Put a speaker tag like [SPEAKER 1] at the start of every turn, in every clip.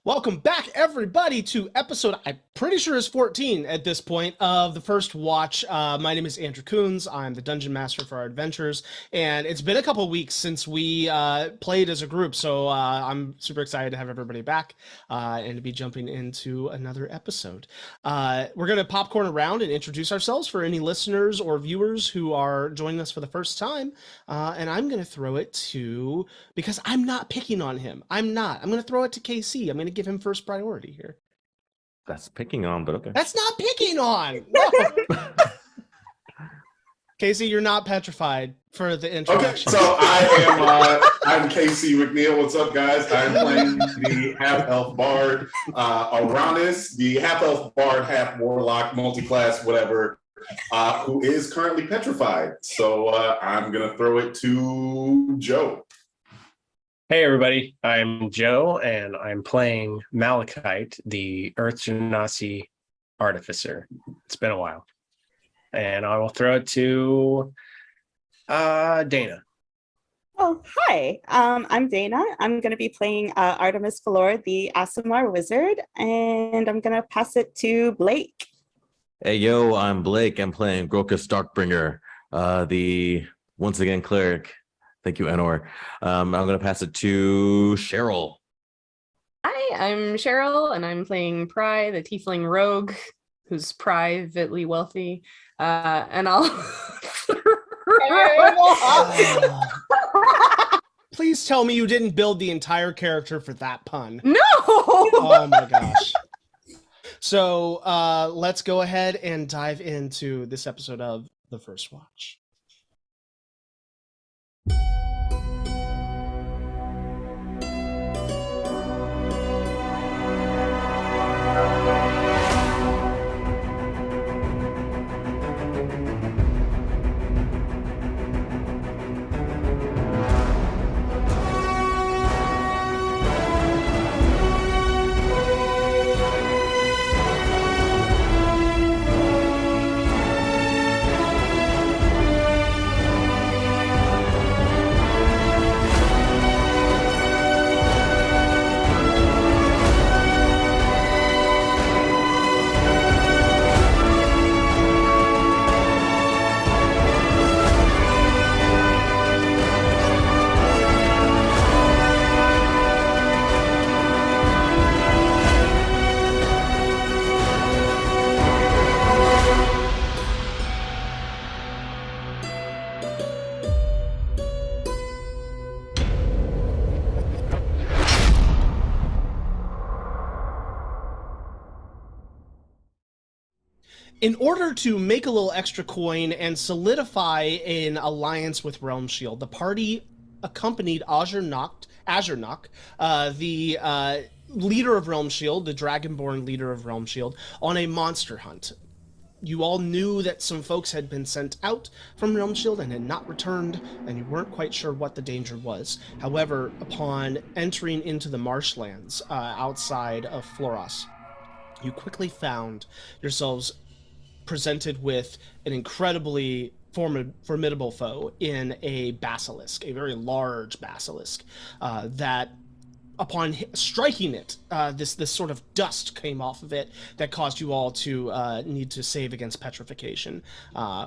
[SPEAKER 1] Welcome back, everybody, to episode, I'm pretty sure is 14 at this point, of the First Watch. My name is Andrew Coons. I'm the Dungeon Master for our adventures, and it's been a couple weeks since we played as a group, so I'm super excited to have everybody back and to be jumping into another episode. We're going to popcorn around and introduce ourselves for any listeners or viewers who are joining us for the first time, and I'm going to throw it to, because I'm not picking on him. I'm going to throw it to KC. I'm going to give him first priority here.
[SPEAKER 2] That's picking on, but okay.
[SPEAKER 1] That's not picking on. No. Casey, you're not petrified for the introduction.
[SPEAKER 3] Okay, so I'm KC McNeil. What's up, guys? I'm playing the half-elf bard, Arranis, the half-elf bard, half-warlock, multi-class, whatever, who is currently petrified. So I'm going to throw it to Joe.
[SPEAKER 4] Hey everybody, I'm Joe, and I'm playing Malachite, the Earth Genasi Artificer. It's been a while. And I will throw it to Dana.
[SPEAKER 5] Oh, hi. I'm Dana. I'm going to be playing Artemis Valor, the Aasimar Wizard, and I'm going to pass it to Blake.
[SPEAKER 2] Hey, yo, I'm Blake. I'm playing Grokus Darkbringer, the, once again, cleric. Thank you, Enor. I'm going to pass it to Cheryl.
[SPEAKER 6] Hi, I'm Cheryl, and I'm playing Pri, the Tiefling Rogue, who's privately wealthy. And I'll...
[SPEAKER 1] Please tell me you didn't build the entire character for that pun.
[SPEAKER 6] No!
[SPEAKER 1] Oh my gosh. So let's go ahead and dive into this episode of The First Watch. In order to make a little extra coin and solidify an alliance with Realm Shield, the party accompanied Azure-Nok, the leader of Realm Shield, the Dragonborn leader of Realm Shield, on a monster hunt. You all knew that some folks had been sent out from Realm Shield and had not returned, and you weren't quite sure what the danger was. However, upon entering into the marshlands outside of Floros, you quickly found yourselves presented with an incredibly formidable foe in a basilisk, a very large basilisk, that upon striking it, this sort of dust came off of it that caused you all to need to save against petrification,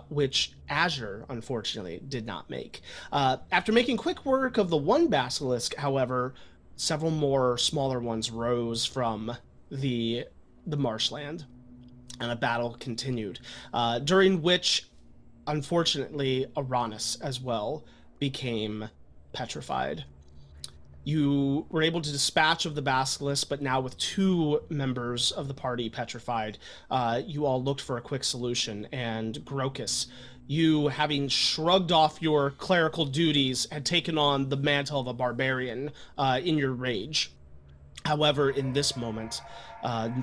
[SPEAKER 1] which Azure, unfortunately, did not make. After making quick work of the one basilisk, however, several more smaller ones rose from the marshland, and a battle continued, during which, unfortunately, Arranis as well became petrified. You were able to dispatch of the basilisk, but now with two members of the party petrified, you all looked for a quick solution, and Grokus, you, having shrugged off your clerical duties, had taken on the mantle of a barbarian in your rage. However, in this moment,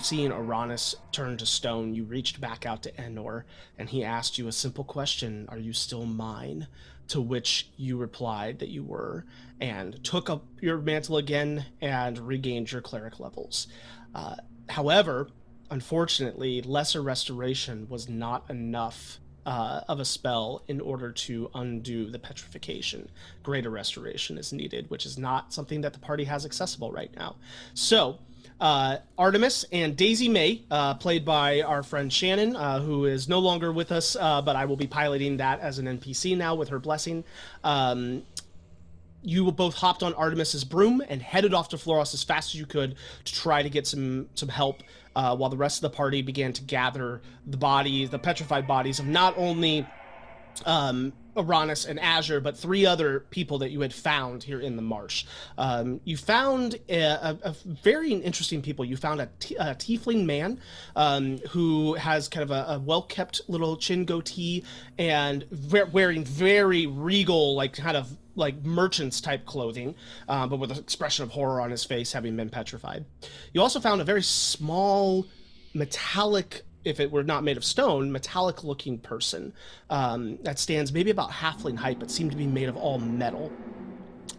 [SPEAKER 1] seeing Arranis turn to stone, you reached back out to Enor, and he asked you a simple question: "Are you still mine?" To which you replied that you were, and took up your mantle again and regained your cleric levels. However, unfortunately, Lesser Restoration was not enough of a spell in order to undo the petrification. Greater Restoration is needed, which is not something that the party has accessible right now. So, Artemis and Daisy May, played by our friend Shannon, who is no longer with us, but I will be piloting that as an NPC now with her blessing. You both hopped on Artemis's broom and headed off to Floros as fast as you could to try to get some help, while the rest of the party began to gather the petrified bodies of not only Arranis and Azure, but 3 other people that you had found here in the marsh. You found a very interesting people. You found a tiefling man who has kind of a well-kept little chin goatee and wearing very regal, like kind of like merchants type clothing, but with an expression of horror on his face, having been petrified. You also found a very small metallic, if it were not made of stone, metallic looking person that stands maybe about halfling height, but seemed to be made of all metal.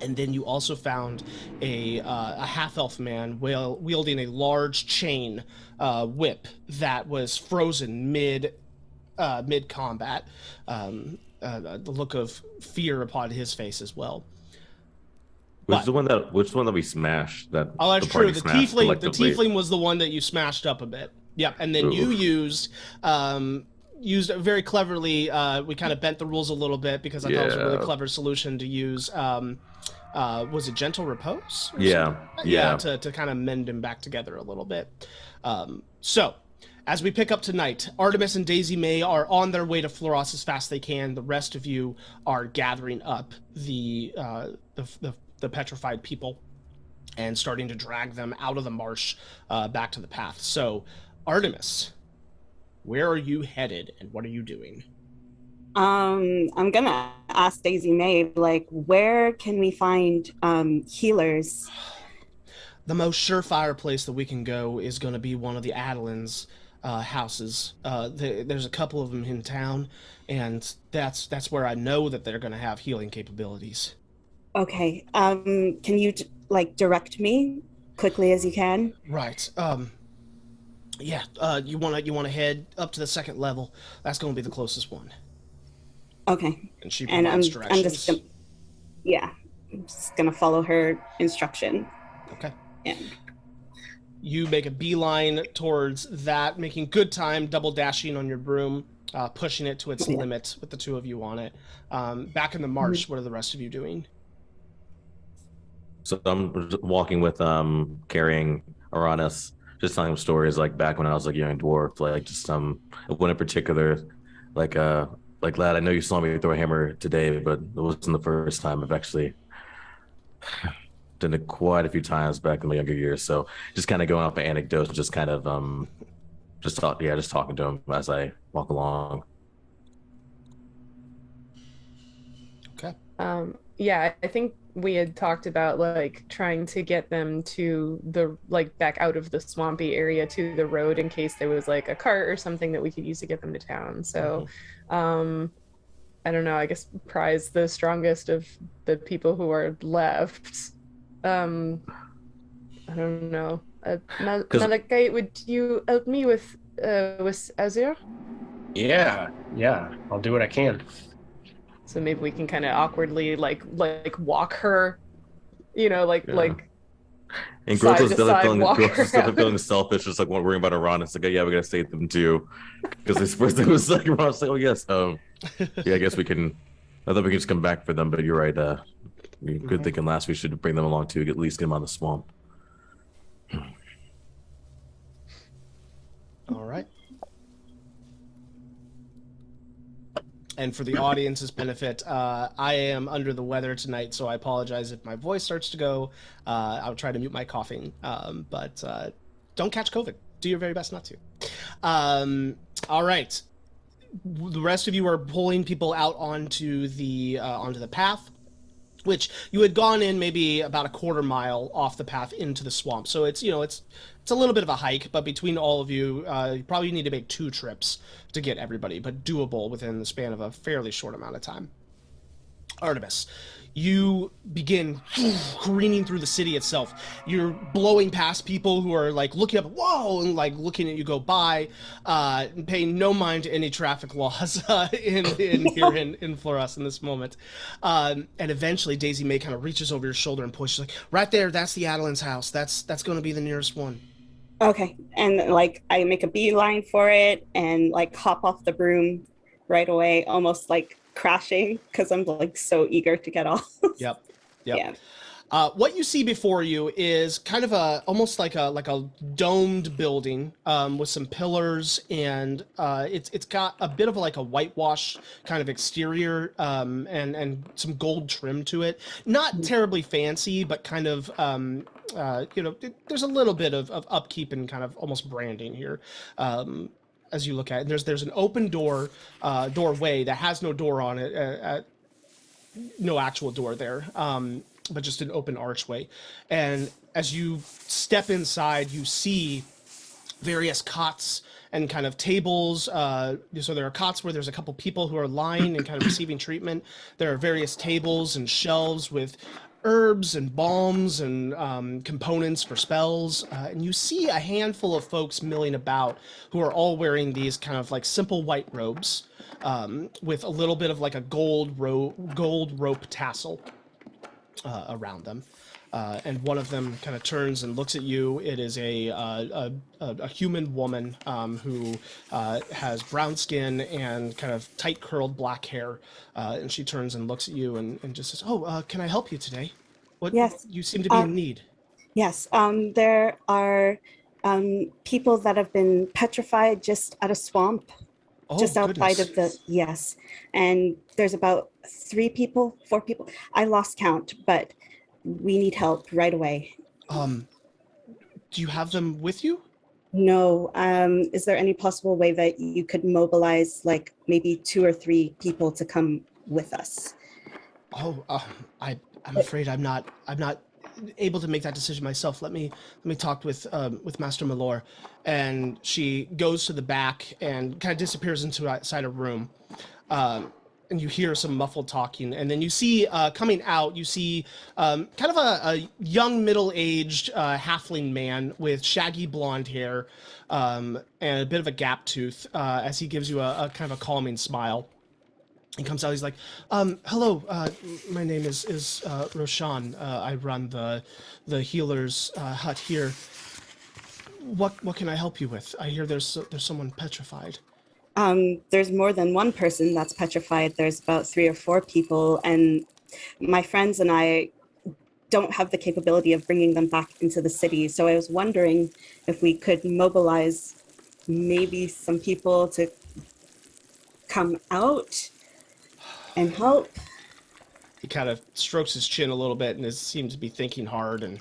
[SPEAKER 1] And then you also found a half-elf man wielding a large chain whip that was frozen mid-combat. The look of fear upon his face as well.
[SPEAKER 2] Which one that we smashed? That
[SPEAKER 1] oh, that's
[SPEAKER 2] the party
[SPEAKER 1] true. The
[SPEAKER 2] smashed
[SPEAKER 1] tiefling was the one that you smashed up a bit. Yep, and then you used very cleverly. We kind of bent the rules a little bit because I thought it was a really clever solution to use. Was it gentle repose?
[SPEAKER 2] Yeah.
[SPEAKER 1] To kind of mend him back together a little bit. So, as we pick up tonight, Artemis and Daisy May are on their way to Floros as fast as they can. The rest of you are gathering up the petrified people and starting to drag them out of the marsh back to the path. So, Artemis, where are you headed and what are you doing?
[SPEAKER 5] I'm gonna ask Daisy May, like, where can we find healers?
[SPEAKER 1] The most surefire place that we can go is going to be one of the Adelin's houses. There's a couple of them in town, and that's where I know that they're going to have healing capabilities.
[SPEAKER 5] Okay. Can you direct me quickly as you can?
[SPEAKER 1] Right. Yeah. You want to head up to the 2nd level. That's going to be the closest one.
[SPEAKER 5] Okay.
[SPEAKER 1] And she provides directions.
[SPEAKER 5] I'm just gonna follow her instruction.
[SPEAKER 1] Okay.
[SPEAKER 5] And
[SPEAKER 1] you make a beeline towards that, making good time, double dashing on your broom, pushing it to its limit with the 2 of you on it. Back in the marsh, what are the rest of you doing?
[SPEAKER 2] So I'm walking with carrying Arranis, just telling him stories like back when I was like a young dwarf, like just one in particular, like lad, I know you saw me throw a hammer today, but it wasn't the first time. I've actually done it quite a few times back in my younger years. So just kind of going off of anecdotes, just kind of just talking to him as I walk along.
[SPEAKER 1] Okay.
[SPEAKER 6] Yeah, I think we had talked about like trying to get them to the back out of the swampy area to the road in case there was like a cart or something that we could use to get them to town. So I don't know, I guess Pri's the strongest of the people who are left. I don't know. Malachi, would you help me with Azure?
[SPEAKER 4] Yeah, I'll do what I can.
[SPEAKER 6] So maybe we can kind of awkwardly like walk her, like
[SPEAKER 2] and
[SPEAKER 6] side
[SPEAKER 2] Growth
[SPEAKER 6] to side walk her
[SPEAKER 2] instead of
[SPEAKER 6] out.
[SPEAKER 2] feeling selfish, just like worrying about Iran. It's like, yeah, we gotta save them too, because the first thing was like Iran's like, oh yes, yeah, I guess we can. I thought we could just come back for them, but you're right. Good thinking. Last we should bring them along too, at least get them out of the swamp.
[SPEAKER 1] All right. And for the audience's benefit, I am under the weather tonight, so I apologize if my voice starts to go. I'll try to mute my coughing, but don't catch COVID. Do your very best not to. All right. The rest of you are pulling people out onto the path, which you had gone in maybe about a quarter mile off the path into the swamp. So it's a little bit of a hike, but between all of you, you probably need to make 2 trips to get everybody, but doable within the span of a fairly short amount of time. Artemis, you begin careening through the city itself. You're blowing past people who are like looking up, whoa, and like looking at you go by, paying no mind to any traffic laws in Floros in this moment. And eventually Daisy May kind of reaches over your shoulder and pushes like, right there, that's the Adelin's house. That's going to be the nearest one.
[SPEAKER 5] Okay, and like I make a beeline for it and like hop off the broom right away, almost like crashing because I'm like so eager to get off.
[SPEAKER 1] Yep. Yep.
[SPEAKER 5] Yeah.
[SPEAKER 1] What you see before you is kind of a almost like a domed building with some pillars, and it's got a bit of like a whitewash kind of exterior and some gold trim to it. Not terribly fancy, but kind of there's a little bit of upkeep and kind of almost branding here. As you look at it, there's an open doorway that has no door on it, no actual door there. But just an open archway. And as you step inside, you see various cots and kind of tables. So there are cots where there's a couple people who are lying and kind of receiving treatment. There are various tables and shelves with herbs and balms and components for spells. And you see a handful of folks milling about who are all wearing these kind of like simple white robes with a little bit of like a gold rope tassel around them. And one of them kind of turns and looks at you. It is a human woman who has brown skin and kind of tight curled black hair. And she turns and looks at you and just says, "Oh, can I help you today? What?
[SPEAKER 5] Yes.
[SPEAKER 1] You seem to be in need."
[SPEAKER 5] Yes, there are people that have been petrified just at a swamp,
[SPEAKER 1] Oh,
[SPEAKER 5] just outside
[SPEAKER 1] goodness.
[SPEAKER 5] of the, yes. And there's about 4 people. I lost count, but we need help right away.
[SPEAKER 1] Do you have them with you?
[SPEAKER 5] No, is there any possible way that you could mobilize like maybe 2 or 3 people to come with us?
[SPEAKER 1] Oh, I'm afraid I'm not able to make that decision myself. Let me talk with Master Malor. And she goes to the back and kind of disappears inside a room. And you hear some muffled talking, and then you see coming out. You see kind of a young, middle-aged halfling man with shaggy blonde hair and a bit of a gap tooth. As he gives you a kind of a calming smile. He comes out. He's like, "Hello, my name is Roshan. I run the healer's hut here. What can I help you with? I hear there's someone petrified."
[SPEAKER 5] There's more than one person that's petrified. There's about 3 or 4 people, and my friends and I don't have the capability of bringing them back into the city. So I was wondering if we could mobilize maybe some people to come out and help.
[SPEAKER 1] He kind of strokes his chin a little bit and seems to be thinking hard. And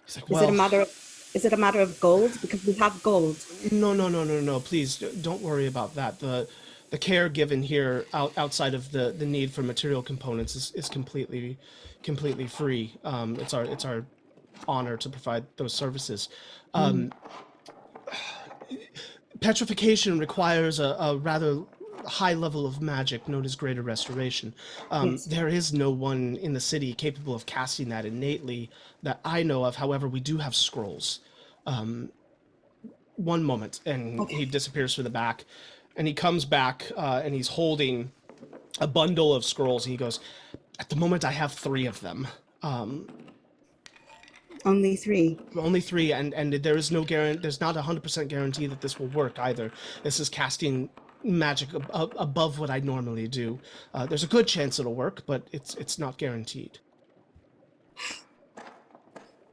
[SPEAKER 1] he's like,
[SPEAKER 5] Is
[SPEAKER 1] "Well,
[SPEAKER 5] it a matter of gold? Because we have gold."
[SPEAKER 1] no. Please don't worry about that. The care given here outside of the need for material components is completely free. It's our honor to provide those services. Petrification requires a rather high level of magic known as greater restoration.
[SPEAKER 5] Yes.
[SPEAKER 1] There is no one in the city capable of casting that innately that I know of. However, we do have scrolls. One moment, and he disappears through the back, and he comes back and he's holding a bundle of scrolls. He goes, "At the moment, I have 3 of them.
[SPEAKER 5] Only 3.
[SPEAKER 1] Only 3, and there is no guarantee. There's not 100% guarantee that this will work either. This is casting magic above what I normally do. There's a good chance it'll work, but it's not guaranteed."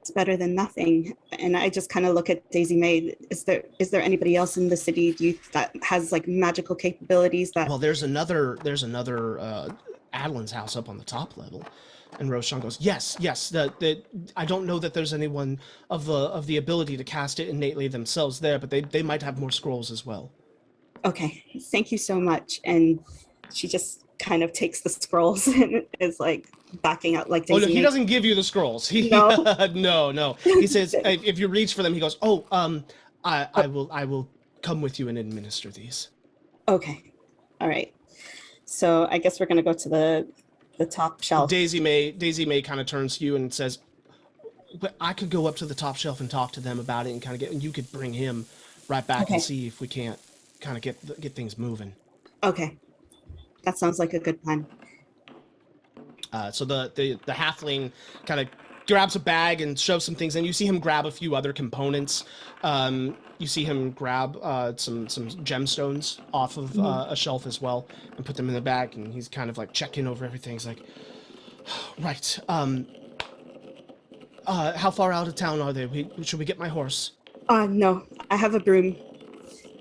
[SPEAKER 5] It's better than nothing. And I just kind of look at Daisy May. Is there anybody else in the city that has like magical capabilities that?
[SPEAKER 1] Well, there's another Adeline's house up on the top level. And Roshan goes, yes. I don't know that there's anyone of the ability to cast it innately themselves there, but they might have more scrolls as well.
[SPEAKER 5] Okay, thank you so much. And she just kind of takes the scrolls and is like backing out like Daisy.
[SPEAKER 1] Oh no, he doesn't give you the scrolls.
[SPEAKER 5] No?
[SPEAKER 1] No. He says if you reach for them, he goes, I will come with you and administer these.
[SPEAKER 5] Okay, all right. So I guess we're gonna go to the top shelf.
[SPEAKER 1] Daisy May kind of turns to you and says, "But I could go up to the top shelf and talk to them about it and kind of and you could bring him right back and see if we can't kind of get things moving."
[SPEAKER 5] Okay, that sounds like a good plan.
[SPEAKER 1] So the halfling kind of grabs a bag and shoves some things in. You see him grab a few other components. You see him grab some gemstones off of a shelf as well and put them in the bag. And he's kind of like checking over everything. He's like, right. How far out of town are they? Should we get my horse?
[SPEAKER 5] No, I have a broom.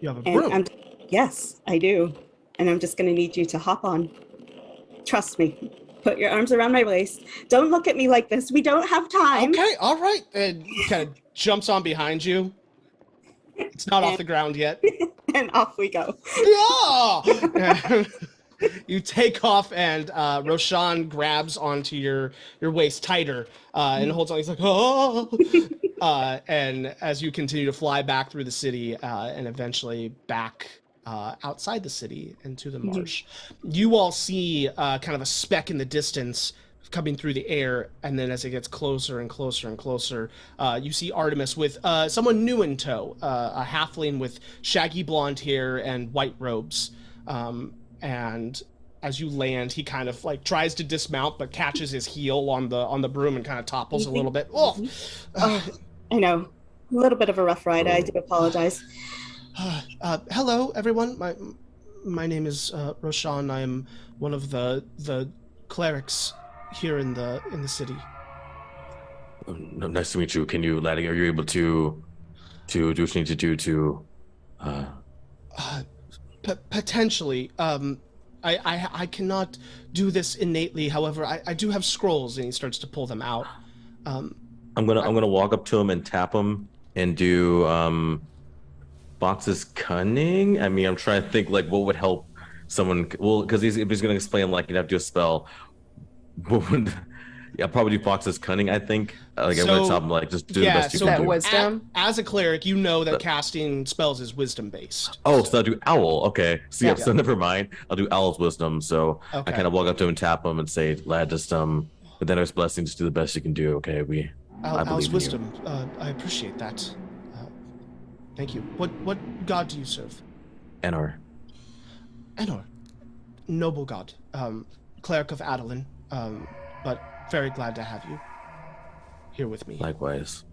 [SPEAKER 1] You have a broom?
[SPEAKER 5] And yes, I do. And I'm just going to need you to hop on. Trust me. Put your arms around my waist. Don't look at me like this. We don't have time.
[SPEAKER 1] Okay, all right. And he kind of jumps on behind you. It's not off the ground yet.
[SPEAKER 5] And off we go.
[SPEAKER 1] Yeah! You take off, and Roshan grabs onto your waist tighter and holds on. He's like, oh! And as you continue to fly back through the city and eventually back outside the city into the marsh, you all see kind of a speck in the distance coming through the air, and then as it gets closer and closer and closer, you see Artemis with someone new in tow, a halfling with shaggy blonde hair and white robes. And as you land, he kind of like tries to dismount, but catches his heel on the broom and kind of topples a little bit. Oh,
[SPEAKER 5] I know, a little bit of a rough ride. I do apologize.
[SPEAKER 1] Hello, everyone. My name is Roshan. I am one of the clerics here in the city.
[SPEAKER 2] Nice to meet you. Can you, laddie, are you able to do what you need to do to
[SPEAKER 1] potentially. I cannot do this innately. However, I do have scrolls, and he starts to pull them out.
[SPEAKER 2] I'm gonna walk up to him and tap him and do Box's cunning. I mean, I'm trying to think like what would help someone. Well, because he's gonna explain like you have to do a spell. What would Yeah, probably do Fox's cunning, I think. Like, I'm going to tell him, like, just do the best you can do.
[SPEAKER 6] Wisdom?
[SPEAKER 1] As a cleric, you know that casting spells is wisdom-based.
[SPEAKER 2] Oh, so I'll do Owl. Okay. So, so never mind. I'll do Owl's wisdom. So I kind of walk up to him and tap him and say, lad, just, but then there's blessings, do the best you can do, okay? I
[SPEAKER 1] Owl's
[SPEAKER 2] believe
[SPEAKER 1] wisdom. I appreciate that. Thank you. What god do you serve?
[SPEAKER 2] Enor.
[SPEAKER 1] Enor. Noble god. Cleric of Adalin. But very glad to have you here with me.
[SPEAKER 2] Likewise.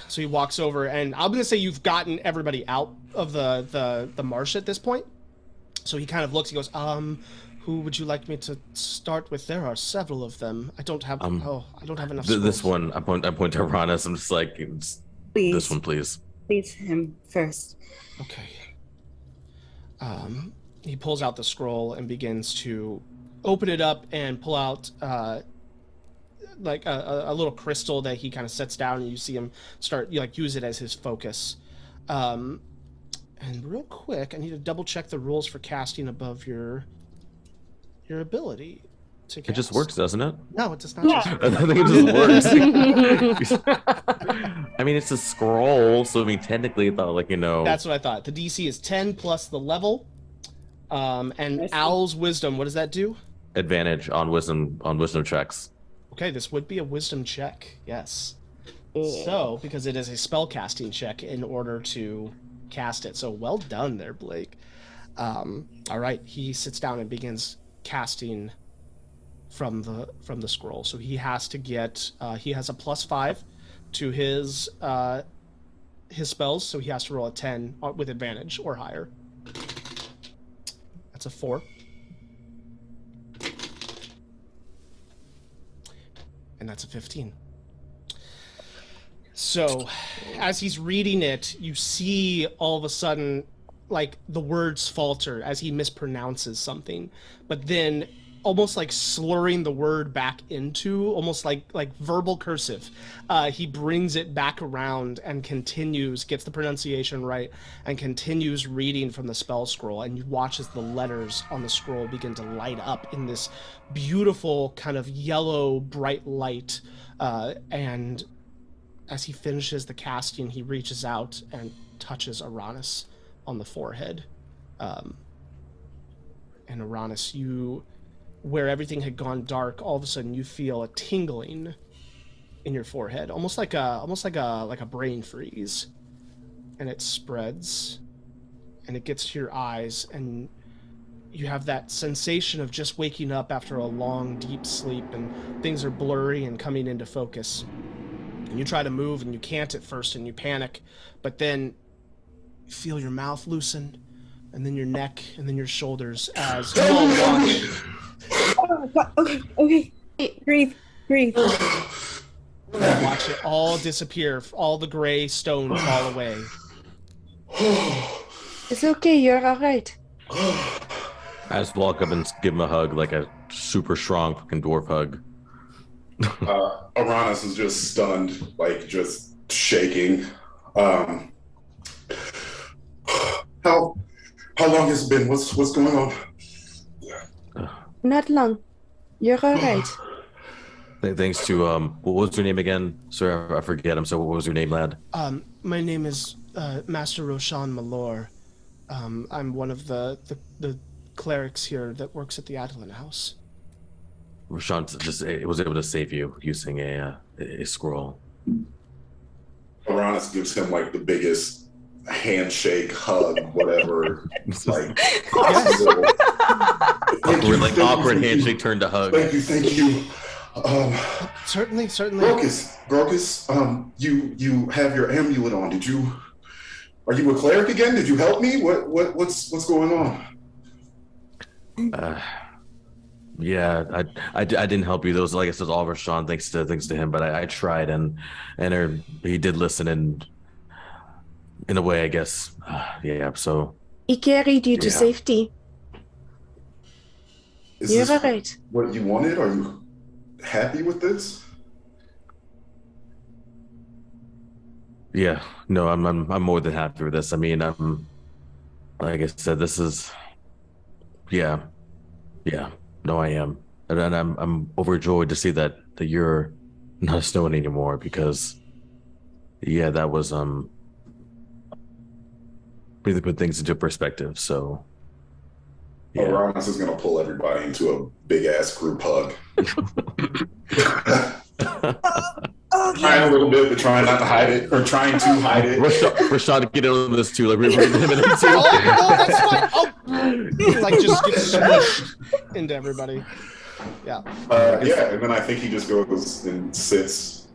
[SPEAKER 1] So he walks over, and I'm gonna say you've gotten everybody out of the marsh at this point. So he kind of looks. He goes, "Who would you like me to start with? There are several of them. I don't have. I don't have enough.
[SPEAKER 2] This one. I point to Arranis. I'm just like,
[SPEAKER 5] please.
[SPEAKER 2] This one, please.
[SPEAKER 5] Please, him first.
[SPEAKER 1] Okay. He pulls out the scroll and begins to open it up and pull out like a little crystal that he kind of sets down, and you see him start use it as his focus. And real quick, I need to double check the rules for casting above your ability to cast.
[SPEAKER 2] It just works, doesn't it?
[SPEAKER 1] No, it does not.
[SPEAKER 5] Yeah.
[SPEAKER 1] Just
[SPEAKER 2] I think it just works. I mean, it's a scroll, so I mean, technically, I thought
[SPEAKER 1] That's what I thought. The DC is 10 plus the level. And Owl's wisdom, what does that do?
[SPEAKER 2] Advantage on wisdom checks.
[SPEAKER 1] Okay, this would be a wisdom check, yes. So, because it is a spell casting check in order to cast it. So well done there, Blake. All right, he sits down and begins casting from the scroll. So he has to get he has a +5 to his spells, so he has to roll a 10 with advantage or higher. That's a 4. And that's a 15. So, as he's reading it, you see all of a sudden, like, the words falter as he mispronounces something. But then, almost like slurring the word back into, almost like verbal cursive, he brings it back around and continues, gets the pronunciation right, and continues reading from the spell scroll. And you watch as the letters on the scroll begin to light up in this beautiful kind of yellow bright light. And as he finishes the casting, he reaches out and touches Arranis on the forehead. And Arranis, where everything had gone dark, all of a sudden you feel a tingling in your forehead, almost like a brain freeze, and it spreads, and it gets to your eyes, and you have that sensation of just waking up after a long, deep sleep, and things are blurry and coming into focus. And you try to move, and you can't at first, and you panic, but then you feel your mouth loosen, and then your neck, and then your shoulders as you all watch.
[SPEAKER 5] Oh, God. Okay. Breathe.
[SPEAKER 1] Watch it all disappear, all the gray stone fall away.
[SPEAKER 6] It's okay, you're all right.
[SPEAKER 2] I just walk up and give him a hug, like a super strong fucking dwarf hug.
[SPEAKER 3] Arranis is just stunned, like just shaking. How long has it been? What's going on?
[SPEAKER 6] Not long. You're all right.
[SPEAKER 2] Thanks to what was your name again? Sir, I forget. I'm sorry. What was your name, lad?
[SPEAKER 1] My name is Master Roshan Malor. I'm one of the clerics here that works at the Dalina house.
[SPEAKER 2] Roshan just was able to save you using a scroll.
[SPEAKER 3] Arranis gives him like the biggest handshake, hug, whatever. Like possible.
[SPEAKER 2] Awkward handshake turned to hug.
[SPEAKER 3] Thank you.
[SPEAKER 1] Certainly.
[SPEAKER 3] Grokus, you have your amulet on. Are you a cleric again? Did you help me? What's going on?
[SPEAKER 2] Yeah, I didn't help you. Those, like I said, all Roshan, thanks to him. But I tried, and he did listen, and in a way, I guess, yeah. So
[SPEAKER 6] He carried you to safety. You're all right.
[SPEAKER 3] What you wanted? Are you happy with this?
[SPEAKER 2] Yeah, no, I'm more than happy with this. I mean, like I said, this is, yeah. No, I am, and I'm overjoyed to see that you're not a stone anymore, because, yeah, that was really put things into perspective. So, yeah.
[SPEAKER 3] Arranis is gonna pull everybody into a big ass group hug. Trying a little bit, but trying not to hide it, or trying to hide it.
[SPEAKER 2] Rashad to get in on this too. Like we're him in it too.
[SPEAKER 1] Oh, that's fine. Oh, like just get smushed into everybody. Yeah.
[SPEAKER 3] Yeah, and then I think he just goes and sits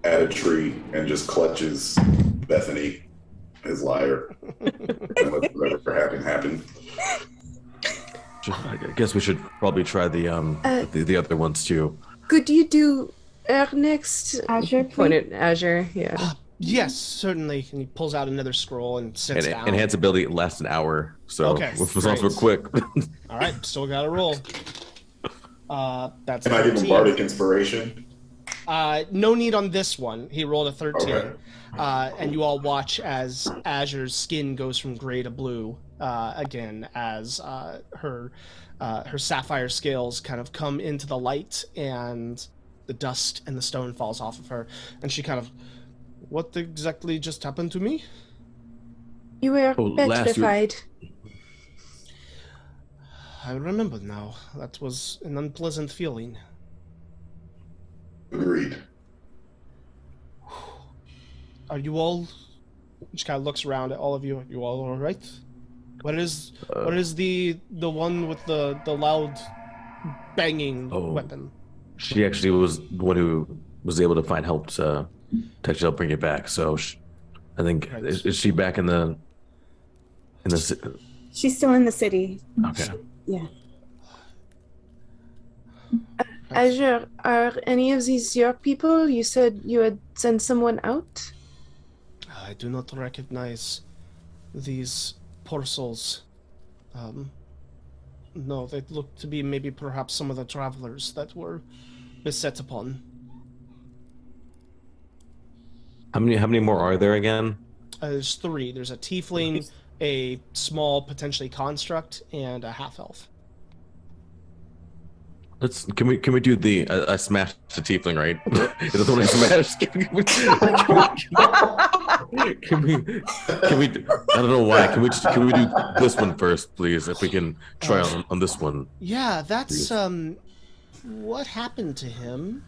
[SPEAKER 3] at a tree and just clutches Bethany, his lyre, and lets whatever happen.
[SPEAKER 2] I guess we should probably try the other ones too.
[SPEAKER 6] Could you do next?
[SPEAKER 5] Azure,
[SPEAKER 6] Point at Azure, yeah.
[SPEAKER 1] Yes, certainly. And he pulls out another scroll and sits down.
[SPEAKER 2] Enhance ability lasts an hour, so
[SPEAKER 1] Okay,
[SPEAKER 2] as long as we're quick.
[SPEAKER 1] All right, still got to roll. That's.
[SPEAKER 3] Can I give him bardic inspiration?
[SPEAKER 1] No need on this one. He rolled a 13.
[SPEAKER 3] Okay.
[SPEAKER 1] And you all watch as Azure's skin goes from gray to blue again, as her sapphire scales kind of come into the light, and the dust and the stone falls off of her, and she kind of, what exactly just happened to me?
[SPEAKER 6] You were petrified.
[SPEAKER 1] I remember now. That was an unpleasant feeling.
[SPEAKER 3] Agreed.
[SPEAKER 1] Are you all? She kind of looks around at all of you. Are you all right? What is the one with the loud banging weapon?
[SPEAKER 2] She actually was the one who was able to find help to actually help bring it back. So I think is she back in the
[SPEAKER 5] She's still in the city.
[SPEAKER 2] Okay.
[SPEAKER 5] Yeah.
[SPEAKER 6] Azure, are any of these your people? You said you had sent someone out?
[SPEAKER 1] I do not recognize these poor souls. No, they look to be maybe perhaps some of the travelers that were beset upon.
[SPEAKER 2] How many more are there again?
[SPEAKER 1] There's 3. There's a tiefling, a small, potentially construct, and a half-elf.
[SPEAKER 2] Can we do the I smashed the tiefling, right? Is that the one I smashed? Can we I don't know why. Can we do this one first, please? If we can try on this one.
[SPEAKER 1] Yeah, that's what happened to him?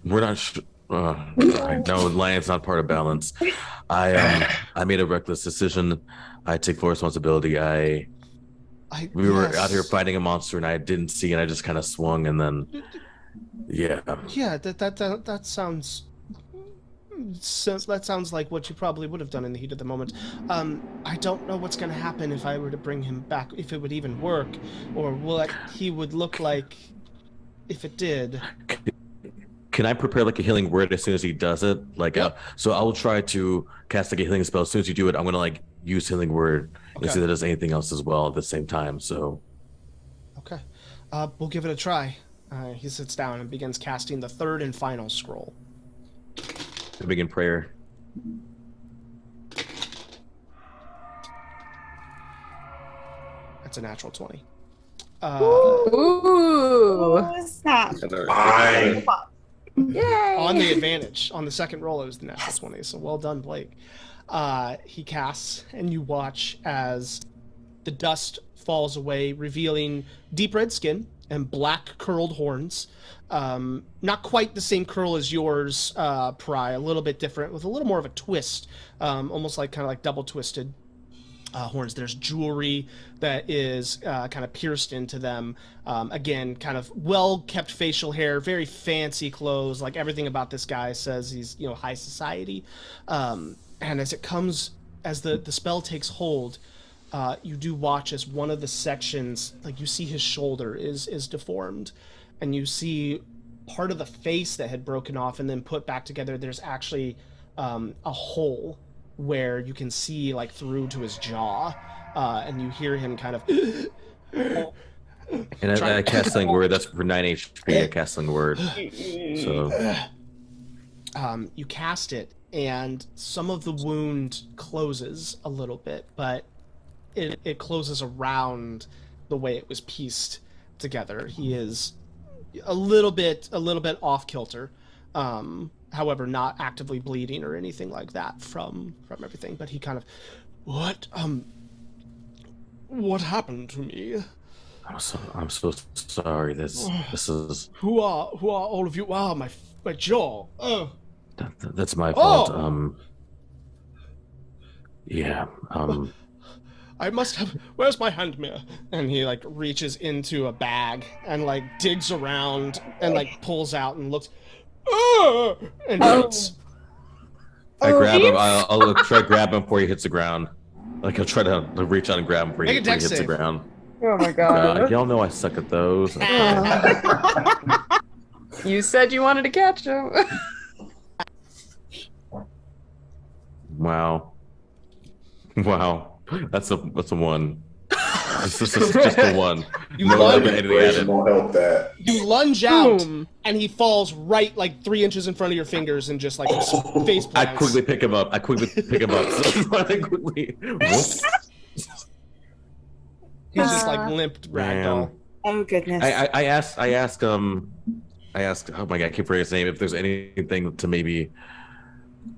[SPEAKER 2] We're not sure. No, lion's not part of balance. I made a reckless decision. I take full responsibility. We were out here
[SPEAKER 1] Yes.
[SPEAKER 2] fighting a monster, and I didn't see, and I just kind of swung, and then yeah.
[SPEAKER 1] Yeah, that sounds. So that sounds like what you probably would have done in the heat of the moment. I don't know what's going to happen if I were to bring him back, if it would even work, or what he would look like if it did.
[SPEAKER 2] Can I prepare like a healing word as soon as he does it? Like,
[SPEAKER 1] Yep.
[SPEAKER 2] so I will try to cast like a healing spell. As soon as you do it, I'm gonna like use healing word and see
[SPEAKER 1] Okay.
[SPEAKER 2] if it does anything else as well at the same time. So
[SPEAKER 1] Okay. We'll give it a try. He sits down and begins casting the third and final scroll.
[SPEAKER 2] I begin prayer.
[SPEAKER 1] That's a natural 20.
[SPEAKER 6] Ooh.
[SPEAKER 5] Oh, snap.
[SPEAKER 3] Fine.
[SPEAKER 6] Yay.
[SPEAKER 1] On the advantage. On the second roll, it was the natural 20. So well done, Blake. He casts, and you watch as the dust falls away, revealing deep red skin and black curled horns. Not quite the same curl as yours, Pri. A little bit different, with a little more of a twist, almost like kind of like double twisted horns. There's jewelry that is kind of pierced into them. Again, kind of well kept facial hair, very fancy clothes. Like everything about this guy says he's high society. And as it comes, as the spell takes hold, you do watch as one of the sections, like you see his shoulder is deformed, and you see part of the face that had broken off and then put back together. There's actually a hole where you can see like through to his jaw, and you hear him kind of.
[SPEAKER 2] And I cast healing word. That's for 9 HP. I cast healing word. So
[SPEAKER 1] You cast it, and some of the wound closes a little bit, but it closes around the way it was pieced together. He is a little bit off kilter. However, not actively bleeding or anything like that from everything. But he kind of, what happened to me?
[SPEAKER 2] I'm so sorry. This is
[SPEAKER 1] Who are all of you? Wow, my jaw. Oh,
[SPEAKER 2] that's my fault.
[SPEAKER 1] Oh!
[SPEAKER 2] Yeah.
[SPEAKER 1] I must have. Where's my hand mirror? And he like reaches into a bag and like digs around and like pulls out and looks. Oh! And hits.
[SPEAKER 2] I grab him. I'll try to grab him before he hits the ground. Like I'll try to reach out and grab him before he
[SPEAKER 1] Make a dex
[SPEAKER 2] hits the
[SPEAKER 1] save.
[SPEAKER 2] ground.
[SPEAKER 6] Oh my god.
[SPEAKER 2] Y'all know I suck at those.
[SPEAKER 6] You said you wanted to catch him.
[SPEAKER 2] Wow. That's a one. This is just a one.
[SPEAKER 1] You
[SPEAKER 2] No
[SPEAKER 1] lunge-
[SPEAKER 2] other anything added.
[SPEAKER 3] Won't help that.
[SPEAKER 1] You lunge out,
[SPEAKER 6] Boom.
[SPEAKER 1] and he falls right like 3 inches in front of your fingers and just like face
[SPEAKER 2] I
[SPEAKER 1] plants.
[SPEAKER 2] quickly pick him up. So I quickly. Whoops.
[SPEAKER 1] He's just like limped ragdoll.
[SPEAKER 5] Oh, goodness.
[SPEAKER 2] I asked. Oh my god, I keep forgetting his name. If there's anything to maybe,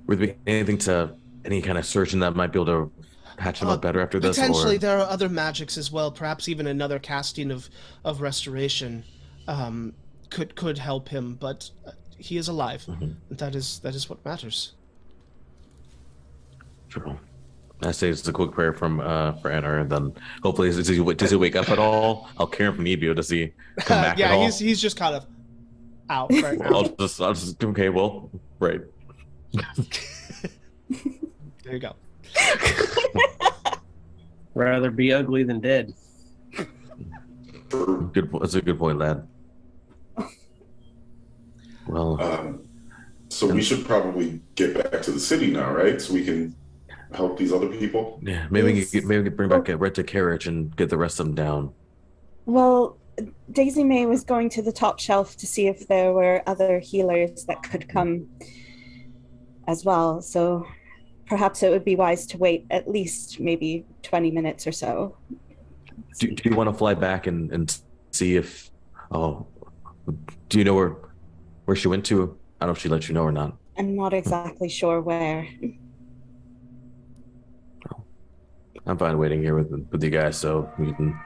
[SPEAKER 2] would there be anything to any kind of surgeon that might be able to patch him up better after this?
[SPEAKER 1] Potentially,
[SPEAKER 2] Or
[SPEAKER 1] there are other magics as well. Perhaps even another casting of restoration could help him. But he is alive.
[SPEAKER 2] Mhm.
[SPEAKER 1] That is what matters.
[SPEAKER 2] True. I say it's a quick prayer from for Anna, and then hopefully does he wake up at all? I'll carry him from Ebio. Does he come back at
[SPEAKER 1] Yeah,
[SPEAKER 2] all?
[SPEAKER 1] he's just kind of out right now.
[SPEAKER 2] I'll just okay. Well, right.
[SPEAKER 1] There you go.
[SPEAKER 4] Rather be ugly than dead.
[SPEAKER 2] Good. That's a good point, lad. Well,
[SPEAKER 3] So we should probably get back to the city now, right? So we can help these other people.
[SPEAKER 2] yeah. Maybe we can bring back a rented carriage and get the rest of them down.
[SPEAKER 5] Well, Daisy May was going to the top shelf to see if there were other healers that could come as well. So perhaps it would be wise to wait at least maybe 20 minutes or so.
[SPEAKER 2] Do you want to fly back and see if? Oh, do you know where she went to? I don't know if she let you know or not.
[SPEAKER 5] I'm not exactly sure where.
[SPEAKER 2] I'm fine waiting here with you guys, so we can.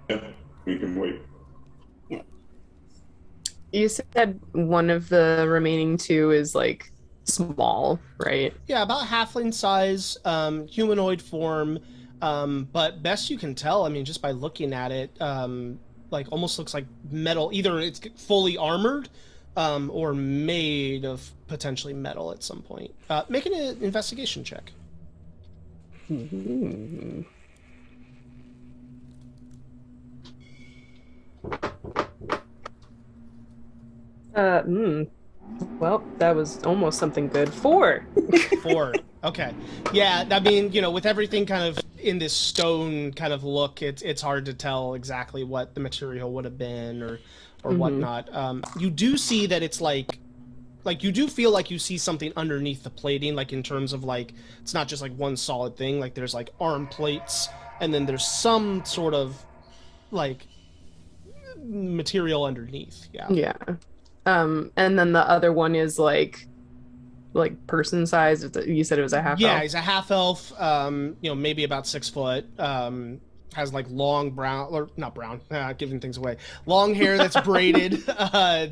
[SPEAKER 3] Yeah, we can wait.
[SPEAKER 6] You said one of the remaining two is like small, right?
[SPEAKER 1] Yeah, about halfling size, humanoid form. But best you can tell, I mean, just by looking at it, like almost looks like metal. Either it's fully armored, or made of potentially metal at some point. Make an investigation check.
[SPEAKER 6] Well, that was almost something good. 4.
[SPEAKER 1] 4. Okay. Yeah, I mean, with everything kind of in this stone kind of look, it's hard to tell exactly what the material would have been or whatnot. You do see that it's like you do feel like you see something underneath the plating, like in terms of like it's not just like one solid thing. Like there's like arm plates, and then there's some sort of like material underneath. Yeah.
[SPEAKER 6] Yeah. And then the other one is like person size. You said it was a half elf?
[SPEAKER 1] Yeah, he's a half elf, maybe about 6 foot. Has like long brown, or not brown, giving things away. Long hair that's braided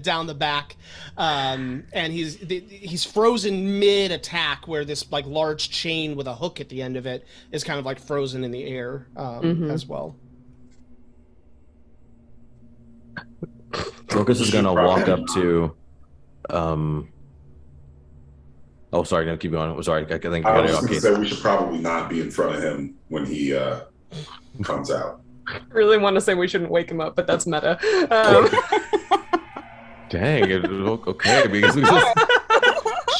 [SPEAKER 1] down the back. And he's frozen mid-attack, where this like large chain with a hook at the end of it is kind of like frozen in the air as well.
[SPEAKER 2] Rokus is gonna walk up to. Oh, sorry. No, keep going. Sorry, I think
[SPEAKER 3] I was just gonna say we should probably not be in front of him when he comes out.
[SPEAKER 6] I really want to say we shouldn't wake him up, but that's meta.
[SPEAKER 2] Dang. Okay. Because we just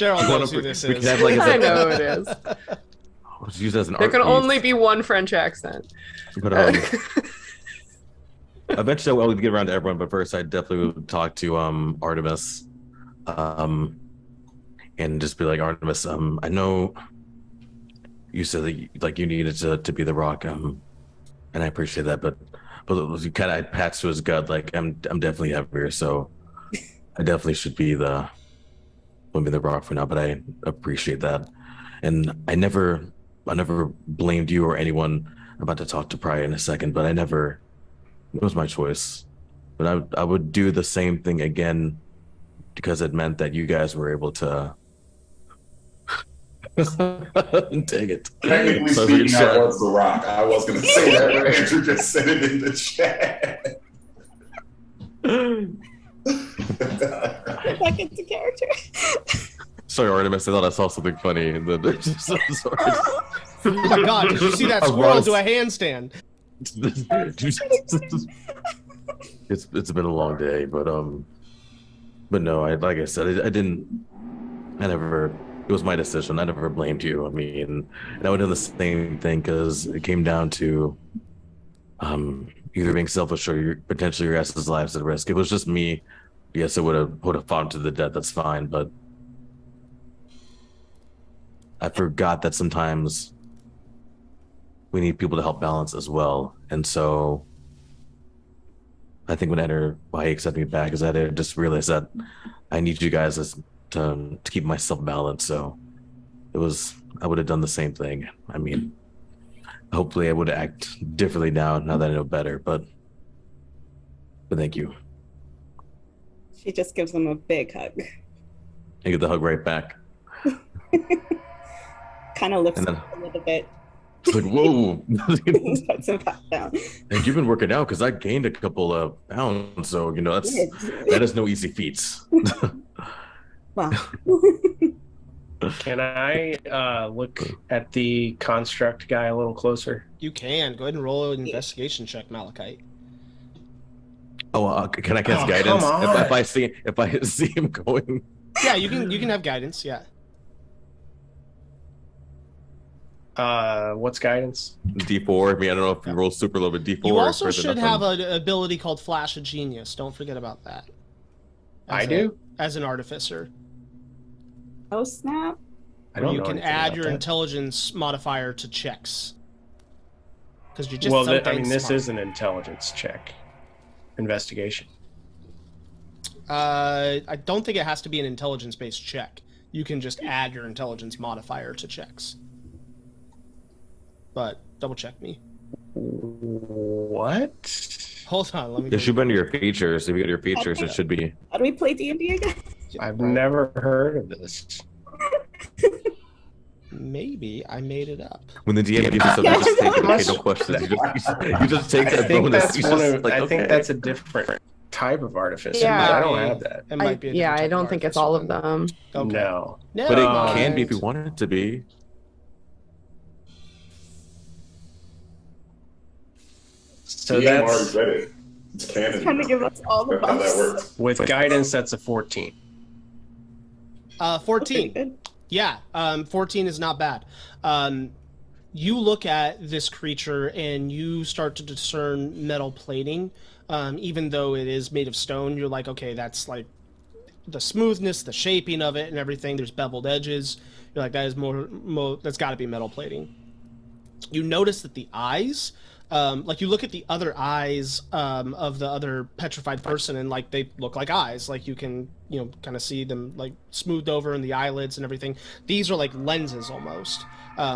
[SPEAKER 1] Cheryl knows who this is.
[SPEAKER 6] I know it is.
[SPEAKER 2] Let's use it as an
[SPEAKER 6] There
[SPEAKER 2] art
[SPEAKER 6] can
[SPEAKER 2] piece.
[SPEAKER 6] only be one French accent.
[SPEAKER 2] But eventually I'll get around to everyone, but first I definitely would talk to Artemis. And just be like, Artemis, I know you said that you needed to be the rock, and I appreciate that, but you kind of pats to his gut, like I'm definitely heavier, so I definitely should be the rock for now, but I appreciate that. And I never blamed you or anyone. I'm about to talk to Pri in a second, but it was my choice. But I would do the same thing again because it meant that you guys were able to. Dang it.
[SPEAKER 3] Technically speaking, I was the rock. I was going to say that, but Andrew just said it in the chat.
[SPEAKER 5] Back into character.
[SPEAKER 2] Sorry, Artemis. I thought I saw something funny. I'm sorry.
[SPEAKER 1] Oh my god, did you see that squirrel do a handstand?
[SPEAKER 2] It's been a long day, but no, like I said, it was my decision. I never blamed you. I mean, and I would do the same thing because it came down to either being selfish or potentially your guys' lives at risk. If it was just me, yes, it would have fought to the death. That's fine, but I forgot that sometimes we need people to help balance as well. And so I think why he accepted me back is that I just realized that I need you guys to keep myself balanced. So I would have done the same thing. I mean, hopefully I would act differently now that I know better, but thank you.
[SPEAKER 5] She just gives him a big hug.
[SPEAKER 2] I get the hug right back.
[SPEAKER 5] Kind of lifts
[SPEAKER 2] And then-
[SPEAKER 5] him a little bit.
[SPEAKER 2] It's like, whoa.
[SPEAKER 5] Puts him back down.
[SPEAKER 2] And you've been working out because I gained a couple of pounds. So, that is no easy feats.
[SPEAKER 5] Wow.
[SPEAKER 4] Can I look at the construct guy a little closer?
[SPEAKER 1] You can. Go ahead and roll an investigation check, Malachite.
[SPEAKER 2] Oh, can I cast
[SPEAKER 3] Oh,
[SPEAKER 2] guidance
[SPEAKER 3] come on.
[SPEAKER 2] if I see him going?
[SPEAKER 1] Yeah, you can have guidance, yeah.
[SPEAKER 4] What's guidance?
[SPEAKER 2] D4. I mean, I don't know if you roll super low, but D4.
[SPEAKER 1] You also
[SPEAKER 2] is
[SPEAKER 1] should
[SPEAKER 2] nothing.
[SPEAKER 1] have an ability called Flash of Genius. Don't forget about that.
[SPEAKER 4] I do?
[SPEAKER 1] As an artificer.
[SPEAKER 5] Oh, snap.
[SPEAKER 4] I don't
[SPEAKER 1] You
[SPEAKER 4] know
[SPEAKER 1] can
[SPEAKER 4] anything
[SPEAKER 1] add
[SPEAKER 4] about
[SPEAKER 1] your
[SPEAKER 4] that.
[SPEAKER 1] intelligence modifier to checks. Because you're just
[SPEAKER 4] Well,
[SPEAKER 1] something
[SPEAKER 4] this
[SPEAKER 1] smart.
[SPEAKER 4] is an intelligence check. Investigation.
[SPEAKER 1] I don't think it has to be an intelligence-based check. You can just add your intelligence modifier to checks. But double check me.
[SPEAKER 4] What?
[SPEAKER 1] Hold on, let me.
[SPEAKER 2] It should be under your features. If you go to your features, it should be.
[SPEAKER 5] How do we play D&D again?
[SPEAKER 4] I've never heard of this.
[SPEAKER 1] Maybe I made it up.
[SPEAKER 2] When the DM gives you something, just take it. Okay, no questions. You just take
[SPEAKER 4] I
[SPEAKER 2] that
[SPEAKER 4] think
[SPEAKER 2] bonus.
[SPEAKER 4] that's
[SPEAKER 2] You
[SPEAKER 4] one
[SPEAKER 2] just,
[SPEAKER 4] of.
[SPEAKER 2] like,
[SPEAKER 4] I think
[SPEAKER 2] okay.
[SPEAKER 4] that's a different type of artificer.
[SPEAKER 6] Yeah.
[SPEAKER 4] But I don't have that.
[SPEAKER 1] It might be. A
[SPEAKER 6] Yeah,
[SPEAKER 1] different
[SPEAKER 6] I
[SPEAKER 1] type
[SPEAKER 6] don't
[SPEAKER 1] of
[SPEAKER 6] think it's
[SPEAKER 1] artificer
[SPEAKER 6] all of
[SPEAKER 1] then.
[SPEAKER 6] them.
[SPEAKER 1] Okay.
[SPEAKER 4] No.
[SPEAKER 2] But it
[SPEAKER 1] Never
[SPEAKER 2] can be if you
[SPEAKER 1] mind.
[SPEAKER 2] want it to be.
[SPEAKER 4] So
[SPEAKER 3] DM already
[SPEAKER 4] that's
[SPEAKER 3] read it. It's canon.
[SPEAKER 5] Trying to give us all the
[SPEAKER 3] That's how that
[SPEAKER 5] buffs.
[SPEAKER 3] works.
[SPEAKER 4] with guidance. That's a 14.
[SPEAKER 1] 14.
[SPEAKER 5] Good.
[SPEAKER 1] Yeah, 14 is not bad. You look at this creature and you start to discern metal plating. Even though it is made of stone, you're like, okay, that's like the smoothness, the shaping of it, and everything. There's beveled edges. You're like, that is more that's got to be metal plating. You notice that the eyes, like you look at the other eyes of the other petrified person, and like they look like eyes. Like you can, kind of see them like smoothed over in the eyelids and everything. These are like lenses almost.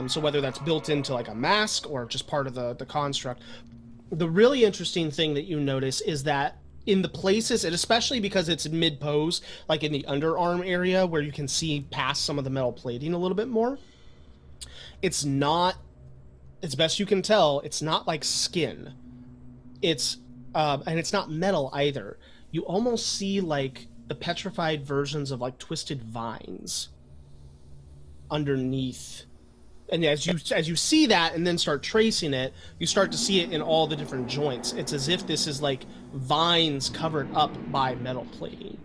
[SPEAKER 1] So whether that's built into like a mask or just part of the construct. The really interesting thing that you notice is that in the places, and especially because it's mid-pose, like in the underarm area where you can see past some of the metal plating a little bit more, it's not, as best you can tell, it's not like skin. It's, and it's not metal either. You almost see like the petrified versions of like twisted vines underneath. And as you see that and then start tracing it, you start to see it in all the different joints. It's as if this is like vines covered up by metal plating.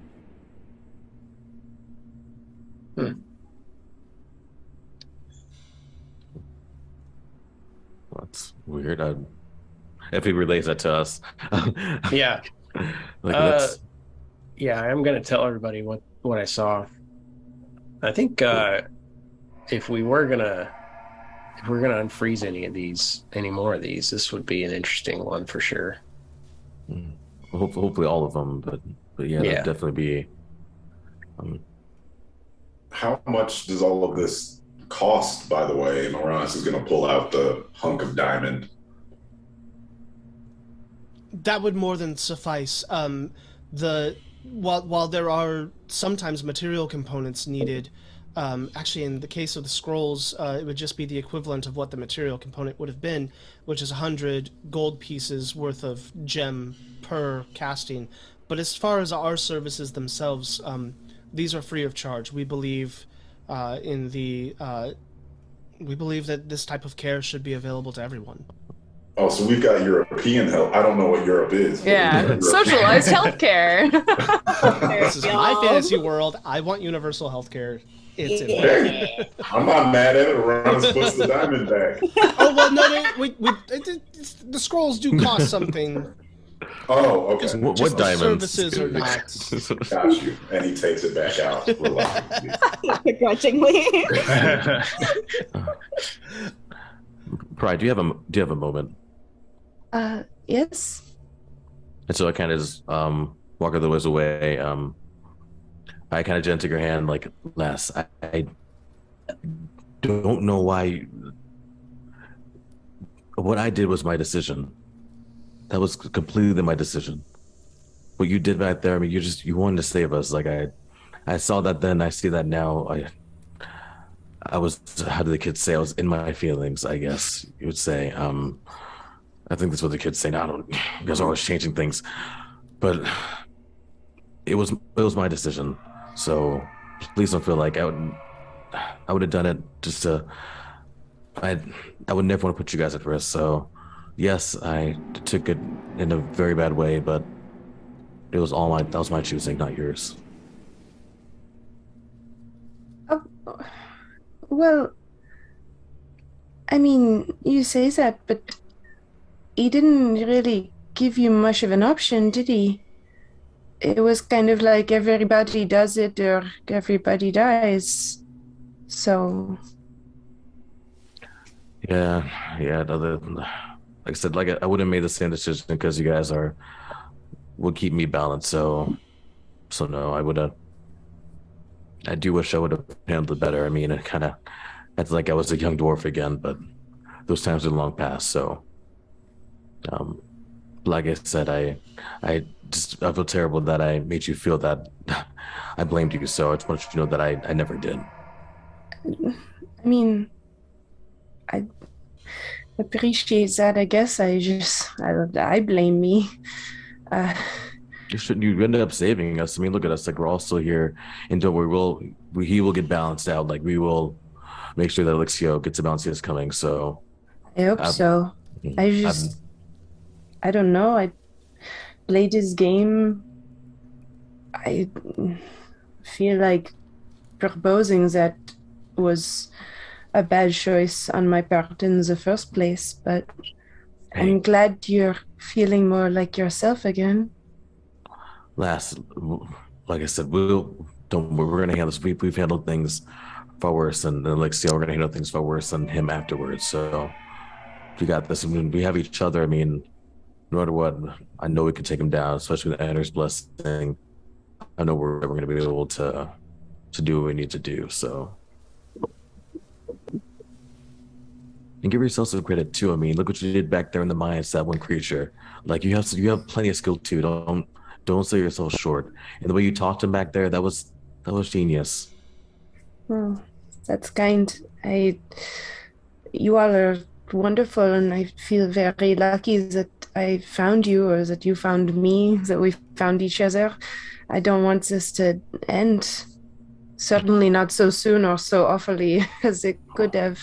[SPEAKER 2] That's weird. If he relays that to us.
[SPEAKER 4] Yeah.
[SPEAKER 2] Like that's
[SPEAKER 4] Yeah, I'm gonna tell everybody what I saw. I think if we're gonna unfreeze any more of these, this would be an interesting one for sure.
[SPEAKER 2] hopefully all of them, but yeah,
[SPEAKER 4] Yeah.
[SPEAKER 2] that'd definitely be.
[SPEAKER 3] How much does all of this cost, by the way? And Arranis is going to pull out the hunk of diamond.
[SPEAKER 1] That would more than suffice. While there are sometimes material components needed, actually in the case of the scrolls, it would just be the equivalent of what the material component would have been, which is 100 gold pieces worth of gem per casting. But as far as our services themselves, these are free of charge. We believe we believe that this type of care should be available to everyone.
[SPEAKER 3] Oh, so we've got European help. I don't know what Europe is. but
[SPEAKER 6] Yeah,
[SPEAKER 3] we've got
[SPEAKER 6] socialized healthcare.
[SPEAKER 1] This is my fantasy world. I want universal healthcare. It's in there.
[SPEAKER 3] Hey, I'm not mad at it. Arranis puts the diamond back.
[SPEAKER 1] Oh well, no, the scrolls do cost something.
[SPEAKER 3] Oh, okay.
[SPEAKER 2] What
[SPEAKER 1] Just the
[SPEAKER 2] diamonds?
[SPEAKER 1] services are not.
[SPEAKER 3] Got you. And he takes it back out. Reluctantly.
[SPEAKER 5] Begrudgingly.
[SPEAKER 2] Pri, do you have a moment?
[SPEAKER 6] Yes.
[SPEAKER 2] And so I kind of just walk the ways away. I kind of gently take her hand, like, lass, I don't know why. What I did was my decision. That was completely my decision. What you did back there, I mean, you wanted to save us. Like I saw that then, I see that now. I was, how do the kids say? I was in my feelings, I guess you would say. I think that's what the kids say now. You guys are always changing things, but it was my decision. So please don't feel like I would have done it just to. I would never want to put you guys at risk. So yes, I took it in a very bad way, but that was my choosing, not yours.
[SPEAKER 6] Well, I mean, you say that, but he didn't really give you much of an option, did he? It was kind of like everybody does it or everybody dies. So.
[SPEAKER 2] Yeah. Like I said, like I would have made the same decision because you guys would keep me balanced. So no, I do wish I would have handled it better. I mean, it kind of, it's like I was a young dwarf again, but those times are long past. So, like I said, I feel terrible that I made you feel that I blamed you. So I just want you to know that I never did.
[SPEAKER 6] I mean, I appreciate that. I guess I blame me. Uh,
[SPEAKER 2] You ended up saving us. I mean, look at us. Like we're all still here, and don't worry, he will get balanced out. Like we will make sure that Elixio gets a bounce is coming. So
[SPEAKER 6] I hope so. I don't know. I played this game. I feel like proposing that was a bad choice on my part in the first place, but I'm glad you're feeling more like yourself again.
[SPEAKER 2] Last, like I said, we're gonna handle this. We've handled things far worse than Elixio. We're gonna handle things far worse than him afterwards. So we got this. I mean, we have each other. I mean, no matter what, I know we can take him down, especially with Anders' blessing. I know we're going to be able to do what we need to do. So, and give yourself some credit too. I mean, look what you did back there in the mines. That one creature, like you have plenty of skill too. Don't sell yourself short. And the way you talked to him back there, that was genius.
[SPEAKER 6] Oh, that's kind. You all are wonderful, and I feel very lucky that I found you, or that you found me, that we found each other. I don't want this to end. Certainly not so soon or so awfully as it could have.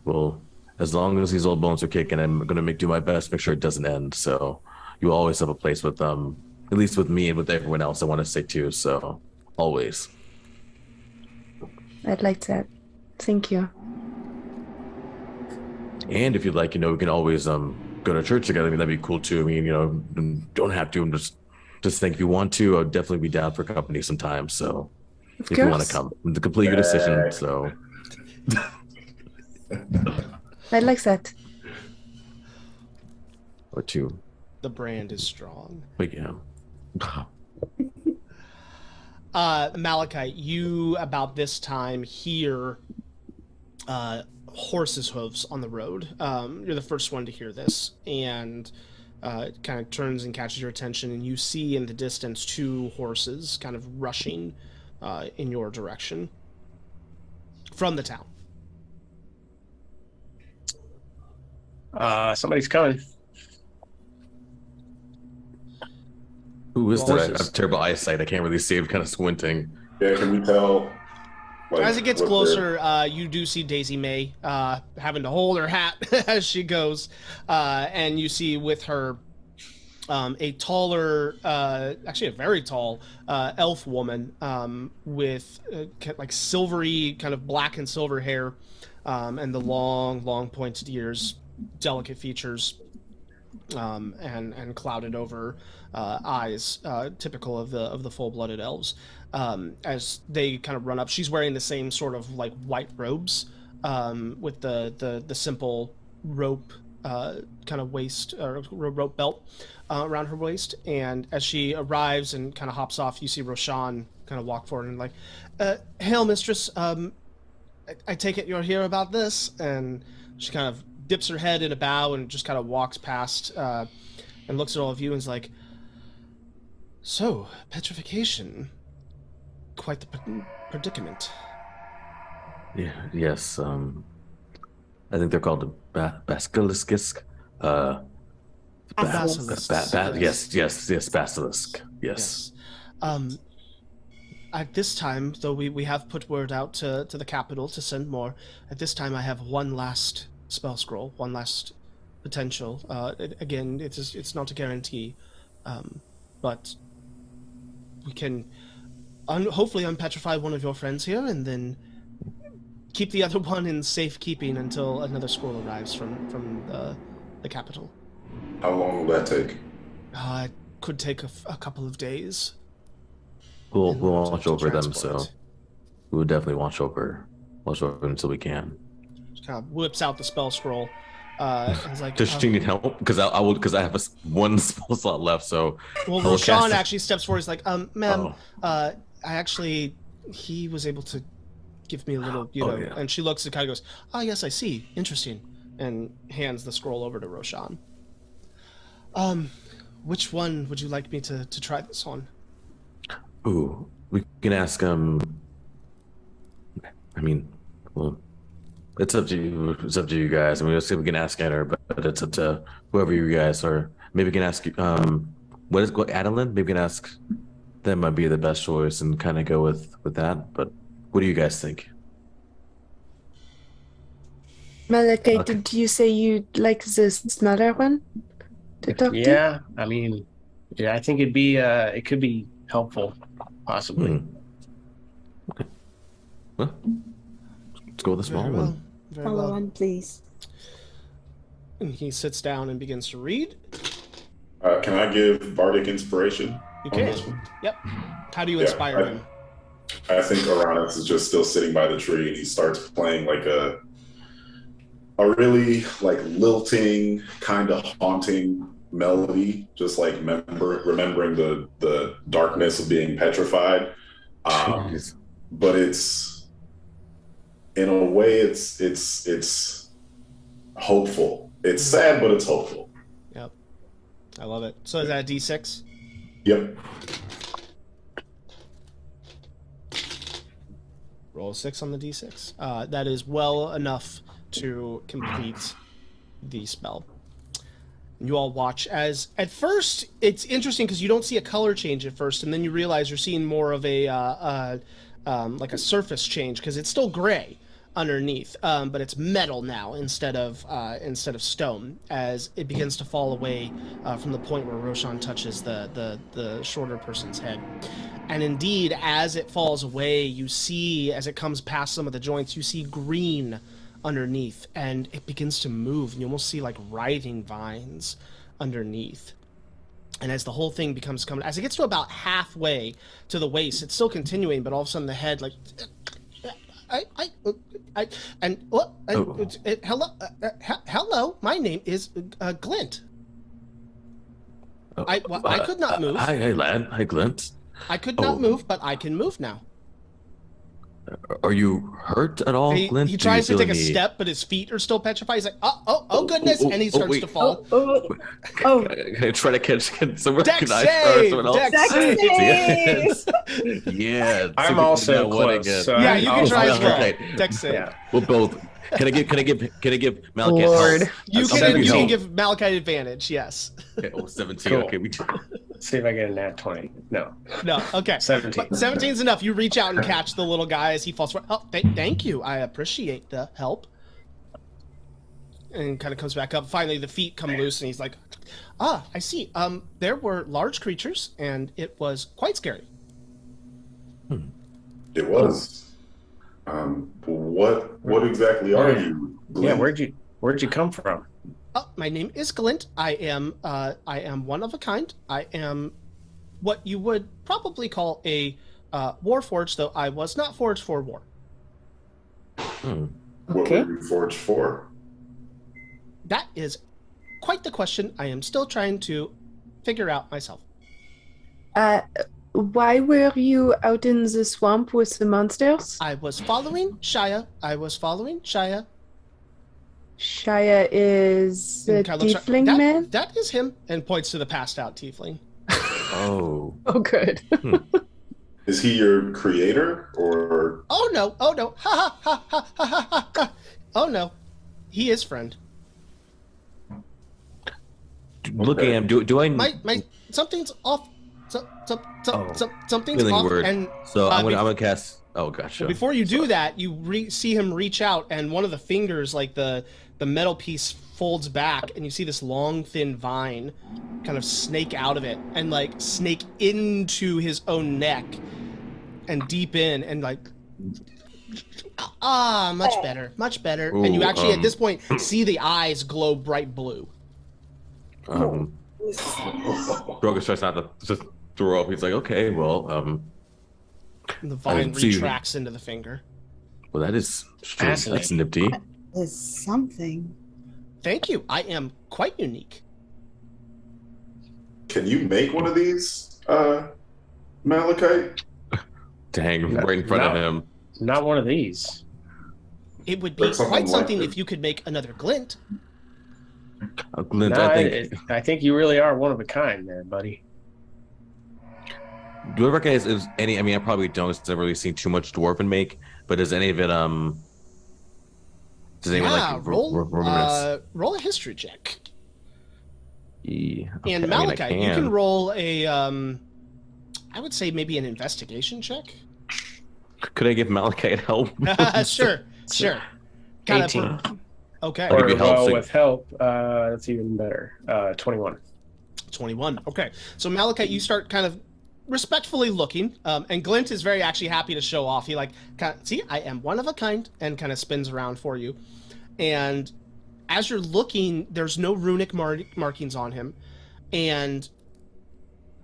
[SPEAKER 2] Well, as long as these old bones are kicking, I'm going to do my best to make sure it doesn't end. So you always have a place with them, at least with me and with everyone else, I want to say too. So always.
[SPEAKER 6] I'd like that. Thank you.
[SPEAKER 2] And if you'd like, we can always go to church together. I mean, that'd be cool too. I mean, don't have to. Just think if you want to, I'll definitely be down for company sometime. So if you want to come, it's a complete your decision. So
[SPEAKER 6] I'd like that.
[SPEAKER 2] Or two.
[SPEAKER 1] The brand is strong.
[SPEAKER 2] But yeah.
[SPEAKER 1] Malachite, you about this time hear horses' hooves on the road. You're the first one to hear this, and it kind of turns and catches your attention, and you see in the distance 2 horses kind of rushing in your direction from the town.
[SPEAKER 4] Somebody's coming.
[SPEAKER 2] Who is that? I have terrible eyesight. I can't really see. I'm kind of squinting.
[SPEAKER 3] Yeah, can we tell? Like,
[SPEAKER 1] as it gets closer, you do see Daisy May having to hold her hat as she goes, and you see with her a taller, actually a very tall elf woman with like silvery, kind of black and silver hair, and the long pointed ears, delicate features, and clouded over eyes, typical of the full-blooded elves. As they kind of run up, she's wearing the same sort of like white robes, with the simple rope kind of waist, or rope belt around her waist. And as she arrives and kind of hops off, you see Roshan kind of walk forward and like, "Hail, mistress. I take it you're here about this." And she kind of dips her head in a bow and just kind of walks past and looks at all of you and is like, "So, petrification. Quite the predicament."
[SPEAKER 2] Yeah. Yes. I think they're called basilisk.
[SPEAKER 1] Basilisk.
[SPEAKER 2] Yes, basilisk. Yes.
[SPEAKER 1] At this time, though we have put word out to the capital to send more, at this time I have one last spell scroll, one last potential. Again, it's not a guarantee, but we can hopefully unpetrify one of your friends here, and then keep the other one in safekeeping until another scroll arrives from the capital.
[SPEAKER 3] How long will that take?
[SPEAKER 1] It could take a couple of days.
[SPEAKER 2] We'll watch over them,
[SPEAKER 1] transport.
[SPEAKER 2] so we'll definitely watch over them until we can.
[SPEAKER 1] Just kind of whips out the spell scroll. And is like,
[SPEAKER 2] Does she need help? Because I have one spell slot left. So
[SPEAKER 1] well,
[SPEAKER 2] I'll
[SPEAKER 1] Roshan
[SPEAKER 2] cast it.
[SPEAKER 1] actually steps forward. He's like, "Ma'am, he was able to give me a little,
[SPEAKER 2] yeah.
[SPEAKER 1] And she looks and kind of goes, "Oh yes, I see. Interesting," and hands the scroll over to Roshan. Which one would you like me to try this on?
[SPEAKER 2] Ooh, we can ask. I mean, Well, it's up to you. It's up to you guys. I mean, let's see if we can ask Enter, but it's up to whoever you guys are. Maybe we can ask what Adeline? Maybe we can ask them. Might be the best choice and kind of go with that. But what do you guys think?
[SPEAKER 6] Malachi,
[SPEAKER 2] Okay.
[SPEAKER 6] did you say you like the smaller one to talk to?
[SPEAKER 4] Yeah, I mean, yeah, I think it could be helpful, possibly.
[SPEAKER 2] Okay. Well, let's go with the small
[SPEAKER 1] Very well.
[SPEAKER 2] one.
[SPEAKER 1] Very
[SPEAKER 5] Follow
[SPEAKER 1] well.
[SPEAKER 5] on, please.
[SPEAKER 1] And he sits down and begins to read.
[SPEAKER 3] Can I give Bardic inspiration
[SPEAKER 1] You
[SPEAKER 3] on
[SPEAKER 1] can.
[SPEAKER 3] this one?
[SPEAKER 1] Yep. How do you
[SPEAKER 3] Yeah,
[SPEAKER 1] inspire him?
[SPEAKER 3] I think Arranis is just still sitting by the tree, and he starts playing like a really like lilting, kind of haunting melody, just like remembering the darkness of being petrified.
[SPEAKER 2] Jeez.
[SPEAKER 3] But it's in a way it's hopeful. It's sad, but it's hopeful.
[SPEAKER 1] Yep. I love it. So is that a D6?
[SPEAKER 3] Yep.
[SPEAKER 1] Roll a 6 on the D6. That is well enough to complete the spell. You all watch as, at first, it's interesting because you don't see a color change at first, and then you realize you're seeing more of a like a surface change because it's still gray underneath, but it's metal now instead of stone as it begins to fall away from the point where Roshan touches the shorter person's head. And indeed, as it falls away, you see, as it comes past some of the joints, you see green underneath, and it begins to move, and you almost see like writhing vines underneath. And as the whole thing becomes coming, as it gets to about halfway to the waist, it's still continuing, but all of a sudden the head, like, hello, my name is Glint. I could not move.
[SPEAKER 2] Hi, lad. Hi, Glint.
[SPEAKER 1] I could not move, but I can move now.
[SPEAKER 2] Are you hurt at all, Glint?
[SPEAKER 1] He
[SPEAKER 2] Do you
[SPEAKER 1] tries to
[SPEAKER 2] feel
[SPEAKER 1] take a
[SPEAKER 2] any-
[SPEAKER 1] step, but his feet are still petrified. He's like, oh goodness, and he starts
[SPEAKER 2] wait.
[SPEAKER 1] to fall.
[SPEAKER 5] Oh,
[SPEAKER 2] Can I try to catch someone?
[SPEAKER 1] Dex
[SPEAKER 2] Can I
[SPEAKER 1] save!
[SPEAKER 2] someone else?
[SPEAKER 1] Dex save!
[SPEAKER 2] Yes. Yeah.
[SPEAKER 4] I'm also close, so
[SPEAKER 1] Yeah, you can try as well.
[SPEAKER 2] Okay.
[SPEAKER 1] Dex save.
[SPEAKER 4] Yeah.
[SPEAKER 2] We'll both. Can I give Malachi
[SPEAKER 6] Lord.
[SPEAKER 2] help?
[SPEAKER 1] You
[SPEAKER 2] I'll
[SPEAKER 1] can
[SPEAKER 2] help.
[SPEAKER 1] give Malachi advantage, yes.
[SPEAKER 2] Okay, 17.
[SPEAKER 4] Cool.
[SPEAKER 2] Okay,
[SPEAKER 4] See if I get a nat 20. No,
[SPEAKER 1] No, okay.
[SPEAKER 4] 17.
[SPEAKER 1] But 17's enough. You reach out and catch the little guy as he falls forward. Oh, thank you. I appreciate the help. And kind of comes back up. Finally, the feet come loose, and he's like, I see. There were large creatures, and it was quite scary.
[SPEAKER 3] It was. What exactly are you?
[SPEAKER 4] Yeah,
[SPEAKER 3] Glenn?
[SPEAKER 4] where'd you come from?
[SPEAKER 1] My name is Glint. I am one of a kind. I am what you would probably call a warforged, though I was not forged for war.
[SPEAKER 3] What
[SPEAKER 4] Okay.
[SPEAKER 3] were you forged for?
[SPEAKER 1] That is quite the question I am still trying to figure out myself.
[SPEAKER 6] Why were you out in the swamp with the monsters?
[SPEAKER 1] I was following Shia.
[SPEAKER 6] Shia is the
[SPEAKER 1] And Kyle looks
[SPEAKER 6] tiefling
[SPEAKER 1] that,
[SPEAKER 6] man?
[SPEAKER 1] That is him, and points to the passed out tiefling.
[SPEAKER 2] Oh.
[SPEAKER 6] Oh, good.
[SPEAKER 3] Is he your creator or?
[SPEAKER 1] Oh no! Ha ha ha ha ha ha ha! Oh no, he is friend.
[SPEAKER 2] Looking at him, do I?
[SPEAKER 1] My something's off. Something's
[SPEAKER 2] Feeling
[SPEAKER 1] off.
[SPEAKER 2] weird.
[SPEAKER 1] And
[SPEAKER 2] So I'm gonna cast. Oh, gotcha.
[SPEAKER 1] before you do that, you see him reach out, and one of the fingers, like the metal piece, folds back, and you see this long, thin vine kind of snake out of it, and like snake into his own neck, and deep in, and like, much better. And you
[SPEAKER 2] Ooh,
[SPEAKER 1] actually, at this point, see the eyes glow bright blue.
[SPEAKER 2] Brogan starts not to just throw up. He's like, okay, well,
[SPEAKER 1] And the vine
[SPEAKER 2] see.
[SPEAKER 1] retracts into the finger.
[SPEAKER 2] well, that is
[SPEAKER 4] Fascinating.
[SPEAKER 2] that's nifty.
[SPEAKER 5] there's something.
[SPEAKER 1] Thank you. I am quite unique.
[SPEAKER 3] Can you make one of these, Malachite?
[SPEAKER 2] To hang
[SPEAKER 4] No,
[SPEAKER 2] right in front of
[SPEAKER 4] no.
[SPEAKER 2] him.
[SPEAKER 4] Not one of these.
[SPEAKER 1] It would be
[SPEAKER 3] But something
[SPEAKER 1] quite
[SPEAKER 3] like
[SPEAKER 1] something
[SPEAKER 3] it.
[SPEAKER 1] if you could make another glint.
[SPEAKER 2] Glint,
[SPEAKER 4] No,
[SPEAKER 2] I
[SPEAKER 4] I think you really are one of a kind there, buddy.
[SPEAKER 2] do I recognize any? I mean, I probably don't. Because I've really seen too much dwarven make. But does any of it Does anyone like remember this?
[SPEAKER 1] Roll a history check.
[SPEAKER 2] Yeah, okay,
[SPEAKER 1] And
[SPEAKER 2] I mean, I
[SPEAKER 1] Malachite, you can roll a, I would say maybe an investigation check.
[SPEAKER 2] Could I give Malachite help?
[SPEAKER 1] Sure. Kind
[SPEAKER 4] 18.
[SPEAKER 1] of. Okay.
[SPEAKER 2] I'll give you help,
[SPEAKER 4] Well,
[SPEAKER 2] so-
[SPEAKER 4] with help, that's even better. 21.
[SPEAKER 1] 21. Okay. So Malachite, you start kind of respectfully looking, and Glint is very actually happy to show off. He like, see, I am one of a kind, and kind of spins around for you. And as you're looking, there's no runic markings on him, and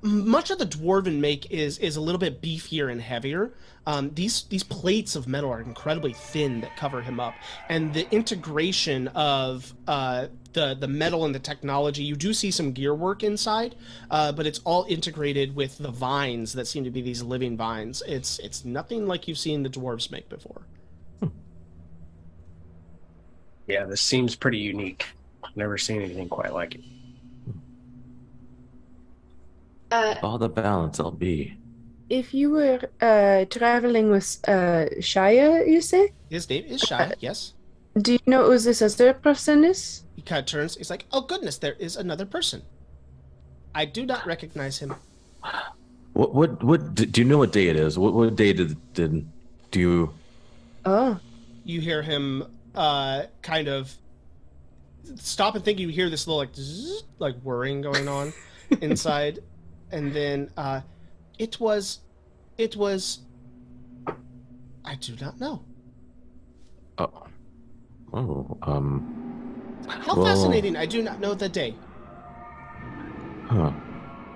[SPEAKER 1] much of the dwarven make is a little bit beefier and heavier. These plates of metal are incredibly thin that cover him up, and the integration of the metal and the technology, you do see some gear work inside, but it's all integrated with the vines that seem to be these living vines. It's nothing like you've seen the dwarves make before.
[SPEAKER 4] Yeah, this seems pretty unique. Never seen anything quite like it.
[SPEAKER 2] All the balance I'll be.
[SPEAKER 6] If you were traveling with Shia, you say?
[SPEAKER 1] His name is Shia, yes.
[SPEAKER 6] Do you know who this other person is?
[SPEAKER 1] He kind of turns. He's like, "Oh goodness, there is another person. I do not recognize him."
[SPEAKER 2] What do you know what day it is? What day do you?
[SPEAKER 6] Oh,
[SPEAKER 1] You hear him kind of stop and think. You hear this little like zzz, like whirring going on inside, and then it was I do not know. How
[SPEAKER 2] Well-
[SPEAKER 1] fascinating. I do not know the day.
[SPEAKER 2] Huh.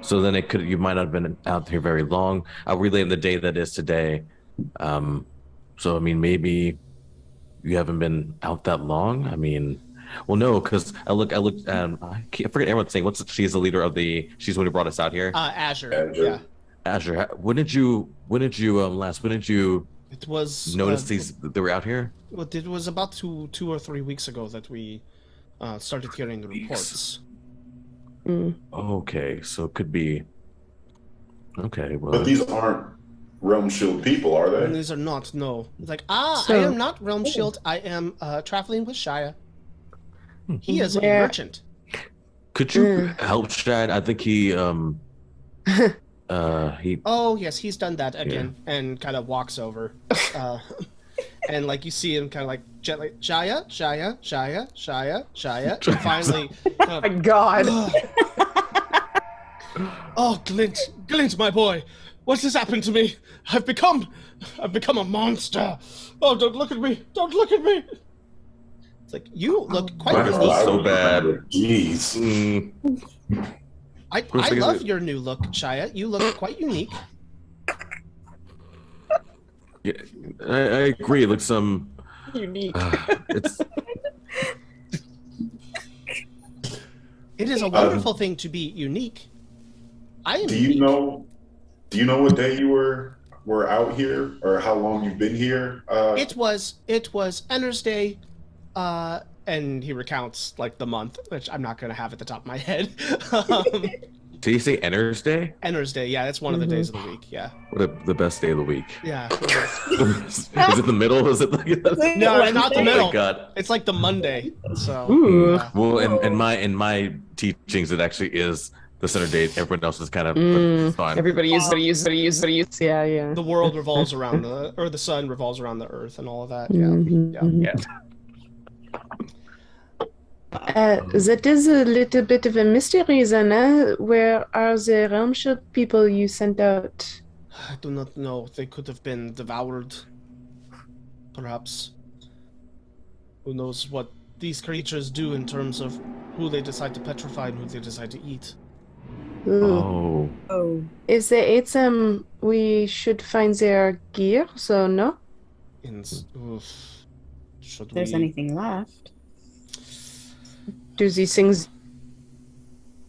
[SPEAKER 2] So then you might not have been out here very long. I'll relay the day that is today. So I mean, maybe you haven't been out that long. I mean, well, no, because I looked. I forget everyone's saying. She's the leader of she's the one who brought us out here.
[SPEAKER 1] Azure.
[SPEAKER 3] Azure.
[SPEAKER 1] Yeah.
[SPEAKER 2] Azure. When did you
[SPEAKER 1] It was
[SPEAKER 2] notice they were out here?
[SPEAKER 1] Well, it was about 2 or 3 weeks ago that we started hearing the reports.
[SPEAKER 2] Okay, so it could be. Okay, well.
[SPEAKER 3] But these aren't Realm Shield people, are
[SPEAKER 1] And
[SPEAKER 3] they?
[SPEAKER 1] these are not, no. It's like, I
[SPEAKER 6] So-
[SPEAKER 1] am not Realm Shield. I am traveling with Shia. He is a
[SPEAKER 6] Where-
[SPEAKER 1] merchant.
[SPEAKER 2] Could you help Shad? I think he
[SPEAKER 1] Oh, yes, he's done that again. And kind of walks over. And like you see him kind of like gently, Shia. And finally,
[SPEAKER 6] my God.
[SPEAKER 1] Oh, Glint, my boy, what has happened to me? I've become a monster. Oh, don't look at me! It's like, you look quite
[SPEAKER 3] Wow,
[SPEAKER 1] unique.
[SPEAKER 3] I
[SPEAKER 2] so
[SPEAKER 3] would
[SPEAKER 2] bad.
[SPEAKER 3] remember. Jeez.
[SPEAKER 1] I love your new look, Shia. You look quite unique.
[SPEAKER 2] Yeah, I agree. It looks
[SPEAKER 6] Unique.
[SPEAKER 2] it's
[SPEAKER 1] It is a wonderful thing to be unique. I am
[SPEAKER 3] Do you
[SPEAKER 1] unique.
[SPEAKER 3] know? Do you know what day you were out here, or how long you've been here?
[SPEAKER 1] It was Ender's Day, and he recounts like the month, which I'm not gonna have at the top of my head.
[SPEAKER 2] did you say Enter's Day?
[SPEAKER 1] Ender's Day, yeah, that's one of the days of the week. Yeah,
[SPEAKER 2] What the best day of the week?
[SPEAKER 1] yeah.
[SPEAKER 2] Is it the middle? Is it like
[SPEAKER 1] No, it's not the
[SPEAKER 2] Oh
[SPEAKER 1] middle.
[SPEAKER 2] my god.
[SPEAKER 1] It's like the Monday. So
[SPEAKER 6] Ooh.
[SPEAKER 1] yeah.
[SPEAKER 2] Well, in my teachings, it actually is the center date. Everyone else is kind of
[SPEAKER 6] Mm,
[SPEAKER 2] fine.
[SPEAKER 6] Everybody uses. Yeah.
[SPEAKER 1] The world revolves around the sun revolves around the earth and all of that. Yeah.
[SPEAKER 6] Mhm,
[SPEAKER 1] Yeah.
[SPEAKER 6] mhm.
[SPEAKER 4] Yeah.
[SPEAKER 6] That is a little bit of a mystery, then. Where are the Realm Shield people you sent out?
[SPEAKER 1] I do not know. They could have been devoured. Perhaps. Who knows what these creatures do in terms of who they decide to petrify and who they decide to eat.
[SPEAKER 6] Ooh.
[SPEAKER 2] Oh,
[SPEAKER 6] If they ate them, we should find their gear, so no?
[SPEAKER 1] Should
[SPEAKER 5] If there's
[SPEAKER 1] we...
[SPEAKER 5] anything left.
[SPEAKER 6] Do these things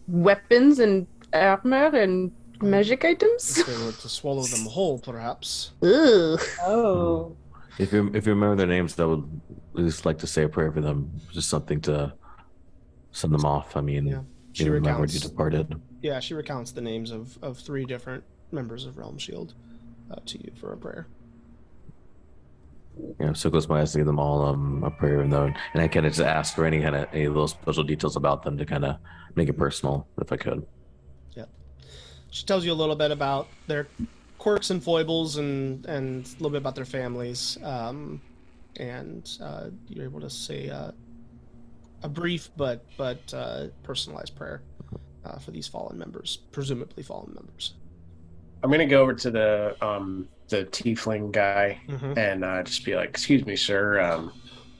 [SPEAKER 6] weapons and armor and magic items?
[SPEAKER 1] If they were to swallow them whole, perhaps.
[SPEAKER 6] Ugh.
[SPEAKER 5] Oh.
[SPEAKER 2] if you remember their names, I would at least like to say a prayer for them. Just something to send them off. I mean,
[SPEAKER 1] Yeah. She
[SPEAKER 2] you remember when you
[SPEAKER 1] recounts.
[SPEAKER 2] departed.
[SPEAKER 1] Yeah, she recounts the names of 3 different members of Realm Shield to you for a prayer.
[SPEAKER 2] Yeah, so close my eyes to give them all a prayer note, and I kind of just ask for any little special details about them to kind of make it personal, if I could.
[SPEAKER 1] Yeah. She tells you a little bit about their quirks and foibles, and a little bit about their families. And you're able to say a brief but personalized prayer for these fallen members, presumably fallen members.
[SPEAKER 4] I'm gonna go over to the tiefling guy
[SPEAKER 1] Mm-hmm.
[SPEAKER 4] and just be like, "Excuse me, sir.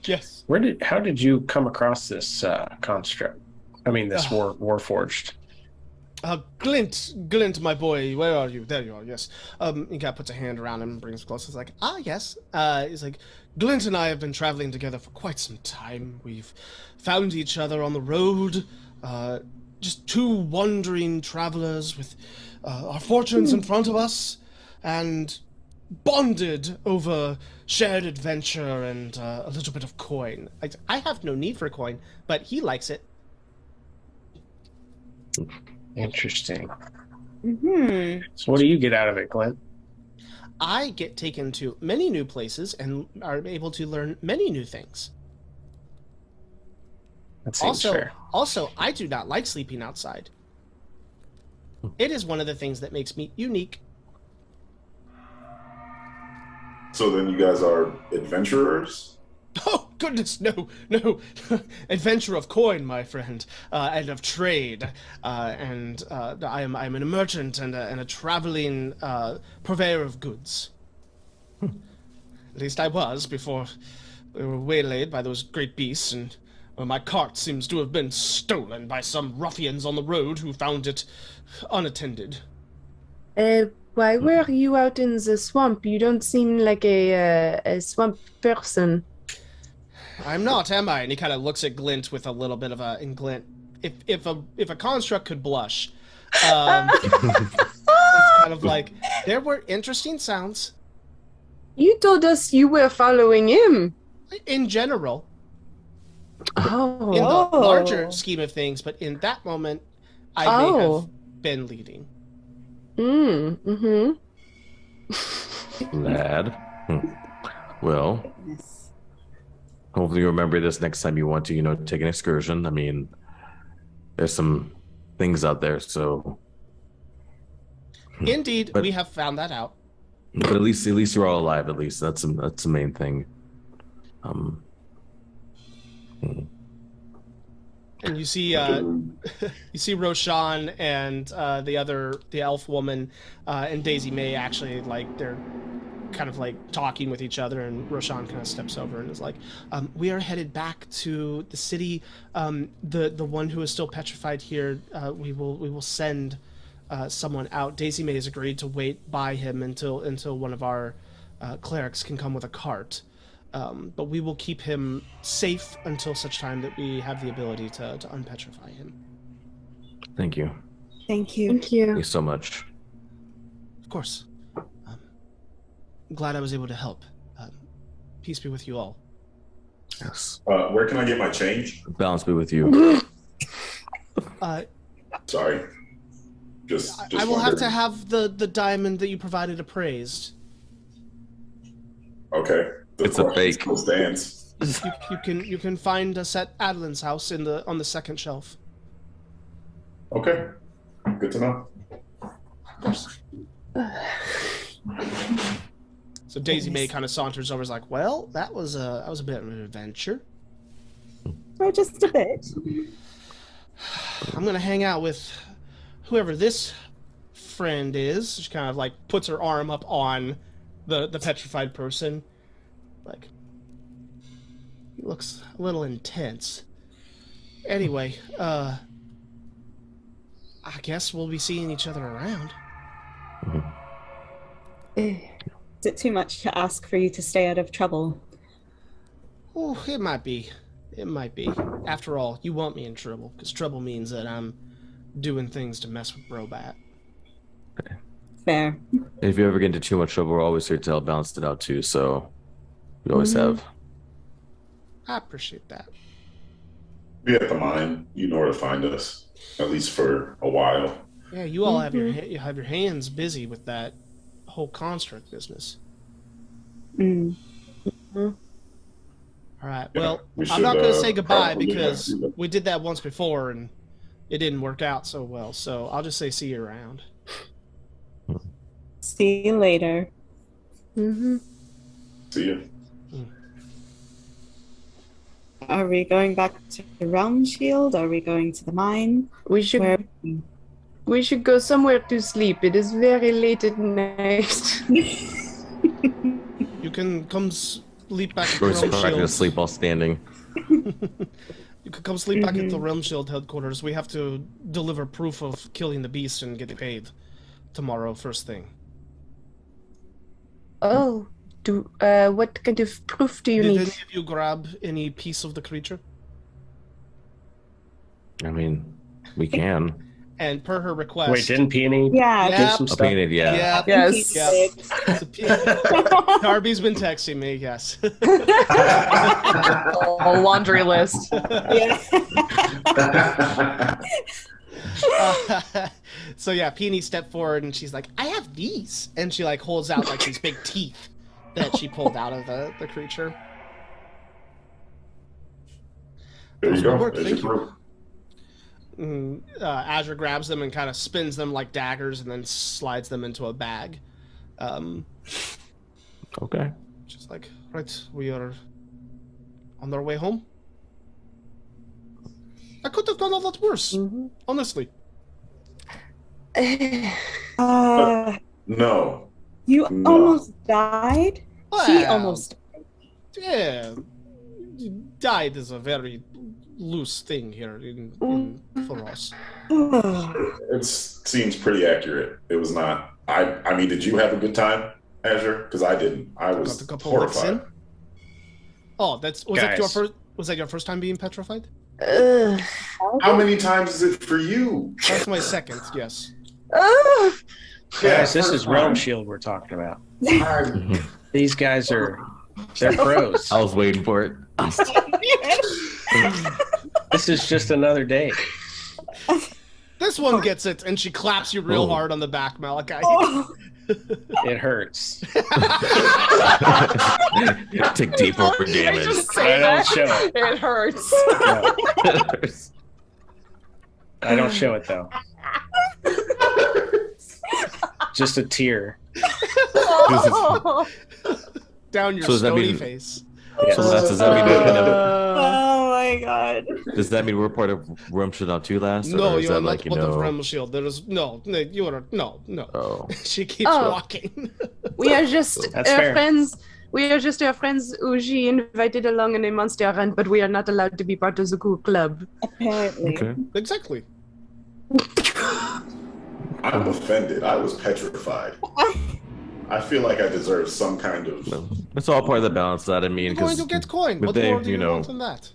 [SPEAKER 1] Yes.
[SPEAKER 4] How did you come across this construct? I mean, this warforged."
[SPEAKER 1] Glint, my boy, where are you? There you are. Yes. He kind of puts a hand around him and brings him close. He's like, yes. He's like, Glint and I have been traveling together for quite some time. We've found each other on the road. Just two wandering travelers with our fortunes in front of us, and bonded over shared adventure and a little bit of coin. I have no need for coin, but he likes it.
[SPEAKER 4] Interesting.
[SPEAKER 5] Mm-hmm.
[SPEAKER 4] So, what do you get out of it, Glenn?
[SPEAKER 1] I get taken to many new places and are able to learn many new things.
[SPEAKER 4] That seems fair.
[SPEAKER 1] Also, I do not like sleeping outside. It is one of the things that makes me unique.
[SPEAKER 3] So then you guys are adventurers?
[SPEAKER 1] Oh, goodness, no. Adventure of coin, my friend, and of trade. And I'm a merchant and a traveling purveyor of goods. At least I was before we were waylaid by those great beasts, and my cart seems to have been stolen by some ruffians on the road who found it unattended.
[SPEAKER 6] Why were you out in the swamp? You don't seem like a swamp person.
[SPEAKER 1] I'm not, am I? And he kind of looks at Glint with a little bit of a... And Glint, if a construct could blush, it's kind of like, there were interesting sounds.
[SPEAKER 6] You told us you were following him.
[SPEAKER 1] In general.
[SPEAKER 6] Oh.
[SPEAKER 1] In the larger scheme of things, but in that moment, I may have been leading.
[SPEAKER 6] Mm-hmm.
[SPEAKER 2] Lad. Well, hopefully you remember this next time you want to, take an excursion. I mean, there's some things out there, so...
[SPEAKER 1] Indeed, we have found that out.
[SPEAKER 2] But at least you're all alive. At least that's the main thing.
[SPEAKER 1] And you see Roshan and the elf woman and Daisy May actually, like, they're kind of like talking with each other, and Roshan kind of steps over and is like, we are headed back to the city. The one who is still petrified here, we will send someone out. Daisy May has agreed to wait by him until one of our clerics can come with a cart. But we will keep him safe until such time that we have the ability to unpetrify him.
[SPEAKER 2] Thank you.
[SPEAKER 5] Thank you.
[SPEAKER 6] Thank you.
[SPEAKER 2] Thank you so much.
[SPEAKER 1] Of course. I'm glad I was able to help. Peace be with you all.
[SPEAKER 2] Yes.
[SPEAKER 3] Where can I get my change?
[SPEAKER 2] Balance be with you.
[SPEAKER 3] Sorry. Just
[SPEAKER 1] I will have to
[SPEAKER 3] wondering.
[SPEAKER 1] have the diamond that you provided appraised.
[SPEAKER 3] Okay.
[SPEAKER 2] It's a fake.
[SPEAKER 3] Still stands.
[SPEAKER 1] You can find us at Adeline's house on the second shelf.
[SPEAKER 3] Okay. Good to know.
[SPEAKER 1] Of course. So Daisy May kind of saunters over, is like, well, that was a bit of an adventure.
[SPEAKER 5] For just a bit.
[SPEAKER 1] I'm gonna hang out with whoever this friend is. She kind of like puts her arm up on the petrified person. Like, he looks a little intense. Anyway, I guess we'll be seeing each other around.
[SPEAKER 5] Is it too much to ask for you to stay out of trouble?
[SPEAKER 1] Oh, it might be. It might be. After all, you want me in trouble, because trouble means that I'm doing things to mess with Brobat.
[SPEAKER 5] Fair.
[SPEAKER 2] If you ever get into too much trouble, we're always here to help balance it out too. So we always have.
[SPEAKER 1] I appreciate that.
[SPEAKER 3] Be at the mine. You know where to find us, at least for a while.
[SPEAKER 1] Yeah, you all have you have your hands busy with that whole construct business.
[SPEAKER 5] Mm.
[SPEAKER 1] All right.
[SPEAKER 3] Yeah,
[SPEAKER 1] Well,
[SPEAKER 3] we
[SPEAKER 1] I'm
[SPEAKER 3] should,
[SPEAKER 1] not going to say goodbye
[SPEAKER 3] probably
[SPEAKER 1] because
[SPEAKER 3] have to.
[SPEAKER 1] we did that once before and it didn't work out so well. So I'll just say see you around.
[SPEAKER 5] See you later.
[SPEAKER 6] Mm-hmm.
[SPEAKER 3] See you.
[SPEAKER 5] Are we going back to the Realm Shield? Are we going to the mine?
[SPEAKER 6] We should
[SPEAKER 5] Where?
[SPEAKER 6] we should go somewhere to sleep. It is very late at night.
[SPEAKER 1] You can come sleep back at the
[SPEAKER 2] We're
[SPEAKER 1] Realm
[SPEAKER 2] not going to
[SPEAKER 1] Shield.
[SPEAKER 2] sleep while standing.
[SPEAKER 1] You could come sleep back at the Realm Shield headquarters. We have to deliver proof of killing the beast and get paid tomorrow, first thing.
[SPEAKER 6] Oh, what kind of proof do you
[SPEAKER 1] Did
[SPEAKER 6] need?
[SPEAKER 1] any of you grab any piece of the creature?
[SPEAKER 2] I mean, we can.
[SPEAKER 1] And per her request...
[SPEAKER 4] Wait, didn't Peony
[SPEAKER 5] Yeah.
[SPEAKER 4] do
[SPEAKER 1] Yeah.
[SPEAKER 4] some
[SPEAKER 2] A
[SPEAKER 4] stuff?
[SPEAKER 2] painted, yeah.
[SPEAKER 1] Yeah.
[SPEAKER 6] Yes.
[SPEAKER 1] Yeah. It's a Darby's been texting me, yes.
[SPEAKER 6] A laundry list.
[SPEAKER 5] Yeah.
[SPEAKER 1] So yeah, Peony stepped forward and she's like, I have these. And she like holds out like these big teeth that she pulled out of the creature.
[SPEAKER 3] There you go.
[SPEAKER 1] Work,
[SPEAKER 3] There's
[SPEAKER 1] thank
[SPEAKER 3] your
[SPEAKER 1] you.
[SPEAKER 3] proof.
[SPEAKER 1] Azure grabs them and kind of spins them like daggers and then slides them into a bag.
[SPEAKER 2] Okay.
[SPEAKER 1] She's like, right, we are on our way home. I could have done a lot worse, honestly.
[SPEAKER 3] No.
[SPEAKER 5] You
[SPEAKER 3] No.
[SPEAKER 5] almost died? He
[SPEAKER 1] Well,
[SPEAKER 5] almost
[SPEAKER 1] Yeah, died is a very loose thing here for us.
[SPEAKER 3] It seems pretty accurate. It was not. I mean, did you have a good time, Azure? Because I didn't. I
[SPEAKER 1] Got
[SPEAKER 3] was
[SPEAKER 1] a couple licks
[SPEAKER 3] horrified.
[SPEAKER 1] in. Oh, was that your
[SPEAKER 4] Guys.
[SPEAKER 1] first? Was that your first time being petrified?
[SPEAKER 3] How many times is it for you?
[SPEAKER 1] That's my second. Yes.
[SPEAKER 4] Guys, this
[SPEAKER 3] first
[SPEAKER 4] is Realm
[SPEAKER 3] time.
[SPEAKER 4] Shield we're talking about.
[SPEAKER 3] I-
[SPEAKER 4] These guys they're pros.
[SPEAKER 2] I was waiting for it.
[SPEAKER 4] This is just another day.
[SPEAKER 1] This one gets it, and she claps you real
[SPEAKER 2] Oh.
[SPEAKER 1] hard on the back, Malachi.
[SPEAKER 4] It hurts.
[SPEAKER 2] Take deeper
[SPEAKER 6] Did I
[SPEAKER 2] damage.
[SPEAKER 6] just say
[SPEAKER 4] I don't
[SPEAKER 6] that?
[SPEAKER 4] show it.
[SPEAKER 6] It hurts.
[SPEAKER 4] No, I don't show it though. Just a tear.
[SPEAKER 1] Down your
[SPEAKER 2] So does that
[SPEAKER 1] stony
[SPEAKER 2] mean-
[SPEAKER 1] face.
[SPEAKER 4] Yes.
[SPEAKER 2] So does that mean
[SPEAKER 5] Oh my god.
[SPEAKER 2] does that mean we're part of Realm Shield on 2 last?
[SPEAKER 1] No,
[SPEAKER 2] or is
[SPEAKER 1] you are
[SPEAKER 2] that
[SPEAKER 1] not
[SPEAKER 2] like, you
[SPEAKER 1] part of
[SPEAKER 2] know?
[SPEAKER 1] Realm Shield. There is no. You are no.
[SPEAKER 2] Oh.
[SPEAKER 1] She keeps
[SPEAKER 6] Oh.
[SPEAKER 1] walking.
[SPEAKER 6] We are just
[SPEAKER 4] That's
[SPEAKER 6] her
[SPEAKER 4] fair.
[SPEAKER 6] friends. We are just her friends who she invited along on a monster hunt, but we are not allowed to be part of the cool club.
[SPEAKER 5] Apparently.
[SPEAKER 2] Okay.
[SPEAKER 1] Exactly.
[SPEAKER 3] I'm offended. I was petrified. I feel like I deserve some kind of.
[SPEAKER 2] No. It's all part of the balance that I mean,
[SPEAKER 1] You're going
[SPEAKER 2] because
[SPEAKER 1] to get coin.
[SPEAKER 2] but
[SPEAKER 1] What
[SPEAKER 2] they,
[SPEAKER 1] more do
[SPEAKER 2] you
[SPEAKER 1] you
[SPEAKER 2] know-
[SPEAKER 1] want than that?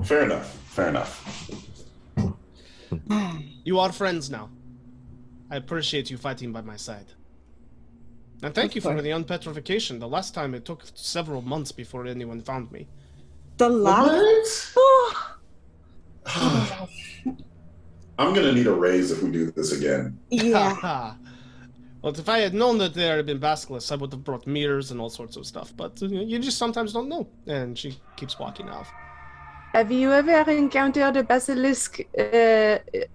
[SPEAKER 3] Fair enough. Fair enough.
[SPEAKER 1] You are friends now. I appreciate you fighting by my side. And thank you for
[SPEAKER 5] course.
[SPEAKER 1] the unpetrification. The last time it took several months before anyone found me.
[SPEAKER 5] The last.
[SPEAKER 3] I'm gonna need a raise if we do this again.
[SPEAKER 5] Yeah.
[SPEAKER 1] Well, if I had known that there had been basilisks, I would have brought mirrors and all sorts of stuff. But you just sometimes don't know. And she keeps walking off.
[SPEAKER 6] Have you ever encountered a basilisk?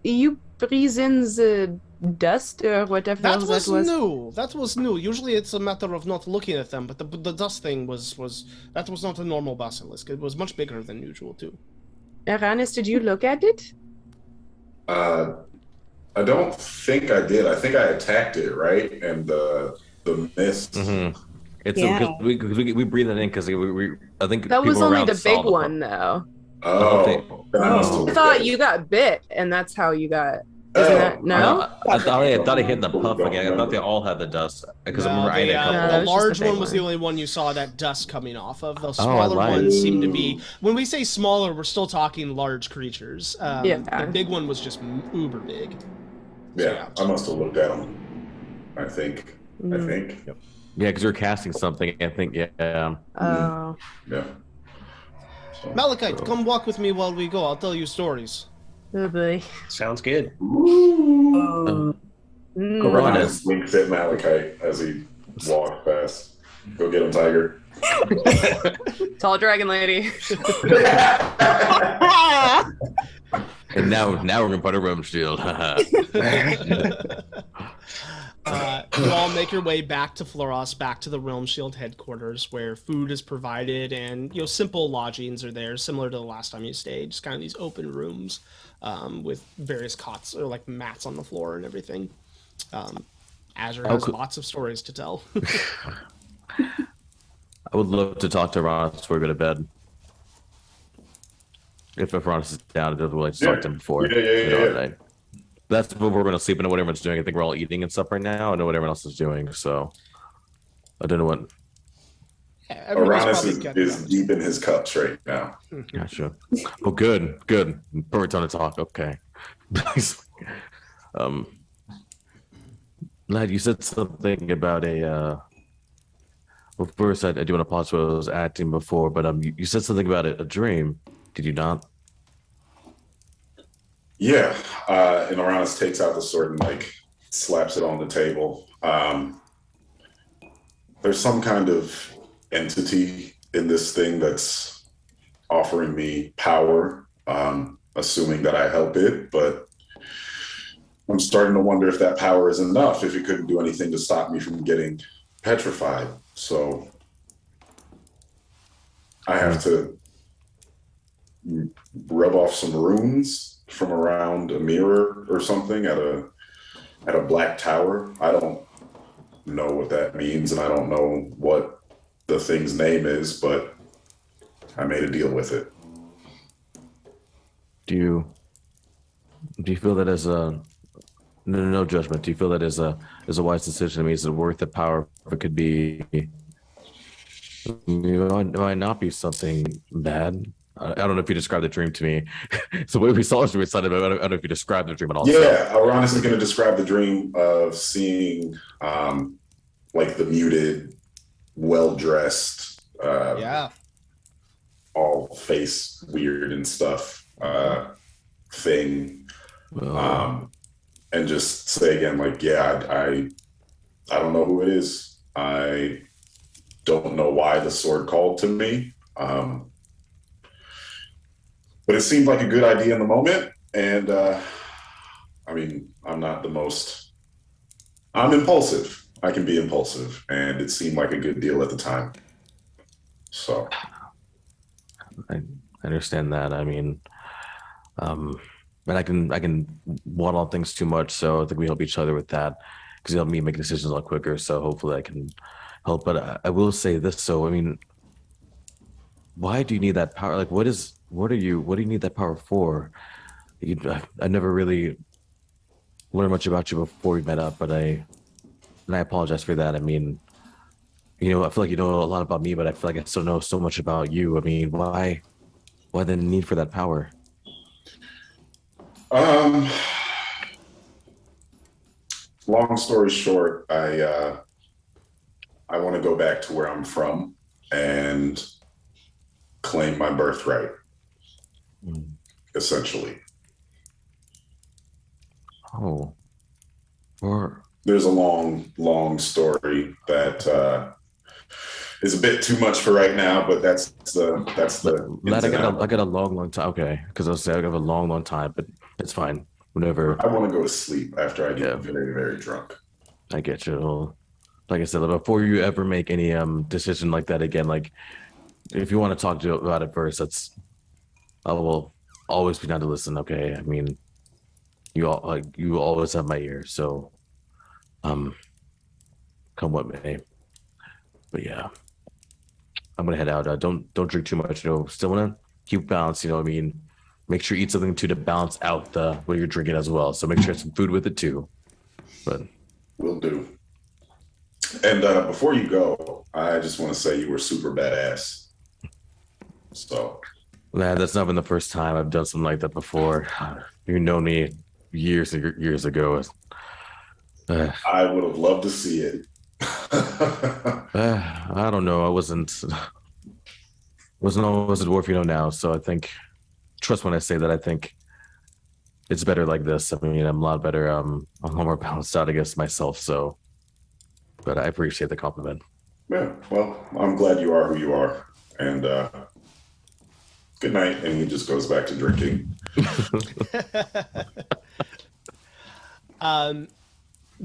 [SPEAKER 6] You breathe in the dust or whatever
[SPEAKER 1] That was new. That was new. Usually it's a matter of not looking at them, but the dust thing was that was not a normal basilisk. It was much bigger than usual too.
[SPEAKER 6] Arranis, did you look at it?
[SPEAKER 3] I don't think I did. I think I attacked it, right? And the mist.
[SPEAKER 2] Mhm. It's
[SPEAKER 5] Yeah.
[SPEAKER 2] because we breathe it in because we I think
[SPEAKER 6] That was
[SPEAKER 2] people
[SPEAKER 6] only
[SPEAKER 2] around
[SPEAKER 6] the
[SPEAKER 2] saw
[SPEAKER 6] big one, though.
[SPEAKER 3] Oh, then I must have
[SPEAKER 6] I
[SPEAKER 3] looked
[SPEAKER 6] thought
[SPEAKER 3] at it.
[SPEAKER 6] you got bit, and that's how you got. Isn't that no?
[SPEAKER 2] I thought it hit the puff again. I thought they all had the dust because I remember I had a
[SPEAKER 1] the,
[SPEAKER 2] couple.
[SPEAKER 6] No,
[SPEAKER 1] the
[SPEAKER 6] that was just
[SPEAKER 1] large
[SPEAKER 6] the big
[SPEAKER 1] one was the
[SPEAKER 6] one.
[SPEAKER 1] only one you saw that dust coming off of. The
[SPEAKER 2] I
[SPEAKER 1] smaller
[SPEAKER 2] lied.
[SPEAKER 1] ones seem to be. When we say smaller, we're still talking large creatures.
[SPEAKER 6] Yeah.
[SPEAKER 1] The big one was just uber big.
[SPEAKER 3] Yeah, I must have looked at them. I think. I think.
[SPEAKER 2] Yeah, because you're casting something. I think. Yeah.
[SPEAKER 6] Oh.
[SPEAKER 3] Yeah. So-
[SPEAKER 1] Malachite, come walk with me while we go. I'll tell you stories.
[SPEAKER 6] Oh boy.
[SPEAKER 4] Sounds good.
[SPEAKER 5] Oh.
[SPEAKER 6] Mm.
[SPEAKER 2] Arranis.
[SPEAKER 3] Winks at Malachite as he walks past. Go get him, Tiger.
[SPEAKER 6] Tall dragon lady.
[SPEAKER 2] And now we're gonna put a realm shield.
[SPEAKER 1] You all make your way back to Floros, back to the Realm Shield headquarters, where food is provided and simple lodgings are there, similar to the last time you stayed. Just kind of these open rooms with various cots or like mats on the floor and everything. Azure has lots of stories to tell.
[SPEAKER 2] I would love to talk to Arranis before we go to bed. If Arranis is down, we'll like talk to him before.
[SPEAKER 3] Yeah.
[SPEAKER 2] That's what we're going to sleep. I know what everyone's doing. I think we're all eating and stuff right now. I know what everyone else is doing. So I don't know what.
[SPEAKER 1] Yeah,
[SPEAKER 3] Arranis is deep in his cups right now.
[SPEAKER 2] Gotcha. Oh, good. Perfect time to talk. Okay. Lad, you said something about a. Well, first, I do want to pause what I was acting before, but you said something about a dream. Did you not?
[SPEAKER 3] Yeah, and Arranis takes out the sword and like slaps it on the table. There's some kind of entity in this thing that's offering me power, assuming that I help it, but I'm starting to wonder if that power is enough, if it couldn't do anything to stop me from getting petrified. So I have to rub off some runes from around a mirror or something at a black tower. I don't know what that means, and I don't know what the thing's name is, but I made a deal with it.
[SPEAKER 2] Do you feel that as a no judgment? Do you feel that as a wise decision? I mean, is it worth the power? If it could be, it might not be something bad. I don't know if you described the dream to me. So what we saw was really excited about. I don't know if you described the dream at all.
[SPEAKER 3] Yeah, Arranis is going to describe the dream of seeing like the muted, well-dressed, all face weird and stuff thing. And just say again, like, yeah, I don't know who it is. I don't know why the sword called to me. But it seemed like a good idea in the moment. And I mean, I'm impulsive. I can be impulsive. And it seemed like a good deal at the time. So.
[SPEAKER 2] I understand that. I mean, and I can waddle on things too much. So I think we help each other with that because you help me make decisions a lot quicker. So hopefully I can help. But I will say this. So, I mean, why do you need that power? Like, what do you need that power for? I never really learned much about you before we met up, but I apologize for that. I mean, I feel like you know a lot about me, but I feel like I still know so much about you. I mean, why the need for that power?
[SPEAKER 3] Long story short, I want to go back to where I'm from and claim my birthright, essentially.
[SPEAKER 2] Oh, or
[SPEAKER 3] there's a long story that is a bit too much for right now, but that's the.
[SPEAKER 2] I got a long time. Okay, because I was saying I have a long time, but it's fine. Whenever
[SPEAKER 3] I want to go to sleep after I get very, very drunk.
[SPEAKER 2] I get you. Well, like I said, before you ever make any decision like that again, like if you want to talk about it first, I will always be down to listen. Okay, I mean, you always have my ear, so come what may. But yeah, I'm gonna head out. Don't drink too much. Still wanna keep balance. I mean, make sure you eat something too to balance out what you're drinking as well. So make sure you have some food with it too. But
[SPEAKER 3] will do. And before you go, I just want to say you were super badass. So,
[SPEAKER 2] man, that's not been the first time I've done something like that before. You know me years ago.
[SPEAKER 3] I would have loved to see it.
[SPEAKER 2] I don't know. I wasn't always a dwarf, now. So I think, trust when I say that. I think it's better like this. I mean, I'm a lot better. I'm a lot more balanced out against myself. So, but I appreciate the compliment.
[SPEAKER 3] Yeah, well, I'm glad you are who you are. And good night. And he just goes back to drinking.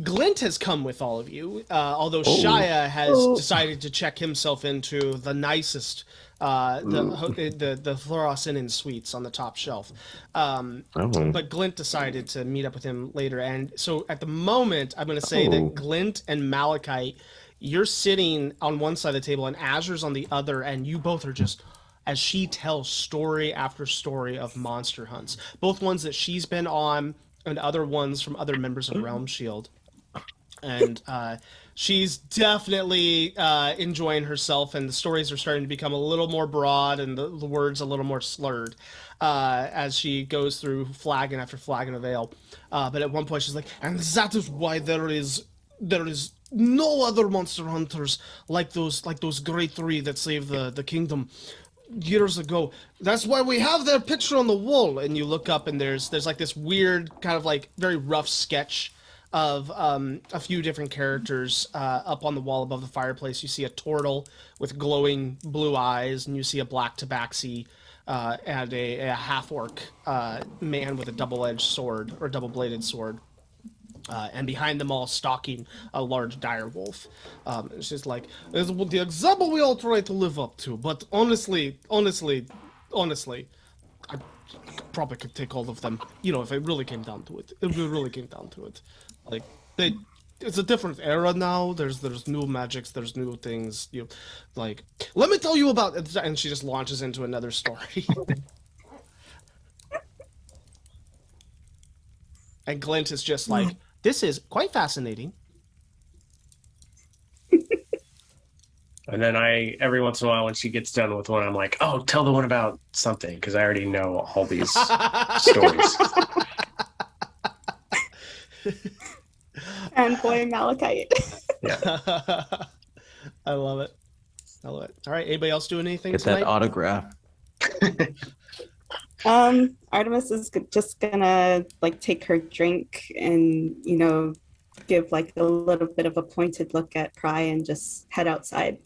[SPEAKER 1] Glint has come with all of you, although
[SPEAKER 2] Oh.
[SPEAKER 1] Shia has
[SPEAKER 5] Oh.
[SPEAKER 1] decided to check himself into the nicest, the Florosinin suites on the top shelf.
[SPEAKER 2] Oh.
[SPEAKER 1] But Glint decided to meet up with him later, and so at the moment, I'm going to say that Glint and Malachite, you're sitting on one side of the table, and Azure's on the other, and you both are just, as she tells story after story of monster hunts, both ones that she's been on, and other ones from other members of Realm Shield. And she's definitely enjoying herself, and the stories are starting to become a little more broad and the words a little more slurred as she goes through flagon after flagon of ale. But at one point she's like, and that is why there is no other monster hunters like those great three that saved the kingdom years ago. That's why we have their picture on the wall. And you look up and there's like this weird kind of like very rough sketch of a few different characters up on the wall above the fireplace. You see a turtle with glowing blue eyes, and you see a black tabaxi and a half-orc man with a double-edged sword, or double-bladed sword. And behind them all stalking a large dire wolf. It's just like, it's the example we all try to live up to, but honestly, I probably could take all of them, if it really came down to it. Like, it's a different era now. There's new magics, there's new things. Like, let me tell you about it. And she just launches into another story. And Glint is just like, this is quite fascinating.
[SPEAKER 4] And then every once in a while, when she gets done with one, I'm like, oh, tell the one about something, because I already know all these stories.
[SPEAKER 5] And boy, Malachite.
[SPEAKER 4] Yeah.
[SPEAKER 1] I love it. All right, anybody else doing anything
[SPEAKER 2] Get
[SPEAKER 1] tonight?
[SPEAKER 2] that autograph.
[SPEAKER 5] Artemis is just gonna like take her drink and give like a little bit of a pointed look at Pri and just head outside.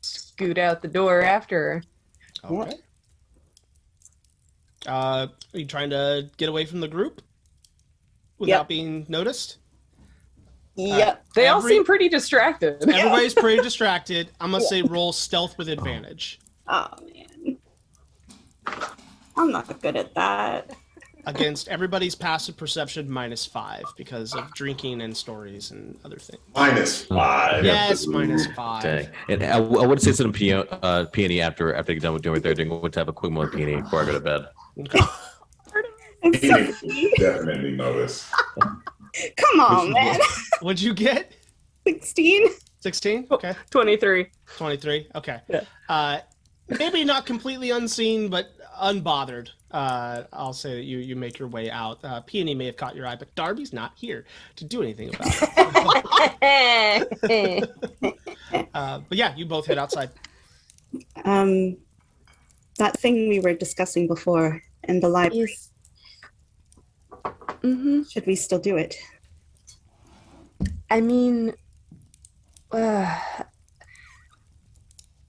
[SPEAKER 6] Scoot out the door after her.
[SPEAKER 1] Okay. Are you trying to get away from the group without being noticed?
[SPEAKER 5] Yep.
[SPEAKER 6] They all seem pretty distracted.
[SPEAKER 1] Everybody's pretty distracted. I'm gonna say roll stealth with advantage.
[SPEAKER 5] Oh man, I'm not good at that.
[SPEAKER 1] Against everybody's passive perception -5 because of drinking and stories and other things.
[SPEAKER 3] -5.
[SPEAKER 1] Yes, -5.
[SPEAKER 2] Dang. And I would say something peony after I get done with doing what they're doing. We'll have a quick moment peony before I go to bed.
[SPEAKER 1] Okay.
[SPEAKER 5] It's so sweet.
[SPEAKER 3] Definitely notice.
[SPEAKER 5] Come on, man.
[SPEAKER 1] What'd you get?
[SPEAKER 5] 16.
[SPEAKER 1] 16? Okay.
[SPEAKER 6] 23.
[SPEAKER 1] 23? Okay.
[SPEAKER 6] Yeah.
[SPEAKER 1] Maybe not completely unseen, but unbothered. I'll say that you make your way out. Peony may have caught your eye, but Darby's not here to do anything about it. But yeah, you both head outside.
[SPEAKER 5] That thing we were discussing before in the library.
[SPEAKER 6] Yes. Mm-hmm.
[SPEAKER 5] Should we still do it?
[SPEAKER 6] I mean, well,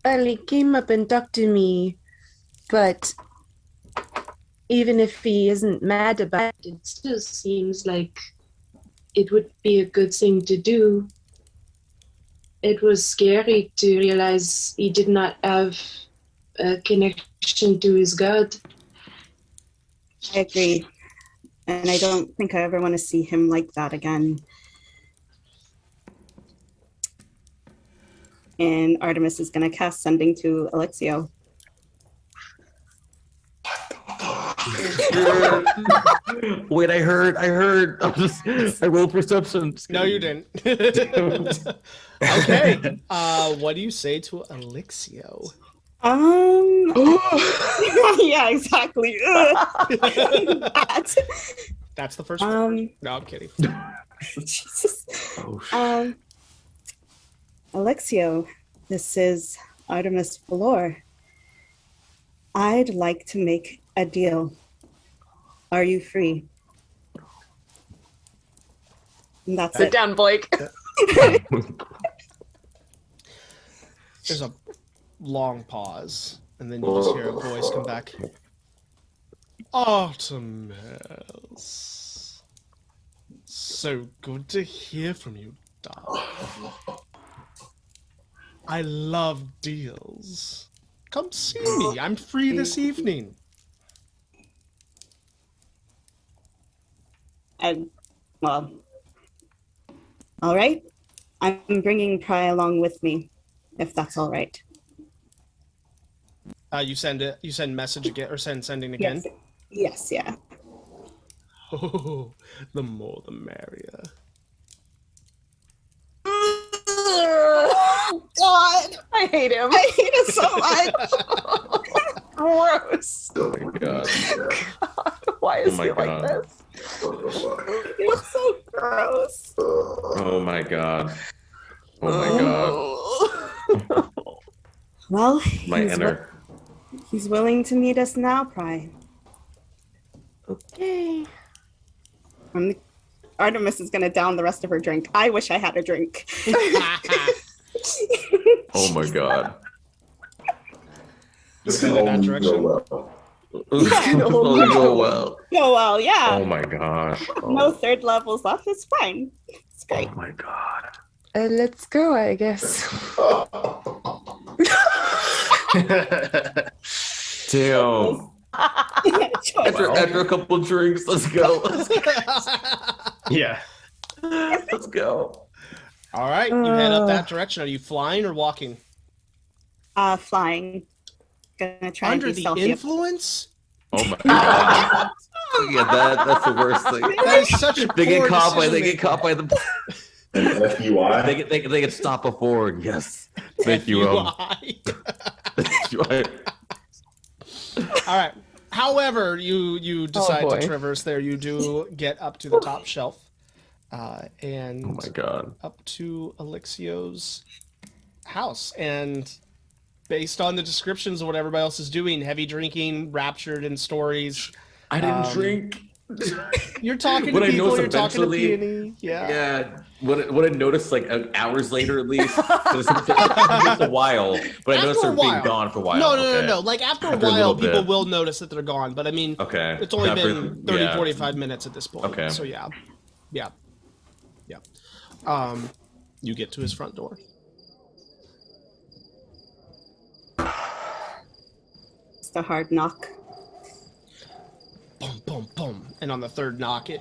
[SPEAKER 6] he came up and talked to me, but even if he isn't mad about it, it still seems like it would be a good thing to do. It was scary to realize he did not have a connection to his god.
[SPEAKER 5] I agree. And I don't think I ever want to see him like that again. And Artemis is going to cast Sending to Alexio.
[SPEAKER 2] Wait, I heard. I rolled perception.
[SPEAKER 1] No, you didn't. Okay. What do you say to Alexio?
[SPEAKER 5] Yeah, exactly.
[SPEAKER 1] That's the first one. No, I'm kidding.
[SPEAKER 5] Jesus.
[SPEAKER 2] Oh,
[SPEAKER 5] Alexio, this is Artemis Valor. I'd like to make a deal. Are you free? And that's
[SPEAKER 6] Sit
[SPEAKER 5] it.
[SPEAKER 6] down, Blake.
[SPEAKER 1] There's a long pause, and then you just hear a voice come back. Artemis. So good to hear from you, darling. I love deals. Come see me. I'm free this evening.
[SPEAKER 5] And, well, all right. I'm bringing Pri along with me, if that's all right.
[SPEAKER 1] You send message again, or sending again?
[SPEAKER 5] Yes, yeah.
[SPEAKER 1] Oh, the more the merrier.
[SPEAKER 5] Oh, God.
[SPEAKER 6] I hate him.
[SPEAKER 5] I hate it so much.
[SPEAKER 6] Gross.
[SPEAKER 2] Oh my god.
[SPEAKER 6] Why is
[SPEAKER 2] Oh
[SPEAKER 6] he
[SPEAKER 2] my
[SPEAKER 6] like
[SPEAKER 2] God.
[SPEAKER 6] this?
[SPEAKER 5] It's so gross.
[SPEAKER 2] Oh my god. Oh my god.
[SPEAKER 5] Well,
[SPEAKER 2] My inner.
[SPEAKER 5] he's willing to meet us now, Pri.
[SPEAKER 6] Okay.
[SPEAKER 5] Artemis is going to down the rest of her drink. I wish I had a drink.
[SPEAKER 2] Oh my god.
[SPEAKER 3] This
[SPEAKER 1] Go
[SPEAKER 3] can
[SPEAKER 1] in that
[SPEAKER 3] only
[SPEAKER 1] direction.
[SPEAKER 3] go well.
[SPEAKER 2] Only go well.
[SPEAKER 5] Oh, well, yeah.
[SPEAKER 2] Oh my gosh.
[SPEAKER 5] No third levels left. It's fine. It's great.
[SPEAKER 2] Oh my god.
[SPEAKER 6] Let's go, I guess.
[SPEAKER 2] Damn. After a couple drinks, let's go.
[SPEAKER 4] Yeah.
[SPEAKER 2] Let's go.
[SPEAKER 1] All right, you head up that direction. Are you flying or walking?
[SPEAKER 5] Flying. Gonna try
[SPEAKER 1] Under
[SPEAKER 5] and be
[SPEAKER 1] the
[SPEAKER 5] stealthy.
[SPEAKER 1] influence?
[SPEAKER 2] Oh my god. Yeah, that's the worst thing.
[SPEAKER 1] That is such a
[SPEAKER 2] They get
[SPEAKER 1] poor
[SPEAKER 2] caught by
[SPEAKER 1] decision-making.
[SPEAKER 2] the
[SPEAKER 3] An FUI.
[SPEAKER 2] they get stopped before. Yes. Thank you.
[SPEAKER 1] FUI. All right. However, you decide
[SPEAKER 6] boy.
[SPEAKER 1] to traverse there. You do get up to the top shelf, and
[SPEAKER 2] Oh my god.
[SPEAKER 1] up to Elixio's house. And based on the descriptions of what everybody else is doing, heavy drinking, raptured in stories.
[SPEAKER 2] I didn't drink.
[SPEAKER 1] You're talking to
[SPEAKER 2] What I
[SPEAKER 1] people.
[SPEAKER 2] noticed
[SPEAKER 1] You're talking to
[SPEAKER 2] eventually-
[SPEAKER 1] Peony. Yeah.
[SPEAKER 2] Yeah. What I noticed like hours later at least. It's a while, but I noticed
[SPEAKER 1] After
[SPEAKER 2] they're
[SPEAKER 1] a
[SPEAKER 2] being
[SPEAKER 1] while.
[SPEAKER 2] gone for a while.
[SPEAKER 1] No. Like after a
[SPEAKER 2] After a
[SPEAKER 1] while,
[SPEAKER 2] little
[SPEAKER 1] people
[SPEAKER 2] bit.
[SPEAKER 1] will notice that they're gone. But I mean,
[SPEAKER 2] Okay.
[SPEAKER 1] it's only
[SPEAKER 2] After-
[SPEAKER 1] been 30,
[SPEAKER 2] yeah.
[SPEAKER 1] 45 minutes at this point.
[SPEAKER 2] Okay.
[SPEAKER 1] So yeah. You get to his front door.
[SPEAKER 5] Just a hard knock.
[SPEAKER 1] Boom, boom, boom. And on the third knock, it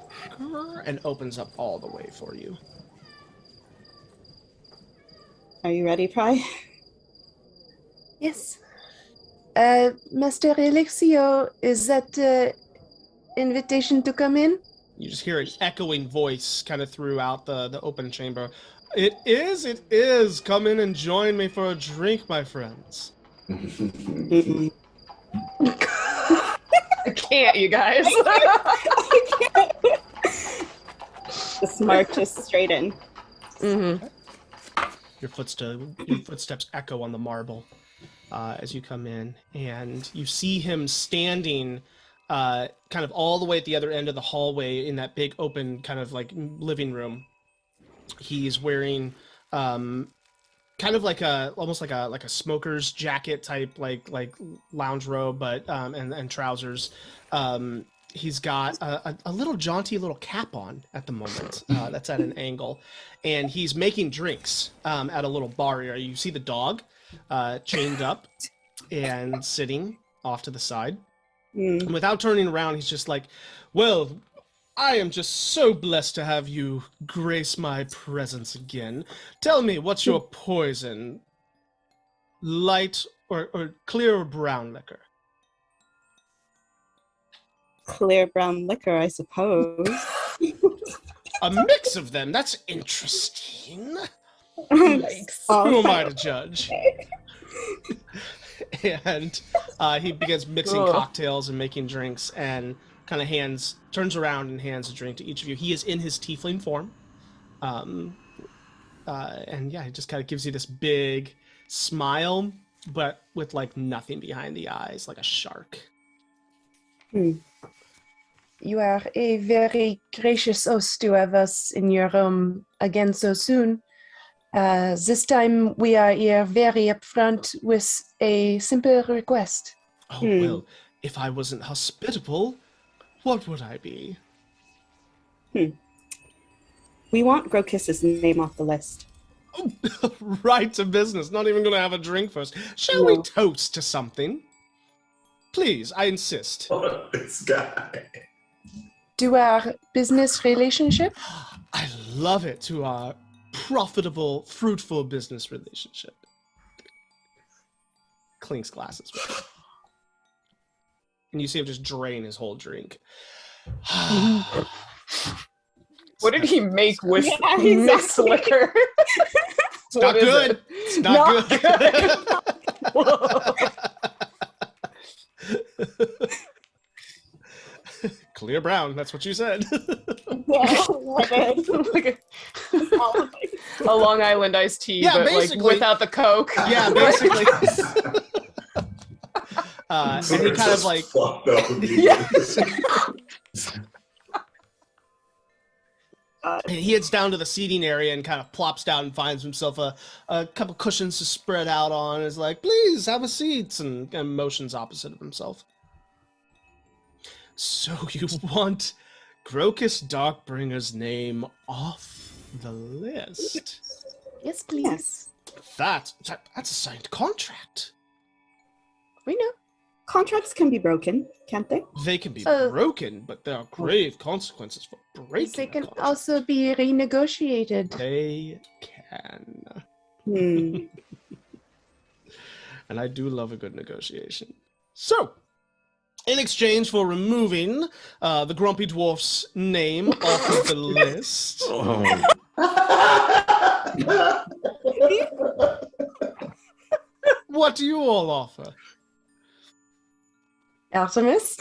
[SPEAKER 1] and opens up all the way for you.
[SPEAKER 5] Are you ready, Pri?
[SPEAKER 6] Yes. Master Elixio, is that invitation to come in?
[SPEAKER 1] You just hear an echoing voice kind of throughout the open chamber. It is. Come in and join me for a drink, my friends.
[SPEAKER 5] Mm-mm.
[SPEAKER 6] I can't, you guys.
[SPEAKER 5] Just marches straight in.
[SPEAKER 6] Mm-hmm.
[SPEAKER 1] Your footsteps echo on the marble as you come in, and you see him standing kind of all the way at the other end of the hallway in that big open kind of like living room. He's wearing kind of like almost like a smoker's jacket type like lounge robe, but and trousers. He's got a little jaunty little cap on at the moment that's at an angle, and he's making drinks at a little bar area. You see the dog chained up and sitting off to the side.
[SPEAKER 5] Mm.
[SPEAKER 1] And without turning around, he's just like, well, I am just so blessed to have you grace my presence again. Tell me, what's your poison? Light or clear or brown liquor?
[SPEAKER 5] Clear brown liquor, I suppose.
[SPEAKER 1] A mix of them. That's interesting.
[SPEAKER 6] Yikes.
[SPEAKER 1] Who am I to judge? And he begins mixing
[SPEAKER 6] Ugh.
[SPEAKER 1] cocktails and making drinks, and kind of turns around and hands a drink to each of you. He is in his tiefling form. And yeah, he just kind of gives you this big smile, but with like nothing behind the eyes, like a shark.
[SPEAKER 6] You are a very gracious host to have us in your home again so soon.
[SPEAKER 7] This time we are here very upfront with a simple request.
[SPEAKER 1] Oh, well, if I wasn't hospitable, what would I be?
[SPEAKER 5] We want Grocus's name off the list.
[SPEAKER 1] Right to business. Not even going to have a drink first. Shall we toast to something? Please, I insist.
[SPEAKER 3] Oh, this guy.
[SPEAKER 7] To our business relationship?
[SPEAKER 1] I love it, to our profitable, fruitful business relationship. Clinks glasses. And you see him just drain his whole drink.
[SPEAKER 6] What did he make with
[SPEAKER 5] Yeah,
[SPEAKER 6] mixed
[SPEAKER 5] exactly.
[SPEAKER 6] liquor?
[SPEAKER 1] It's not good. It's not good. Clear brown, that's what you said.
[SPEAKER 6] Like a Long Island iced tea,
[SPEAKER 1] Yeah,
[SPEAKER 6] but like
[SPEAKER 1] basically.
[SPEAKER 6] without the Coke.
[SPEAKER 1] Yeah, basically. And he kind of like,
[SPEAKER 3] fucked up with you.
[SPEAKER 1] he heads down to the seating area and kind of plops down and finds himself a couple cushions to spread out on. Is like, please have a seat, and motions opposite of himself. So you want Crocus Darkbringer's name off the list?
[SPEAKER 7] Yes, please.
[SPEAKER 1] That's a signed contract.
[SPEAKER 7] We know.
[SPEAKER 5] Contracts can be broken, can't they?
[SPEAKER 1] They can be broken, but there are grave consequences for breaking.
[SPEAKER 7] They
[SPEAKER 1] a
[SPEAKER 7] can
[SPEAKER 1] contract.
[SPEAKER 7] also be renegotiated.
[SPEAKER 1] They can. And I do love a good negotiation. So, in exchange for removing the Grumpy Dwarf's name off of the list, what do you all offer?
[SPEAKER 7] Artemis?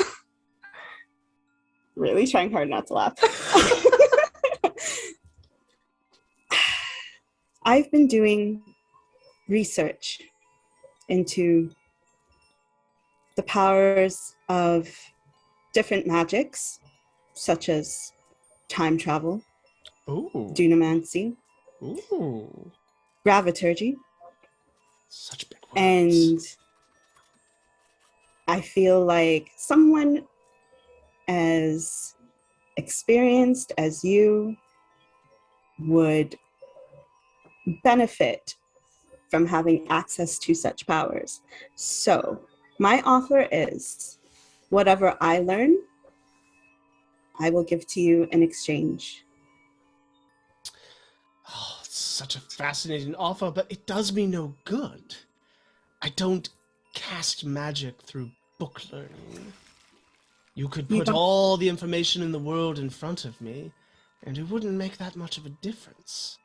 [SPEAKER 5] Really trying hard not to laugh. I've been doing research into the powers of different magics, such as time travel,
[SPEAKER 1] Ooh.
[SPEAKER 5] dunamancy,
[SPEAKER 1] Ooh.
[SPEAKER 5] graviturgy,
[SPEAKER 1] Such big words.
[SPEAKER 5] and I feel like someone as experienced as you would benefit from having access to such powers. So my offer is whatever I learn, I will give to you in exchange.
[SPEAKER 1] Oh, it's such a fascinating offer, but it does me no good. I don't cast magic through book learning. You could
[SPEAKER 5] You
[SPEAKER 1] put
[SPEAKER 5] don't-
[SPEAKER 1] all the information in the world in front of me, and it wouldn't make that much of a difference.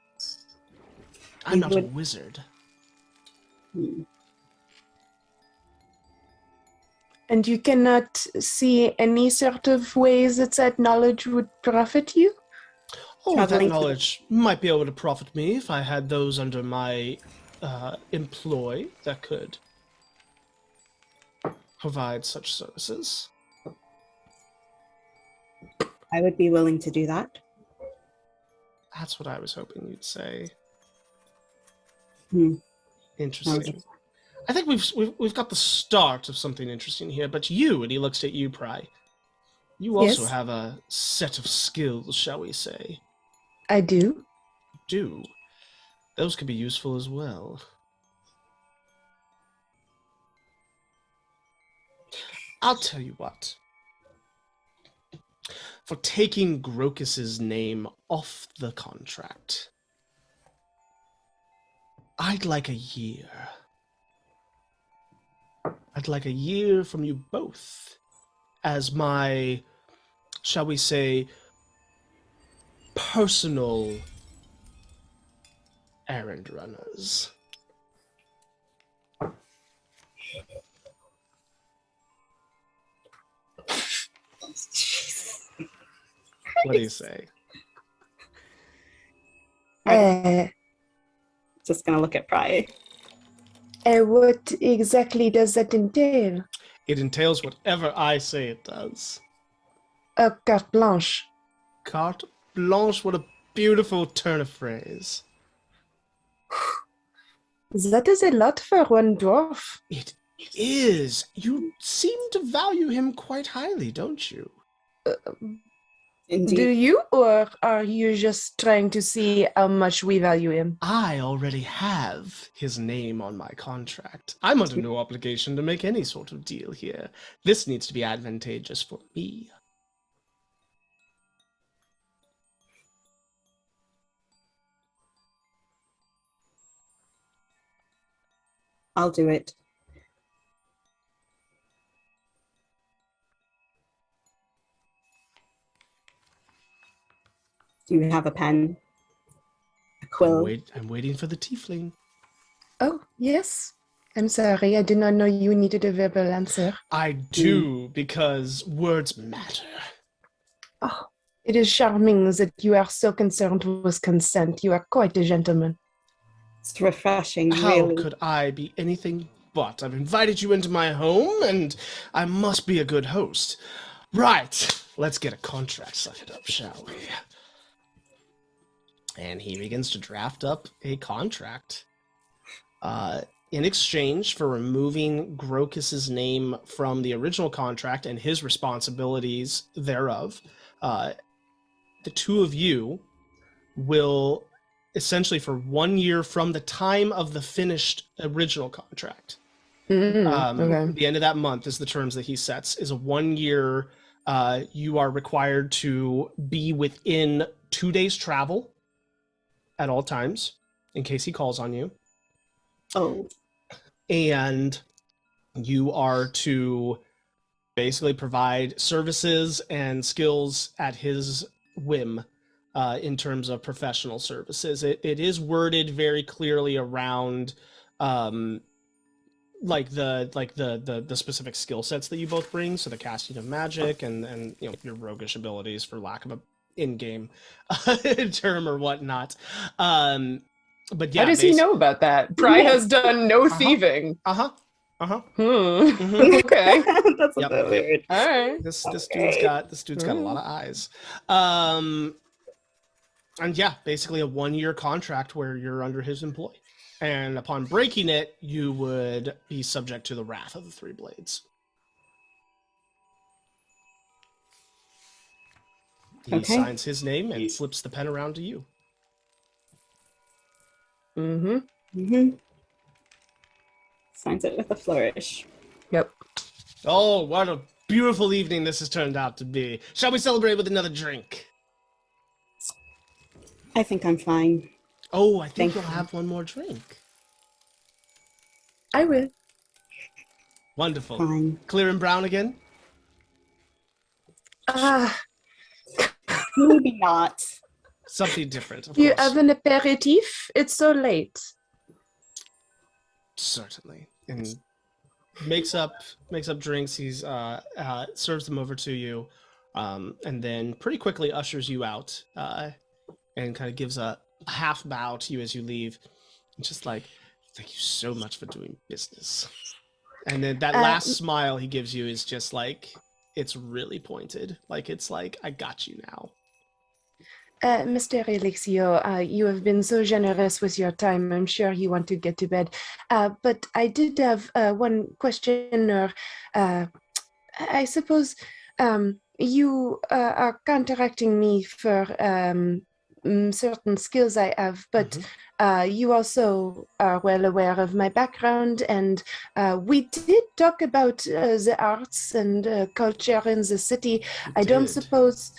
[SPEAKER 1] I'm
[SPEAKER 5] You
[SPEAKER 1] not a
[SPEAKER 5] would-
[SPEAKER 1] wizard.
[SPEAKER 7] And you cannot see any sort of ways that knowledge would profit you?
[SPEAKER 1] Oh, that
[SPEAKER 5] Traveling to-
[SPEAKER 1] knowledge might be able to profit me if I had those under my employ that could provide such services.
[SPEAKER 5] I would be willing to do that.
[SPEAKER 1] That's what I was hoping you'd say.
[SPEAKER 5] Hmm.
[SPEAKER 1] Interesting. I think we've got the start of something interesting here, but you, and he looks at you, Pri, you also
[SPEAKER 7] Yes.
[SPEAKER 1] have a set of skills, shall we say.
[SPEAKER 7] I do.
[SPEAKER 1] Do. Those could be useful as well. I'll tell you what. For taking Grocus's name off the contract, I'd like a year. I'd like a year from you both as my, shall we say, personal errand runners. What do you say?
[SPEAKER 5] Just gonna look at Pri.
[SPEAKER 7] What exactly does that entail?
[SPEAKER 1] It entails whatever I say it does.
[SPEAKER 7] Carte blanche.
[SPEAKER 1] Carte blanche, what a beautiful turn of phrase.
[SPEAKER 7] That is a lot for one dwarf.
[SPEAKER 1] It is. You seem to value him quite highly, don't you?
[SPEAKER 5] Indeed.
[SPEAKER 7] Do you, or are you just trying to see how much we value him?
[SPEAKER 1] I already have his name on my contract. I'm under no obligation to make any sort of deal here. This needs to be advantageous for me.
[SPEAKER 5] I'll do it. Do you have a pen? A quill?
[SPEAKER 1] I'm waiting for the tiefling.
[SPEAKER 7] Oh, yes. I'm sorry, I did not know you needed a verbal answer.
[SPEAKER 1] I do, because words matter.
[SPEAKER 7] Oh, it is charming that you are so concerned with consent. You are quite a gentleman.
[SPEAKER 5] It's refreshing,
[SPEAKER 1] How
[SPEAKER 5] really.
[SPEAKER 1] could I be anything but? I've invited you into my home, and I must be a good host. Right, let's get a contract signed up, shall we? And he begins to draft up a contract. In exchange for removing Grokus's name from the original contract and his responsibilities thereof, the two of you will essentially, for 1 year from the time of the finished original contract,
[SPEAKER 7] Okay.
[SPEAKER 1] the end of that month is the terms that he sets, is a 1 year. You are required to be within 2 days travel at all times in case he calls on you.
[SPEAKER 5] Oh,
[SPEAKER 1] And you are to basically provide services and skills at his whim in terms of professional services. It is worded very clearly around like the specific skill sets that you both bring, so the casting of magic and you know, your roguish abilities, for lack of a in-game term or whatnot. But yeah,
[SPEAKER 6] How does he know about that? Pri has done no thieving.
[SPEAKER 1] Uh-huh.
[SPEAKER 6] Hmm. Okay.
[SPEAKER 5] that's
[SPEAKER 1] Yep.
[SPEAKER 5] a bit weird.
[SPEAKER 6] All right.
[SPEAKER 1] This dude's got a lot of eyes. And yeah, basically a 1 year contract where you're under his employ. And upon breaking it, you would be subject to the wrath of the Three Blades. He
[SPEAKER 5] Okay.
[SPEAKER 1] signs his name and flips the pen around to you.
[SPEAKER 6] Mm-hmm.
[SPEAKER 5] Mm-hmm. Signs it with a flourish.
[SPEAKER 6] Yep.
[SPEAKER 1] Oh, what a beautiful evening this has turned out to be. Shall we celebrate with another drink?
[SPEAKER 5] I think I'm fine.
[SPEAKER 1] Oh, I think
[SPEAKER 5] Thank
[SPEAKER 1] you'll
[SPEAKER 5] you.
[SPEAKER 1] have one more drink.
[SPEAKER 7] I will.
[SPEAKER 1] Wonderful.
[SPEAKER 5] Fine.
[SPEAKER 1] Clear and brown again?
[SPEAKER 7] Ah,
[SPEAKER 5] Maybe not.
[SPEAKER 1] Something different, of
[SPEAKER 7] you
[SPEAKER 1] course.
[SPEAKER 7] have an aperitif? It's so late.
[SPEAKER 1] Certainly. And makes up drinks. He's serves them over to you, and then pretty quickly ushers you out, and kind of gives a half bow to you as you leave. Just like, thank you so much for doing business. And then that last smile he gives you is just like, it's really pointed. Like, it's like, I got you now.
[SPEAKER 7] Mr. Elixio, you have been so generous with your time. I'm sure you want to get to bed. But I did have one question, or I suppose you are contacting me for certain skills I have, but you also are well aware of my background, and we did talk about the arts and culture in the city. I don't
[SPEAKER 1] did.
[SPEAKER 7] suppose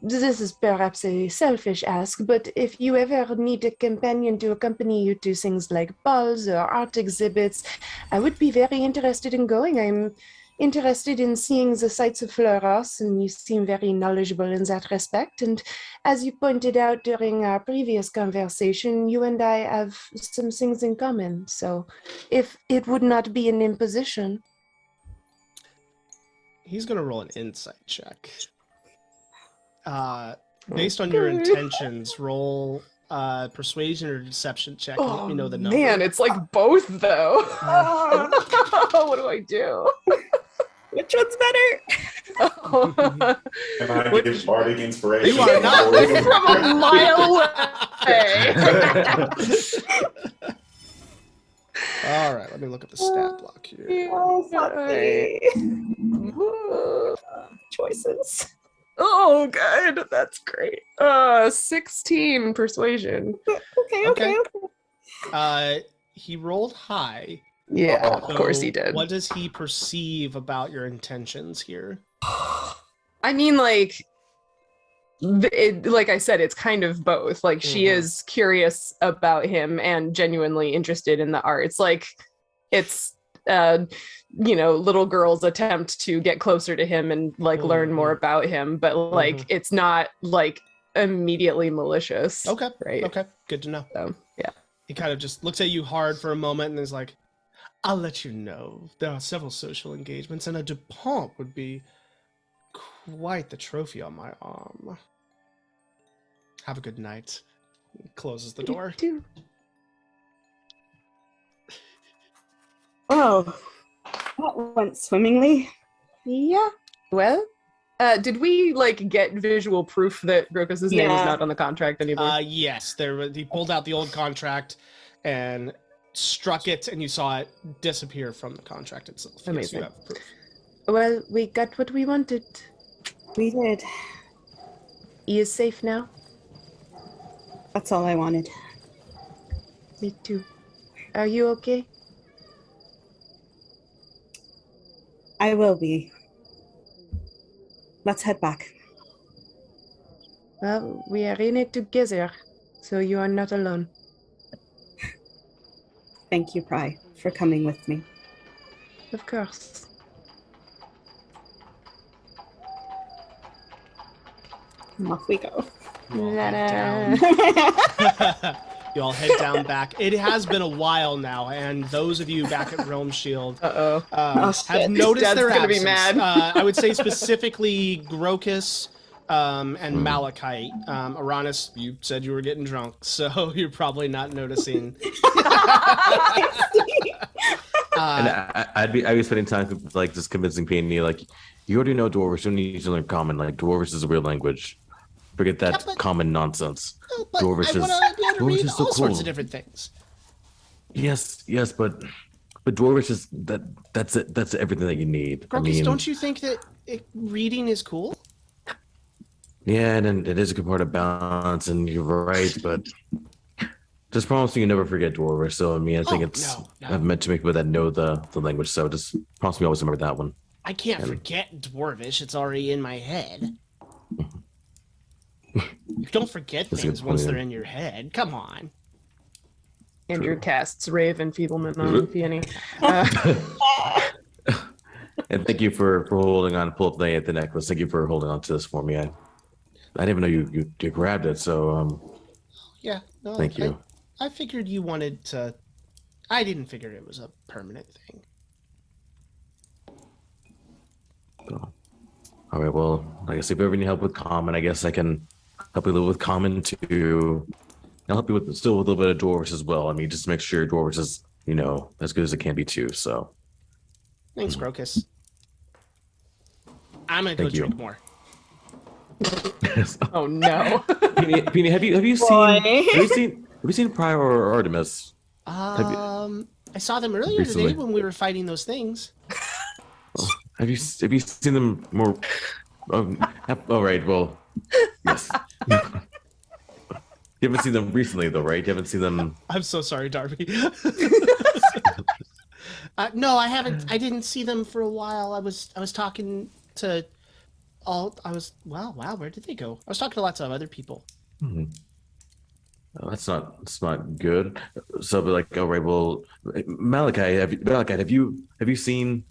[SPEAKER 7] this is perhaps a selfish ask, but if you ever need a companion to accompany you to things like balls or art exhibits, I would be very interested in going. I'm interested in seeing the sights of Fleuros, and you seem very knowledgeable in that respect. And as you pointed out during our previous conversation, you and I have some things in common. So if it would not be an imposition.
[SPEAKER 1] He's gonna roll an insight check. Based on your intentions, roll persuasion or deception check and let me know the number.
[SPEAKER 6] Man, it's like both though. What do I do?
[SPEAKER 5] Which one's better?
[SPEAKER 3] And I give bardic inspiration.
[SPEAKER 1] You are not
[SPEAKER 6] From a mile away.
[SPEAKER 1] All right, let me look at the stat block here.
[SPEAKER 5] Oh, fuck me. Choices.
[SPEAKER 6] Oh, good. That's great. 16 persuasion.
[SPEAKER 5] Okay.
[SPEAKER 1] He rolled high.
[SPEAKER 6] Yeah,
[SPEAKER 3] Oh,
[SPEAKER 6] of course he
[SPEAKER 1] So
[SPEAKER 6] did.
[SPEAKER 1] What does he perceive about your intentions here?
[SPEAKER 6] I mean, like, like I said, it's kind of both. Like, she
[SPEAKER 1] Mhm.
[SPEAKER 6] is curious about him and genuinely interested in the arts. Like, it's little girl's attempt to get closer to him and like learn more about him, but like it's not like immediately malicious.
[SPEAKER 1] Okay.
[SPEAKER 6] Right.
[SPEAKER 1] Okay. Good to know.
[SPEAKER 6] So yeah.
[SPEAKER 1] He kind of just looks at you hard for a moment and is like, I'll let you know. There are several social engagements, and a DuPont would be quite the trophy on my arm. Have a good night. He closes the door.
[SPEAKER 5] Oh, that went swimmingly. Yeah.
[SPEAKER 6] Well, did we like get visual proof that Grokus's name is
[SPEAKER 5] Yeah.
[SPEAKER 6] not on the contract anymore?
[SPEAKER 1] Yes, he pulled out the old contract and struck it, and you saw it disappear from the contract itself. Yes,
[SPEAKER 6] Amazing.
[SPEAKER 1] you have proof.
[SPEAKER 7] Well, we got what we wanted.
[SPEAKER 5] We did.
[SPEAKER 7] He is safe now.
[SPEAKER 5] That's all I wanted.
[SPEAKER 7] Me too. Are you okay?
[SPEAKER 5] I will be. Let's head back.
[SPEAKER 7] Well, we are in it together, so you are not alone.
[SPEAKER 5] Thank you, Pri, for coming with me.
[SPEAKER 7] Of course.
[SPEAKER 5] And off we go.
[SPEAKER 1] You all head down. You all head down back. It has been a while now, and those of you back at Realm Shield
[SPEAKER 6] Oh,
[SPEAKER 1] have
[SPEAKER 5] shit.
[SPEAKER 1] noticed
[SPEAKER 6] Dad's
[SPEAKER 1] their
[SPEAKER 6] gonna be
[SPEAKER 1] absence.
[SPEAKER 6] mad.
[SPEAKER 1] I would say specifically Grokus and Malachite. Arranis, you said you were getting drunk, so you're probably not noticing.
[SPEAKER 2] And I'd be spending time like just convincing Peony, like, you already know Dwarvish, you don't need to learn common. Like, Dwarvish is a real language. Forget that
[SPEAKER 1] but-
[SPEAKER 2] common nonsense.
[SPEAKER 1] No, but
[SPEAKER 2] Dwarvish
[SPEAKER 1] I want to be able to
[SPEAKER 2] Dwarvish
[SPEAKER 1] read
[SPEAKER 2] is so
[SPEAKER 1] all sorts
[SPEAKER 2] cool.
[SPEAKER 1] of different things.
[SPEAKER 2] Yes, but Dwarvish is that's it. That's everything that you need.
[SPEAKER 1] Grokus, don't you think that reading is cool?
[SPEAKER 2] Yeah, and it is a good part of balance, and you're right, but just promise me you never forget Dwarvish. So I think it's
[SPEAKER 1] no.
[SPEAKER 2] I've meant to make people that know the language. So just promise me always remember that one.
[SPEAKER 1] I can't forget Dwarvish. It's already in my head. You don't forget
[SPEAKER 2] That's a good
[SPEAKER 1] things once
[SPEAKER 2] point,
[SPEAKER 1] they're
[SPEAKER 2] yeah.
[SPEAKER 1] in your head. Come on.
[SPEAKER 6] Andrew casts Rave Enfeeblement on
[SPEAKER 2] Mhm.
[SPEAKER 6] Peony.
[SPEAKER 2] And thank you for holding on. Pull up the necklace. Thank you for holding on to this for me. I didn't even know you grabbed it. So
[SPEAKER 1] Yeah. No,
[SPEAKER 2] thank you.
[SPEAKER 1] I figured you wanted to. I didn't figure it was a permanent thing.
[SPEAKER 2] All right. Well, I guess if you ever need help with common, I guess I can help you a little with common too. I'll help you with still with a little bit of Dwarvish as well. I mean, just to make sure Dwarvish is as good as it can be too. So
[SPEAKER 1] Thanks, Grokus. I'm gonna go
[SPEAKER 2] Thank you.
[SPEAKER 1] drink more.
[SPEAKER 6] Oh no.
[SPEAKER 2] Peony, have you seen Pri or Artemis?
[SPEAKER 1] I saw them earlier
[SPEAKER 2] Recently.
[SPEAKER 1] today when we were fighting those things.
[SPEAKER 2] Have you seen them more? All right. Well, yes. You haven't seen them recently, though, right? You haven't seen them.
[SPEAKER 1] I'm so sorry, Darby. No, I haven't. I didn't see them for a while. I was talking to all. Wow. Where did they go? I was talking to lots of other people.
[SPEAKER 2] Oh, that's not good. So, but like, all right. Well, Malachite, have you seen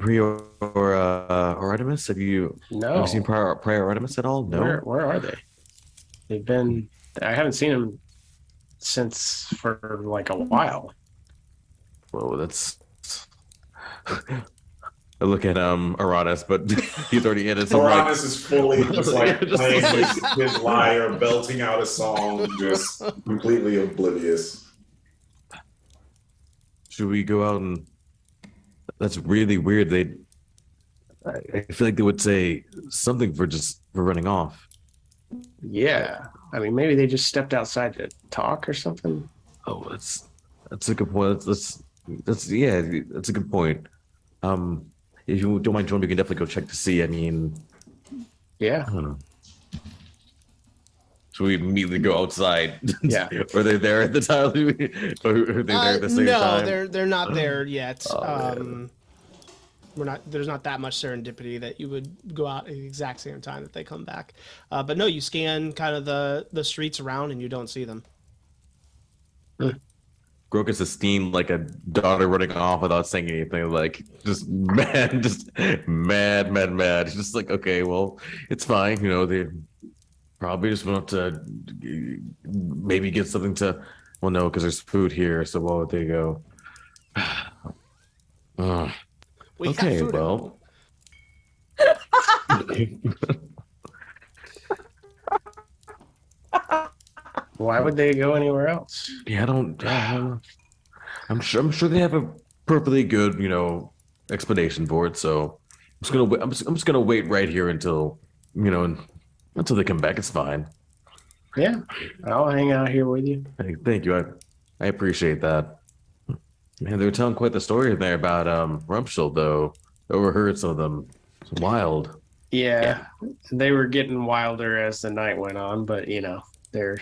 [SPEAKER 2] Pri or Artemis? Have you seen Pri or Artemis at all? No.
[SPEAKER 4] Where are they? They've been. I haven't seen them since for like a while.
[SPEAKER 2] Well, that's. I look at Arranis, but he's already in it. So I'm like,
[SPEAKER 3] Arranis is fully just like
[SPEAKER 2] Just
[SPEAKER 3] playing
[SPEAKER 2] like-
[SPEAKER 3] his lyre, belting out a song, just completely oblivious.
[SPEAKER 2] should we go out and? That's really weird. I feel like they would say something for running off.
[SPEAKER 4] Yeah, I mean maybe they just stepped outside to talk or something.
[SPEAKER 2] Oh, that's That's a good point. That's yeah, that's a good point. If you don't mind joining, we can definitely go check to see. I mean,
[SPEAKER 4] Yeah.
[SPEAKER 2] I don't know. So we immediately go outside.
[SPEAKER 4] Yeah.
[SPEAKER 2] Are they there at the time? Or are they there at the same
[SPEAKER 1] no,
[SPEAKER 2] time?
[SPEAKER 1] they're not there yet.
[SPEAKER 2] Oh, man.
[SPEAKER 1] There's not that much serendipity that you would go out at the exact same time that they come back. But no, you scan kind of the streets around and you don't see them.
[SPEAKER 2] Grokus is steamed like a daughter running off without saying anything, like just mad, mad. It's just like, okay, well, it's fine. You know, they probably just want to maybe get something to, well, no, because there's food here. So, well, there you go.
[SPEAKER 1] We got
[SPEAKER 2] Okay,
[SPEAKER 1] food at
[SPEAKER 2] well.
[SPEAKER 4] Why would they go anywhere else?
[SPEAKER 2] Yeah, I don't. I'm sure they have a perfectly good, you know, explanation for it. So I'm just gonna wait. I'm just gonna wait right here until, you know, until they come back. It's fine.
[SPEAKER 4] Yeah, I'll hang out here with you.
[SPEAKER 2] Hey, thank you. I appreciate that. Man, they were telling quite the story there about Rumpschild, though. Overheard some of them. It's wild.
[SPEAKER 4] Yeah, they were getting wilder as the night went on, but you know, they're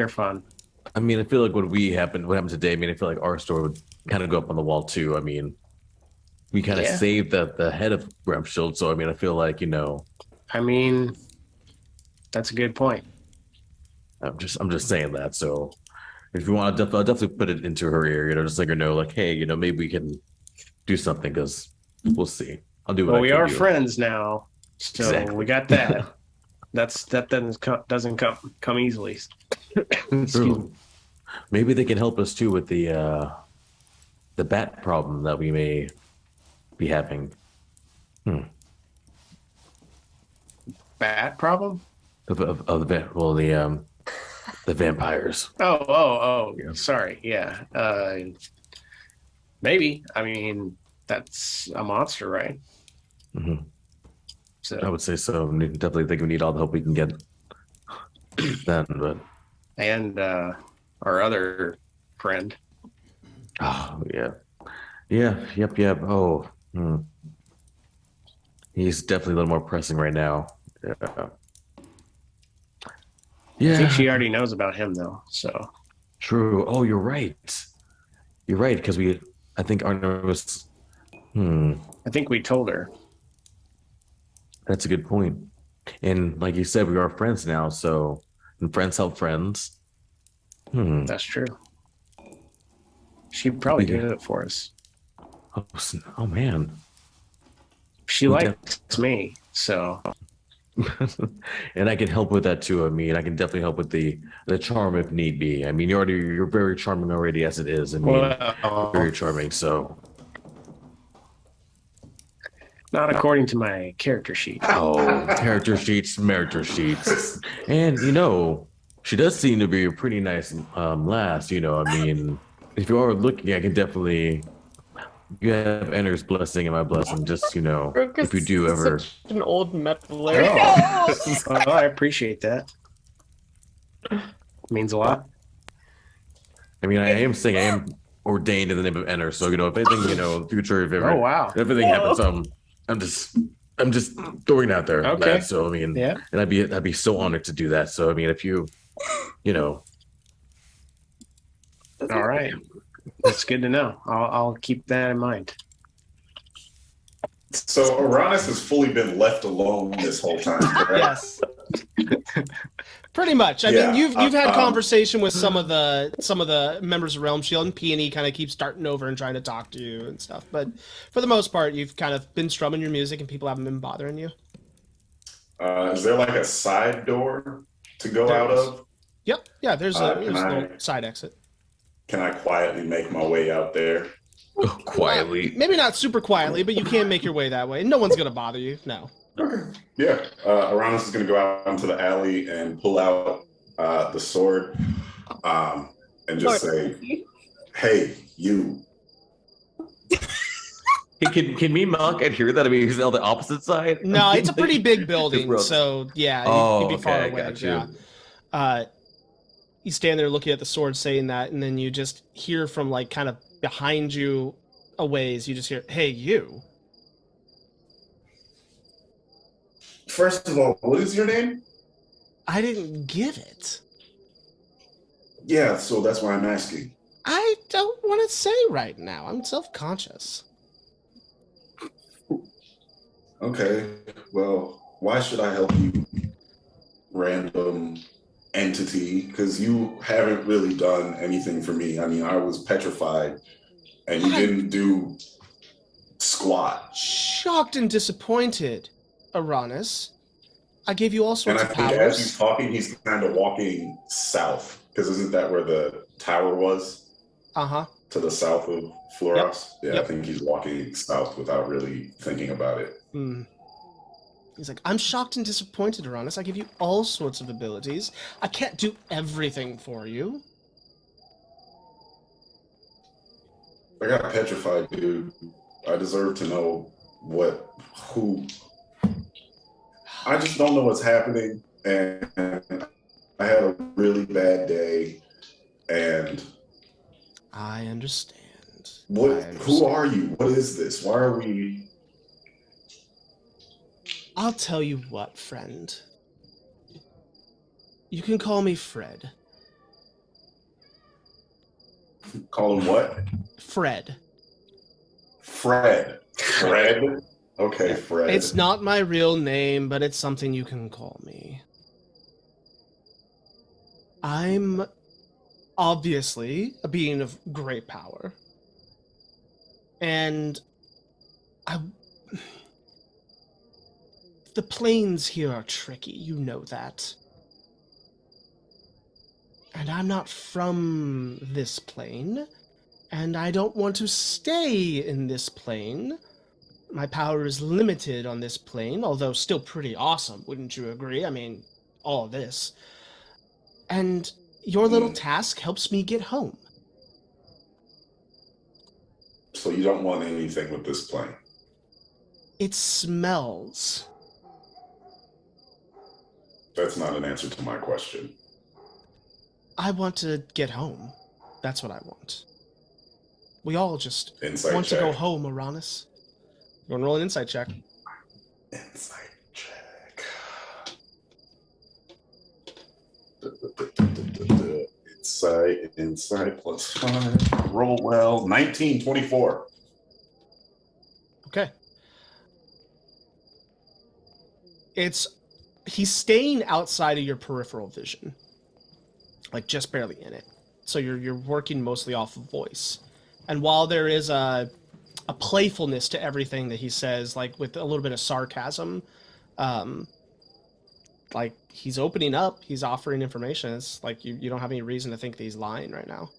[SPEAKER 4] fun.
[SPEAKER 2] I mean, I feel like what happened today, I mean, I feel like our story would kind of go up on the wall too. I mean, we kind of saved the head of Rumpschild, so I mean, I feel like, you know.
[SPEAKER 4] I mean, that's a good point.
[SPEAKER 2] I'm just saying that. So if you want, I'll definitely put it into her ear, you know, just let her know, like, hey, you know, maybe we can do something, because we'll see. I'll do what
[SPEAKER 4] Well,
[SPEAKER 2] I
[SPEAKER 4] we
[SPEAKER 2] can
[SPEAKER 4] are
[SPEAKER 2] do.
[SPEAKER 4] friends now, so
[SPEAKER 2] Exactly.
[SPEAKER 4] we got that. That doesn't come easily. Excuse me.
[SPEAKER 2] True. Maybe they can help us too with the bat problem that we may be having.
[SPEAKER 4] Bat problem?
[SPEAKER 2] Of the vampires.
[SPEAKER 4] Oh,
[SPEAKER 2] Yeah.
[SPEAKER 4] sorry. Yeah. Maybe. I mean, that's a monster, right?
[SPEAKER 2] Mhm.
[SPEAKER 4] So
[SPEAKER 2] I would say so. We definitely think we need all the help we can get. Then, but
[SPEAKER 4] and our other friend.
[SPEAKER 2] oh yeah, yep. Oh, he's definitely a little more pressing right now. Yeah.
[SPEAKER 4] I think she already knows about him though. So
[SPEAKER 2] True. Oh, you're right. You're right, because I think Arnavis.
[SPEAKER 4] I think we told her.
[SPEAKER 2] That's a good point. And like you said, we are friends now, so and friends help friends.
[SPEAKER 4] That's true. She probably
[SPEAKER 2] Yeah.
[SPEAKER 4] did it for us.
[SPEAKER 2] Oh man.
[SPEAKER 4] She
[SPEAKER 2] Okay.
[SPEAKER 4] likes me, so
[SPEAKER 2] And I can help with that too. I mean, I can definitely help with the charm if need be. I mean, you're very charming already as it is. I mean,
[SPEAKER 4] well,
[SPEAKER 2] very charming. So,
[SPEAKER 4] not according to my character sheet.
[SPEAKER 2] oh, character sheets. And you know, she does seem to be a pretty nice lass. You know, I mean, if you are looking, I can definitely. You have Enner's blessing and my blessing. Just, you know, if you do ever.
[SPEAKER 6] Such an old meddler.
[SPEAKER 4] Well, I appreciate that. Means a lot.
[SPEAKER 2] I mean, I am saying I am ordained in the name of Enner. So, you know, if anything, you know, in the future, if ever,
[SPEAKER 4] Oh wow.
[SPEAKER 2] if anything happens, I'm just throwing it out there.
[SPEAKER 4] Okay.
[SPEAKER 2] Lad. So, I mean,
[SPEAKER 4] Yeah.
[SPEAKER 2] and I'd be so honored to do that. So, I mean, if you know,
[SPEAKER 4] All right. That's good to know. I'll keep that in mind.
[SPEAKER 3] So Arranis has fully been left alone this whole time, correct?
[SPEAKER 1] Yes. Pretty much. I
[SPEAKER 3] Yeah,
[SPEAKER 1] mean, you've had conversation with some of the members of Realm Shield, and P&E kind of keeps starting over and trying to talk to you and stuff. But for the most part, you've kind of been strumming your music, and people haven't been bothering you.
[SPEAKER 3] Is there like a side door to go
[SPEAKER 1] There
[SPEAKER 3] out
[SPEAKER 1] is.
[SPEAKER 3] of?
[SPEAKER 1] Yep. Yeah. There's
[SPEAKER 3] Can
[SPEAKER 1] a little
[SPEAKER 3] I-
[SPEAKER 1] side exit.
[SPEAKER 3] Can I quietly make my way out there?
[SPEAKER 2] quietly.
[SPEAKER 1] Maybe not super quietly, but you can make your way that way. No one's gonna bother you. No.
[SPEAKER 3] Okay. Yeah. Arranis is going to go out into the alley and pull out the sword and just say, "Hey, you."
[SPEAKER 2] Can me and Malak hear that? I mean, he's on the opposite side.
[SPEAKER 1] No, it's a pretty big building,
[SPEAKER 2] Rough.
[SPEAKER 1] so yeah,
[SPEAKER 2] Oh,
[SPEAKER 1] you'd be far
[SPEAKER 2] okay, I
[SPEAKER 1] away.
[SPEAKER 2] got you.
[SPEAKER 1] Yeah. you stand there looking at the sword saying that, and then you just hear from like kind of behind you a ways, you just hear, "Hey, you."
[SPEAKER 3] First of all, what is your name?
[SPEAKER 1] I didn't give it.
[SPEAKER 3] Yeah, so that's why I'm asking.
[SPEAKER 1] I don't want to say right now. I'm self-conscious.
[SPEAKER 3] Okay, well, why should I help you, random entity? Because you haven't really done anything for me. I mean, I was petrified, and you didn't do squat.
[SPEAKER 1] Shocked and disappointed, Arranis. I gave you all
[SPEAKER 3] And
[SPEAKER 1] sorts
[SPEAKER 3] I
[SPEAKER 1] of
[SPEAKER 3] think
[SPEAKER 1] powers.
[SPEAKER 3] as he's talking, he's kind of walking south, because isn't that where the tower was?
[SPEAKER 1] Uh-huh.
[SPEAKER 3] To the south of Floros? Yeah,
[SPEAKER 1] Yep.
[SPEAKER 3] I think he's walking south without really thinking about it.
[SPEAKER 1] Hmm. He's like, I'm shocked and disappointed, Arranis. I give you all sorts of abilities. I can't do everything for you.
[SPEAKER 3] I got petrified, dude. I deserve to know who. I just don't know what's happening, and I had a really bad day. And
[SPEAKER 1] I understand.
[SPEAKER 3] who are you? What is this? Why are we?
[SPEAKER 1] I'll tell you what, friend. You can call me Fred.
[SPEAKER 3] Call him what?
[SPEAKER 1] Fred.
[SPEAKER 3] Fred. Fred? Okay, Fred.
[SPEAKER 1] It's not my real name, but it's something you can call me. I'm obviously a being of great power. And the planes here are tricky, you know that. And I'm not from this plane, and I don't want to stay in this plane. My power is limited on this plane, although still pretty awesome, wouldn't you agree? I mean, all of this. And your little task helps me get home.
[SPEAKER 3] So you don't want anything with this plane?
[SPEAKER 1] It smells.
[SPEAKER 3] That's not an answer to my question.
[SPEAKER 1] I want to get home. That's what I want. We all just
[SPEAKER 3] Insight
[SPEAKER 1] want
[SPEAKER 3] check.
[SPEAKER 1] to go home, Arranis. Go and roll an insight check.
[SPEAKER 3] Insight check. Insight plus 5. Roll well. 19, 24.
[SPEAKER 1] Okay. He's staying outside of your peripheral vision. Like just barely in it. So you're working mostly off of voice. And while there is a playfulness to everything that he says, like with a little bit of sarcasm, like he's opening up, he's offering information. It's like you don't have any reason to think that he's lying right now.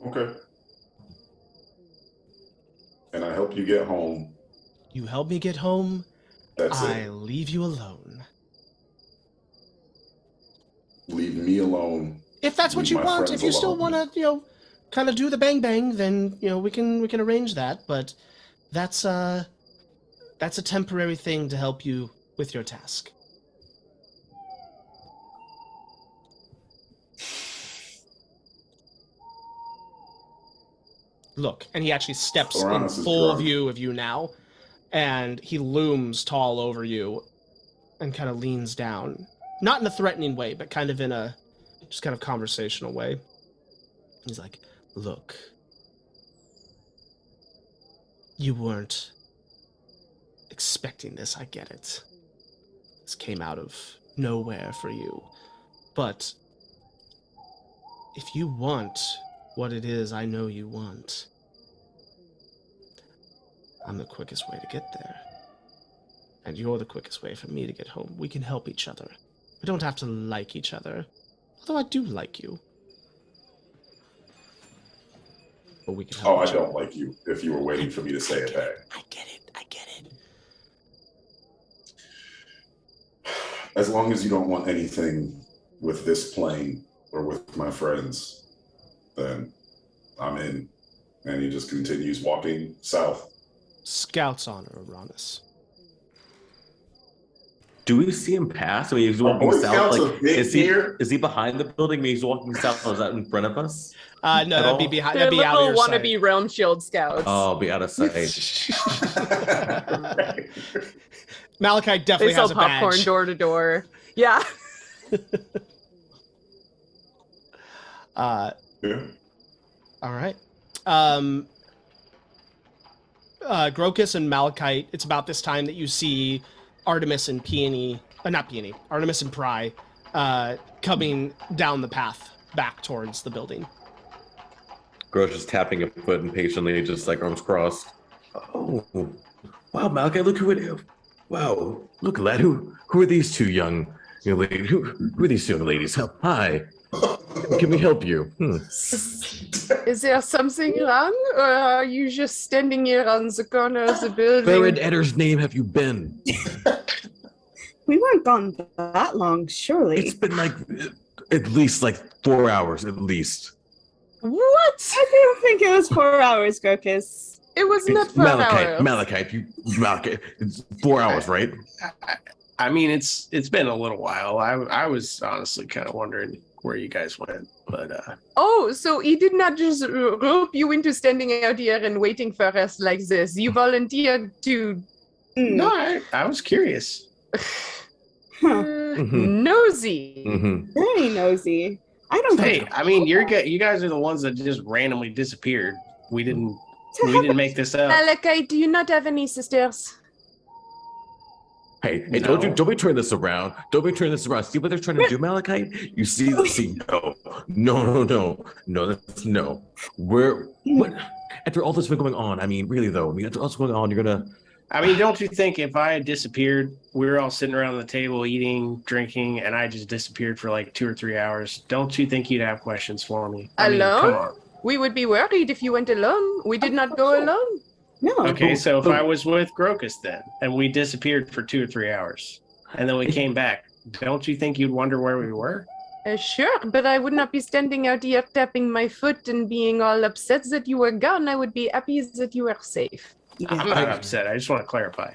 [SPEAKER 3] Okay. And I help you get home.
[SPEAKER 1] You help me get home,
[SPEAKER 3] That's
[SPEAKER 1] I
[SPEAKER 3] it.
[SPEAKER 1] leave you alone.
[SPEAKER 3] Leave me alone.
[SPEAKER 1] If that's what
[SPEAKER 3] Leave
[SPEAKER 1] you
[SPEAKER 3] my
[SPEAKER 1] want,
[SPEAKER 3] friends
[SPEAKER 1] if you still
[SPEAKER 3] alone.
[SPEAKER 1] want to, kind of do the bang bang, then we can arrange that. But that's a temporary thing to help you with your task. Look, and he actually steps in
[SPEAKER 3] Arranis is
[SPEAKER 1] full
[SPEAKER 3] drunk.
[SPEAKER 1] view of you now, and he looms tall over you, and kind of leans down, not in a threatening way, but kind of in a just kind of conversational way. He's like, "Look, you weren't expecting this, I get it. This came out of nowhere for you. But if you want what it is I know you want, I'm the quickest way to get there. And you're the quickest way for me to get home. We can help each other. We don't have to like each other. Although I do like you. But we can help
[SPEAKER 3] Oh, I
[SPEAKER 1] each other.
[SPEAKER 3] don't like you, if you were waiting for me to say it back.
[SPEAKER 1] I get it.
[SPEAKER 3] As long as you don't want anything with this plane or with my friends, then I'm in. And he just continues walking south.
[SPEAKER 1] Scout's honor, Arranis.
[SPEAKER 2] Do we see him pass? I mean, he's
[SPEAKER 3] Are
[SPEAKER 2] walking
[SPEAKER 3] Boy
[SPEAKER 2] south.
[SPEAKER 3] Scouts
[SPEAKER 2] Like,
[SPEAKER 3] a bit here?
[SPEAKER 2] is he behind the building? I mean, he's walking south. Is that in front of us?
[SPEAKER 1] No,
[SPEAKER 2] At
[SPEAKER 1] that'd be
[SPEAKER 2] all?
[SPEAKER 1] behind.
[SPEAKER 6] They're
[SPEAKER 1] That'd be out of
[SPEAKER 6] little
[SPEAKER 1] your
[SPEAKER 6] wannabe
[SPEAKER 1] sight.
[SPEAKER 6] Realm Shield scouts.
[SPEAKER 2] Oh, be out of sight.
[SPEAKER 1] Malachi
[SPEAKER 6] They
[SPEAKER 1] definitely
[SPEAKER 6] sell
[SPEAKER 1] has a
[SPEAKER 6] popcorn
[SPEAKER 1] badge.
[SPEAKER 6] door to door. Yeah.
[SPEAKER 1] Yeah. All right. Grokus and Malachite, it's about this time that you see Artemis and Peony, not Peony, Artemis and Pri coming down the path back towards the building.
[SPEAKER 2] Grosh is tapping a foot impatiently, just like arms crossed. Oh, wow, Malachi, look who it is. Wow, look, lad, who are these two young ladies? Who are these young ladies? Hi, can we help you?
[SPEAKER 6] Is there something wrong, or are you just standing here on the corner of the building?
[SPEAKER 2] Where in Edder's name have you been?
[SPEAKER 5] We weren't gone that long, surely.
[SPEAKER 2] It's been like at least like 4 hours, at least.
[SPEAKER 6] What?
[SPEAKER 5] I don't think it was 4 hours, Grokus.
[SPEAKER 6] It was not 4 hours.
[SPEAKER 2] Malachi, it's 4 hours, right?
[SPEAKER 4] I mean, it's been a little while. I was honestly kind of wondering where you guys went, but
[SPEAKER 6] Oh, so he did not just rope you into standing out here and waiting for us like this. You volunteered to
[SPEAKER 4] no, I was curious.
[SPEAKER 6] nosy.
[SPEAKER 5] Very nosy. I don't
[SPEAKER 4] Hey,
[SPEAKER 5] think
[SPEAKER 4] I mean, you guys are the ones that just randomly disappeared. We didn't make this up.
[SPEAKER 6] Malachi, do you not have any sisters?
[SPEAKER 2] Hey,
[SPEAKER 4] No.
[SPEAKER 2] don't be turning this around. Don't be turning this around. See what they're trying to do, Malachi? You see, no. What? After all this been going on, I mean, really though, after all this going on, you're gonna.
[SPEAKER 4] I mean, don't you think if I had disappeared, we were all sitting around the table eating, drinking, and I just disappeared for like 2 or 3 hours? Don't you think you'd have questions for me? I mean,
[SPEAKER 6] Alone?
[SPEAKER 4] come on.
[SPEAKER 6] We would be worried if you went alone. We did not go alone.
[SPEAKER 5] no.
[SPEAKER 4] Okay, so if I was with Grokus then, and we disappeared for 2 or 3 hours, and then we came back, don't you think you'd wonder where we were?
[SPEAKER 6] Sure, but I would not be standing out here tapping my foot and being all upset that you were gone. I would be happy that you were safe.
[SPEAKER 4] I'm not upset. I just want to clarify.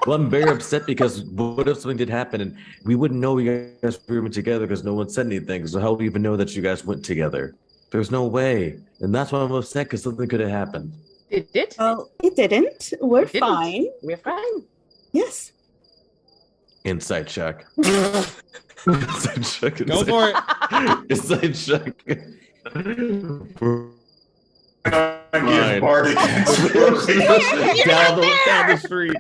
[SPEAKER 2] Well, I'm very upset because what if something did happen and we wouldn't know you guys were together because no one said anything. So how would we even know that you guys went together? There's no way, and that's why I'm upset because something could have happened.
[SPEAKER 6] It did.
[SPEAKER 5] Well, it didn't. We're
[SPEAKER 6] Didn't.
[SPEAKER 5] fine.
[SPEAKER 6] We're fine.
[SPEAKER 5] Yes.
[SPEAKER 2] Inside check. Inside check.
[SPEAKER 1] Go for it.
[SPEAKER 2] Inside check.
[SPEAKER 3] I give Bart
[SPEAKER 2] down the street.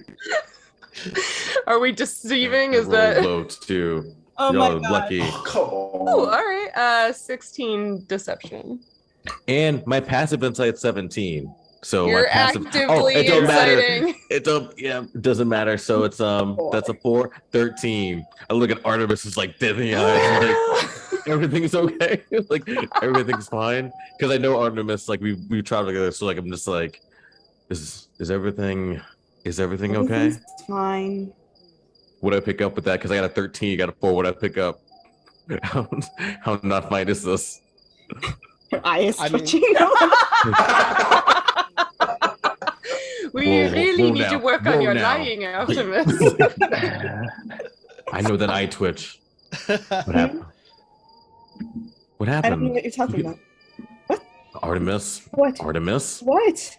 [SPEAKER 6] Are we deceiving? Is
[SPEAKER 2] Roll
[SPEAKER 6] that?
[SPEAKER 2] low too?
[SPEAKER 5] Oh
[SPEAKER 2] Y'all
[SPEAKER 5] my
[SPEAKER 2] are
[SPEAKER 5] God.
[SPEAKER 2] lucky.
[SPEAKER 3] Oh, come on.
[SPEAKER 6] Oh, all right. 16 deception.
[SPEAKER 2] And my passive insight 17. So
[SPEAKER 6] You're
[SPEAKER 2] my passive
[SPEAKER 6] actively
[SPEAKER 2] it don't
[SPEAKER 6] inciting.
[SPEAKER 2] matter. It doesn't matter. So it's that's a 4, 13. I look at Artemis is like dead in the eyes, like everything's okay. Like everything's fine. Because I know Artemis, like we traveled together, so like I'm just like, is everything okay?
[SPEAKER 5] Everything's fine.
[SPEAKER 2] What do I pick up with that? Because I got a 13, you got a 4. What do I pick up? How not fine is this?
[SPEAKER 5] Her eye is
[SPEAKER 1] I mean-
[SPEAKER 5] twitching.
[SPEAKER 6] We
[SPEAKER 2] Whoa,
[SPEAKER 6] really
[SPEAKER 2] whoa
[SPEAKER 6] need to
[SPEAKER 2] now,
[SPEAKER 6] work on
[SPEAKER 2] whoa
[SPEAKER 6] your
[SPEAKER 2] now.
[SPEAKER 6] lying, Artemis.
[SPEAKER 2] I know that eye twitch. What happened? What
[SPEAKER 5] I
[SPEAKER 2] happened?
[SPEAKER 5] don't know what you're talking about.
[SPEAKER 2] Artemis.
[SPEAKER 5] What?
[SPEAKER 2] Artemis.
[SPEAKER 5] What?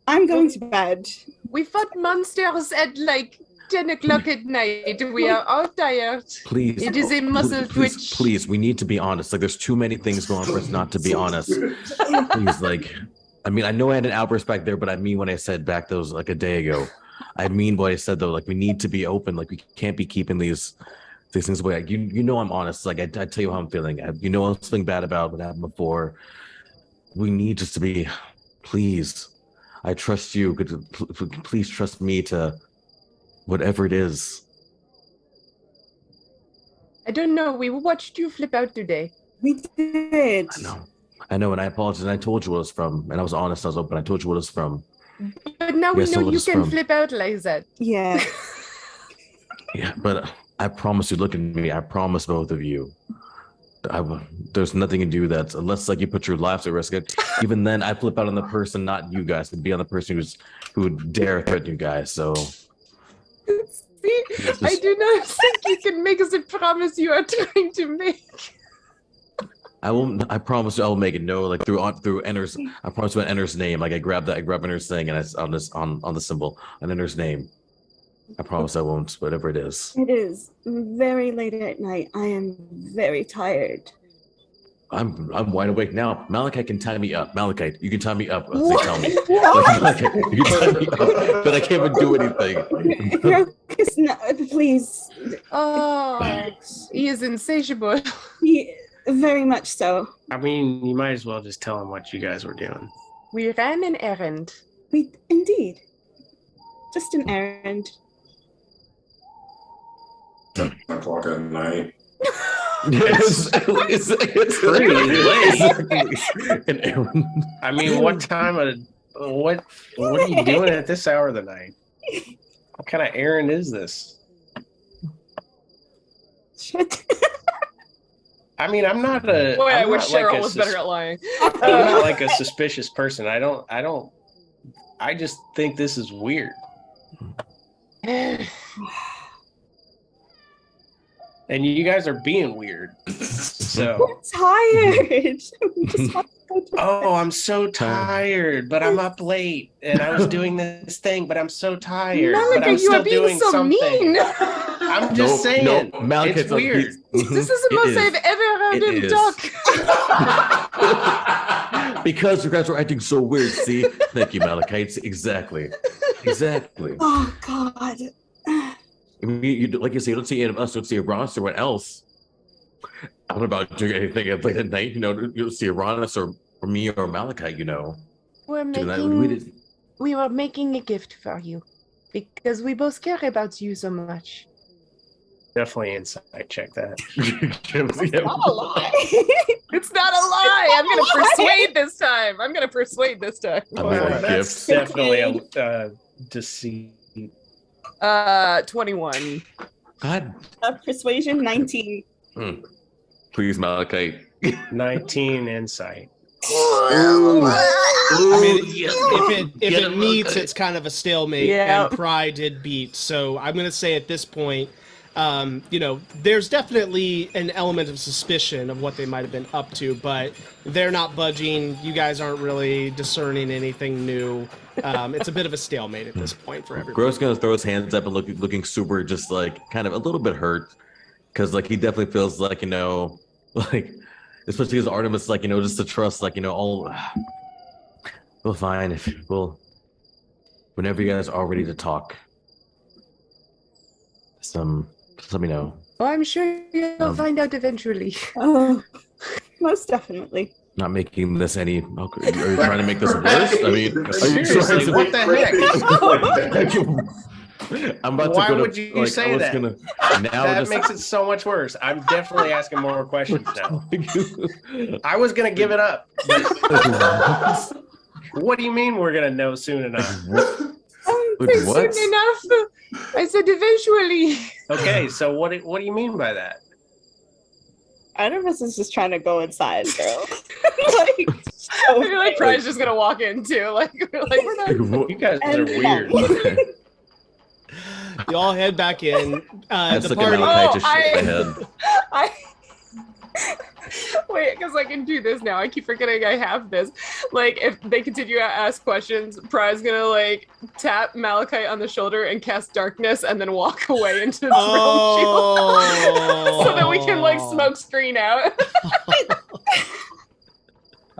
[SPEAKER 5] I'm going to bed.
[SPEAKER 6] We fought monsters at like 10 o'clock at night. We are all tired.
[SPEAKER 2] Please.
[SPEAKER 6] It is a muscle twitch.
[SPEAKER 2] Please, we need to be honest. Like, there's too many things going on for us not to be honest. Please, like, I mean, I know I had an outburst back there, but I mean when I said back those like a day ago. I mean what I said though. Like, we need to be open. Like, we can't be keeping these things away. Like, you know I'm honest. Like, I tell you how I'm feeling. You know I'm feeling bad about what happened before. We need just to be. Please, I trust you. Please trust me to whatever it is.
[SPEAKER 6] I don't know. We watched you flip out today.
[SPEAKER 5] We did.
[SPEAKER 2] I know, and I apologize. And I told you what it was from, and I was honest. I was open. I told you what it was from.
[SPEAKER 6] But now we
[SPEAKER 2] Yes,
[SPEAKER 6] know
[SPEAKER 2] what
[SPEAKER 6] you
[SPEAKER 2] it's
[SPEAKER 6] can
[SPEAKER 2] from.
[SPEAKER 6] flip out like that.
[SPEAKER 5] Yeah.
[SPEAKER 2] Yeah, but I promise you. Look at me. I promise both of you. There's nothing to do that unless like you put your lives at risk. Even then, I flip out on the person, not you guys. It'd be on the person who would dare threaten you guys. So
[SPEAKER 7] See, I do not think you can make us a promise you are trying to make.
[SPEAKER 2] I will. I promise you, I will make it. No, like through Enter's. I promise you, Enter's name. Like I grab Enter's thing, and it's on the symbol, on Enter's name. I promise I won't. Whatever it is.
[SPEAKER 5] It is very late at night. I am very tired.
[SPEAKER 2] I'm wide awake now. Malachite can tie me up. Malachite, you can tie me up. They tell me.
[SPEAKER 5] What?
[SPEAKER 2] Malachite, you can tie me up, but I can't even do anything.
[SPEAKER 5] No, please.
[SPEAKER 7] Oh, he is insatiable.
[SPEAKER 5] Very much so.
[SPEAKER 4] I mean, you might as well just tell him what you guys were doing.
[SPEAKER 7] We ran an errand.
[SPEAKER 5] Indeed. Just an errand.
[SPEAKER 3] 10 o'clock at night.
[SPEAKER 2] it's pretty late. An errand.
[SPEAKER 4] I mean, what are you doing at this hour of the night? What kind of errand is this?
[SPEAKER 5] Shit.
[SPEAKER 4] I mean, I'm not a.
[SPEAKER 6] Boy, I
[SPEAKER 4] I'm
[SPEAKER 6] wish
[SPEAKER 4] not like
[SPEAKER 6] Cheryl
[SPEAKER 4] a
[SPEAKER 6] was better at lying.
[SPEAKER 4] I'm not like a suspicious person. I just think this is weird. And you guys are being weird. So.
[SPEAKER 5] I'm tired. We just want to go to
[SPEAKER 4] Oh, I'm so tired, but I'm up late, and I was doing this thing, but I'm so tired. But
[SPEAKER 7] Malachite,
[SPEAKER 4] I'm
[SPEAKER 7] you
[SPEAKER 4] still
[SPEAKER 7] are being
[SPEAKER 4] doing
[SPEAKER 7] so
[SPEAKER 4] something.
[SPEAKER 7] mean.
[SPEAKER 4] I'm just saying.
[SPEAKER 2] No, Malachite's
[SPEAKER 4] it's weird.
[SPEAKER 7] This is the most I've ever heard him talk.
[SPEAKER 2] Because you guys are acting so weird. See, thank you, Malachite. Exactly.
[SPEAKER 5] Oh God.
[SPEAKER 2] I mean, like you say, you don't see any of us, you don't see Arranis or what else. I don't know about doing anything late at night, you don't see Arranis or me or Malachite,
[SPEAKER 7] We were making a gift for you because we both care about you so much.
[SPEAKER 4] Definitely insight check that.
[SPEAKER 5] Not a lie.
[SPEAKER 6] It's not a lie. I'm gonna persuade this time.
[SPEAKER 2] I mean,
[SPEAKER 4] Well,
[SPEAKER 2] a
[SPEAKER 4] that's
[SPEAKER 2] gift.
[SPEAKER 4] definitely a deceit.
[SPEAKER 6] 21.
[SPEAKER 2] God,
[SPEAKER 5] Persuasion 19.
[SPEAKER 2] please, Malachite.
[SPEAKER 4] 19 insight.
[SPEAKER 1] I mean, if it meets, it's kind of a stalemate,
[SPEAKER 6] Yeah.
[SPEAKER 1] and Pri did beat. So I'm going to say at this point, there's definitely an element of suspicion of what they might have been up to, but they're not budging. You guys aren't really discerning anything new. It's a bit of a stalemate at this point for everybody.
[SPEAKER 2] Gross gonna throw his hands up and looking super, just like kind of a little bit hurt, because like he definitely feels like like especially because Artemis, like just to trust, like all. We'll fine if whenever you guys are ready to talk. Just let me know.
[SPEAKER 7] Oh, I'm sure you'll find out eventually.
[SPEAKER 5] Oh, most definitely.
[SPEAKER 2] Not making this any. Are you trying to make this worse? I mean, are you
[SPEAKER 4] Seriously,
[SPEAKER 2] trying to?
[SPEAKER 4] what the heck?
[SPEAKER 2] I'm about
[SPEAKER 4] Why
[SPEAKER 2] to go to,
[SPEAKER 4] would you
[SPEAKER 2] like,
[SPEAKER 4] say
[SPEAKER 2] I was
[SPEAKER 4] that?
[SPEAKER 2] Gonna, now
[SPEAKER 4] That
[SPEAKER 2] just,
[SPEAKER 4] makes it so much worse. I'm definitely asking more questions now. I was gonna give it up. But what do you mean we're gonna know soon enough?
[SPEAKER 2] What?
[SPEAKER 7] Soon enough. I said eventually.
[SPEAKER 4] Okay, so what do you mean by that?
[SPEAKER 5] Artemis is just trying to go inside, girl.
[SPEAKER 6] I feel like Pri's just gonna walk in too. Like we're not.
[SPEAKER 4] You guys are weird.
[SPEAKER 1] You all head back in.
[SPEAKER 2] I
[SPEAKER 1] The
[SPEAKER 2] just look at
[SPEAKER 1] party.
[SPEAKER 2] Malachite, just shake my head.
[SPEAKER 6] Wait, because I can do this now. I keep forgetting I have this. Like, if they continue to ask questions, Pri's gonna like tap Malachite on the shoulder and cast darkness, and then walk away into the realm shield, so that we can like smoke screen out.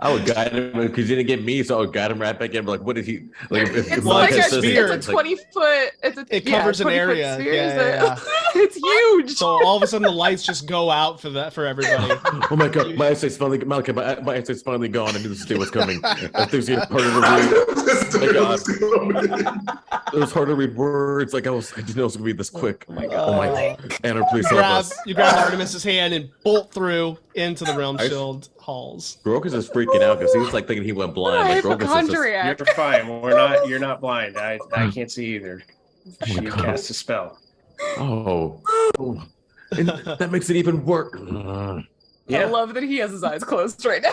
[SPEAKER 1] Oh.
[SPEAKER 2] I would guide him because he didn't get me, so I would guide him right back in. Like, what did he like? If
[SPEAKER 6] It's
[SPEAKER 1] Well,
[SPEAKER 6] like
[SPEAKER 1] it's
[SPEAKER 6] a,
[SPEAKER 1] a sphere.
[SPEAKER 6] it's a 20-foot.
[SPEAKER 1] It covers an
[SPEAKER 6] 20-foot
[SPEAKER 1] area.
[SPEAKER 6] sphere,
[SPEAKER 1] Yeah,
[SPEAKER 6] is it?
[SPEAKER 1] yeah,
[SPEAKER 6] It's huge.
[SPEAKER 1] So all of a sudden the lights just go out for everybody.
[SPEAKER 2] Oh my god, my eyesight's finally Malachite, my eyesight's finally gone. I knew this day was coming. I think it's part of the read. It was hard to read words. Like I didn't know it was gonna be this quick. Oh my god. Anna, please help us.
[SPEAKER 1] You grab Artemis's hand and bolt through into the realm shield halls.
[SPEAKER 2] Grokus is freaking out because he's like thinking he went blind. Like, Grokus is just,
[SPEAKER 6] Hypochondriac.
[SPEAKER 4] You're fine. You're not blind. I can't see either. She
[SPEAKER 2] God.
[SPEAKER 4] cast a spell.
[SPEAKER 2] oh. And that makes it even worse.
[SPEAKER 6] I love that he has his eyes closed right now.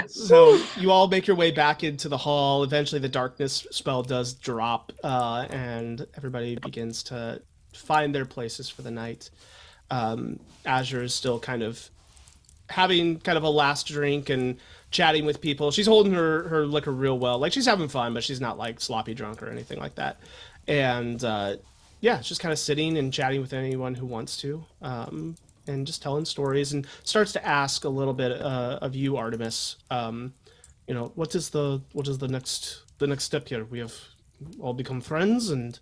[SPEAKER 1] So you all make your way back into the hall. Eventually, the darkness spell does drop, and everybody begins to find their places for the night. Azure is still kind of having kind of a last drink and chatting with people. She's holding her liquor real well. Like, she's having fun, but she's not like sloppy drunk or anything like that. And yeah, it's just kind of sitting and chatting with anyone who wants to, and just telling stories, and starts to ask a little bit of you, Artemis. You know, what is the next step here? We have all become friends, and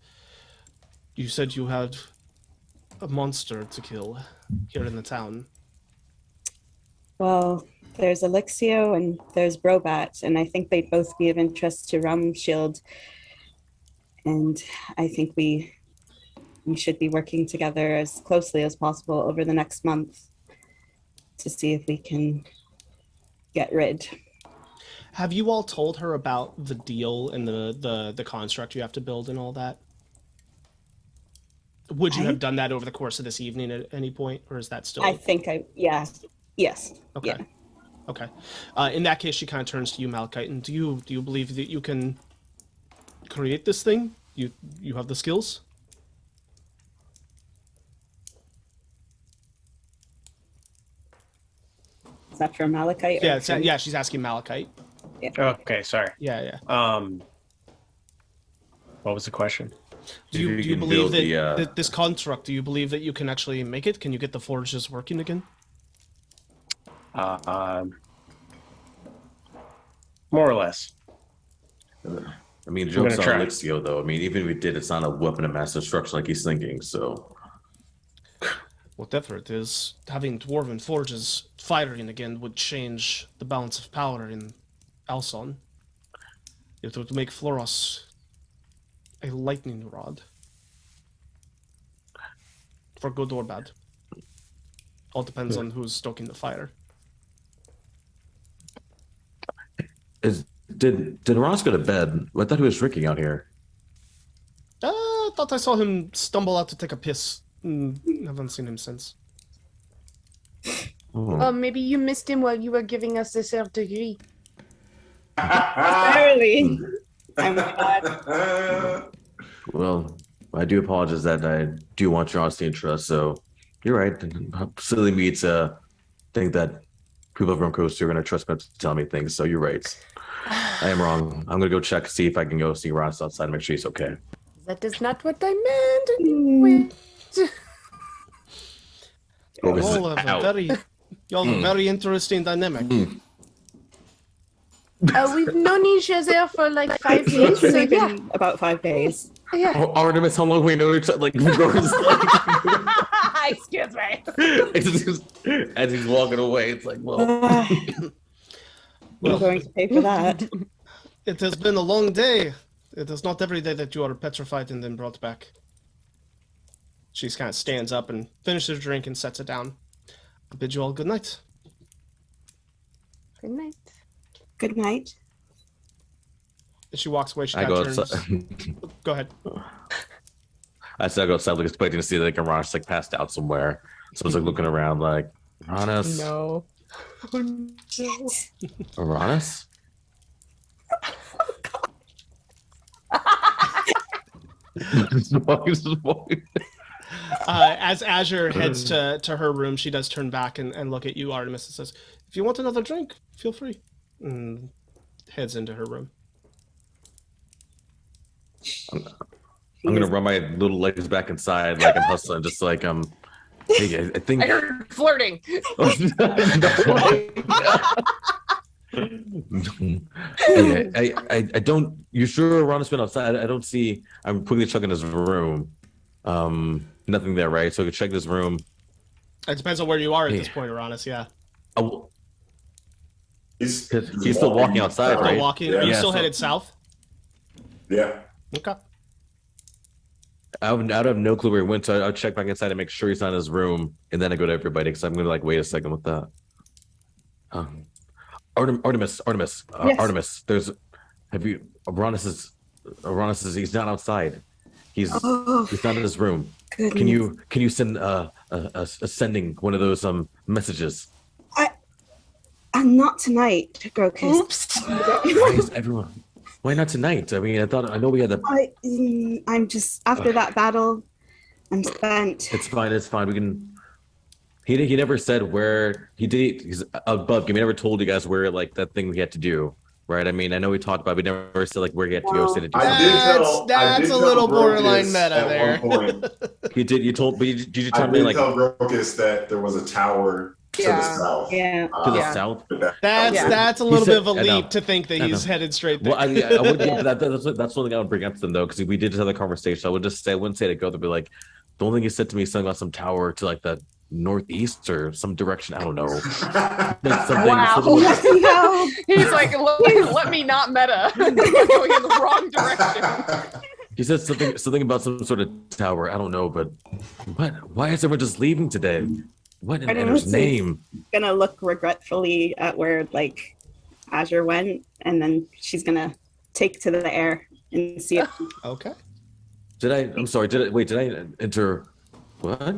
[SPEAKER 1] you said you had a monster to kill here in the town.
[SPEAKER 5] Well, there's Elixio and there's Brobat, and I think they'd both be of interest to Realm Shield. And I think we should be working together as closely as possible over the next month to see if we can get rid.
[SPEAKER 1] Have you all told her about the deal and the construct you have to build and all that? Would you have done that over the course of this evening at any point, or is that still?
[SPEAKER 5] I think yes.
[SPEAKER 1] Okay.
[SPEAKER 5] Yeah.
[SPEAKER 1] Okay. In that case, she kind of turns to you, Malachite, and do you believe that you can create this thing? You have the skills?
[SPEAKER 5] Is that for Malachite?
[SPEAKER 1] Yeah, yeah. She's asking Malachite.
[SPEAKER 5] Yeah.
[SPEAKER 4] Okay, sorry.
[SPEAKER 1] Yeah.
[SPEAKER 4] What was the question?
[SPEAKER 1] Do you believe that this construct? Do you believe that you can actually make it? Can you get the forges working again?
[SPEAKER 4] More or less.
[SPEAKER 2] I mean, joke's on Elixio, though. I mean, even if we did, it's not a weapon of mass destruction like he's thinking, so.
[SPEAKER 1] Whatever it is, having dwarven forges firing again would change the balance of power in Alson. It would make Floros a lightning rod. For good or bad. All depends on who's stoking the fire.
[SPEAKER 2] Did Ross go to bed? I thought he was drinking out here.
[SPEAKER 1] I thought I saw him stumble out to take a piss. Haven't seen him since.
[SPEAKER 2] Oh.
[SPEAKER 7] Maybe you missed him while you were giving us the ttrpg.
[SPEAKER 5] Barely. I'm glad.
[SPEAKER 2] Well, I do apologize that I do want your honesty and trust, so you're right. Silly me to think that people from Coast are going to trust me to tell me things, so you're right. I am wrong. I'm going to go check, see if I can go see Ross outside and make sure he's okay.
[SPEAKER 7] That is not what I meant. Anyway.
[SPEAKER 1] Y'all have a very interesting dynamic.
[SPEAKER 7] We've known each other for like 5 days, so
[SPEAKER 5] It's
[SPEAKER 7] yeah.
[SPEAKER 5] been about 5 days.
[SPEAKER 7] Yeah.
[SPEAKER 2] Oh, Artemis, how long we know each other? Like,
[SPEAKER 7] Excuse me.
[SPEAKER 2] as he's walking away, it's like, well.
[SPEAKER 5] I'm going to pay for that.
[SPEAKER 1] It has been a long day. It is not every day that you are petrified and then brought back. She kind of stands up and finishes her drink and sets it down. I bid you all good night.
[SPEAKER 7] Good night.
[SPEAKER 5] Good night.
[SPEAKER 1] As she walks away, she
[SPEAKER 2] I
[SPEAKER 1] kind
[SPEAKER 2] go
[SPEAKER 1] of turns.
[SPEAKER 2] outside.
[SPEAKER 1] Go ahead.
[SPEAKER 2] I said I go outside, like expecting to see like Arranis like passed out somewhere. So I was like looking around, like Arranis.
[SPEAKER 6] No. Oh, no.
[SPEAKER 2] Arranis?
[SPEAKER 1] As Azure heads to her room, she does turn back and look at you, Artemis, and says, "If you want another drink, feel free." And heads into her room.
[SPEAKER 2] I'm gonna run my little legs back inside, like I'm hustling, just like Hey, I think
[SPEAKER 6] I heard flirting.
[SPEAKER 2] Hey, I don't. You sure Ron's been outside? I don't see. I'm quickly checking his room. Nothing there, right? So I can check this room.
[SPEAKER 1] It depends on where you are at this point, Arranis. Yeah.
[SPEAKER 2] Oh,
[SPEAKER 3] He's
[SPEAKER 2] still walking outside,
[SPEAKER 1] Still
[SPEAKER 2] right?
[SPEAKER 1] walking.
[SPEAKER 3] Yeah.
[SPEAKER 1] Are you
[SPEAKER 2] Yeah,
[SPEAKER 1] still
[SPEAKER 2] so-
[SPEAKER 1] headed south?
[SPEAKER 3] Yeah.
[SPEAKER 1] Okay.
[SPEAKER 2] I would have no clue where he went, so I'll check back inside and make sure he's not in his room, and then I go to everybody because I'm gonna like wait a second with that. Artemis,
[SPEAKER 5] Yes.
[SPEAKER 2] Artemis. Arranis is he's not outside. He's not in his room.
[SPEAKER 5] Goodness.
[SPEAKER 2] Can you send sending one of those messages?
[SPEAKER 5] Not tonight, Grokus.
[SPEAKER 1] Oops.
[SPEAKER 2] Why is everyone? Why not tonight? I mean, I know we had the.
[SPEAKER 5] I'm just after that battle. I'm spent.
[SPEAKER 2] It's fine. It's fine. We can. He never said where he did. He's above. He never told you guys where like that thing we had to do. Right. I mean, I know we talked about. We never said like where he had to go. Say to do something.
[SPEAKER 1] That's a little borderline meta there.
[SPEAKER 3] At one point,
[SPEAKER 2] He did. You told. But did you
[SPEAKER 3] I
[SPEAKER 2] tell me
[SPEAKER 3] did
[SPEAKER 2] like
[SPEAKER 3] tell Grokus that there was a tower to the south.
[SPEAKER 5] Yeah.
[SPEAKER 2] to the south?
[SPEAKER 1] That's a little
[SPEAKER 2] said-
[SPEAKER 1] bit of a
[SPEAKER 2] I know.
[SPEAKER 1] leap to think that
[SPEAKER 2] I
[SPEAKER 1] he's
[SPEAKER 2] know.
[SPEAKER 1] headed straight there.
[SPEAKER 2] Well, I would. Yeah, but that's one thing I would bring up to them though, because we did just have the conversation. I would just say, I wouldn't say to go. They'd be like, the only thing you said to me is something about some tower to like the northeast or some direction. I don't know. Like something,
[SPEAKER 6] Wow.
[SPEAKER 2] something-
[SPEAKER 5] No.
[SPEAKER 6] He's like, let me not meta. Going in the wrong direction.
[SPEAKER 2] he said something about some sort of tower. I don't know, but what? Why is everyone just leaving today? What in
[SPEAKER 5] I don't know,
[SPEAKER 2] Ender's
[SPEAKER 5] so-
[SPEAKER 2] name?
[SPEAKER 5] Gonna look regretfully at where like Azure went, and then she's gonna take to the air and see if
[SPEAKER 1] Okay.
[SPEAKER 2] Did I? I'm sorry. Did I enter? What?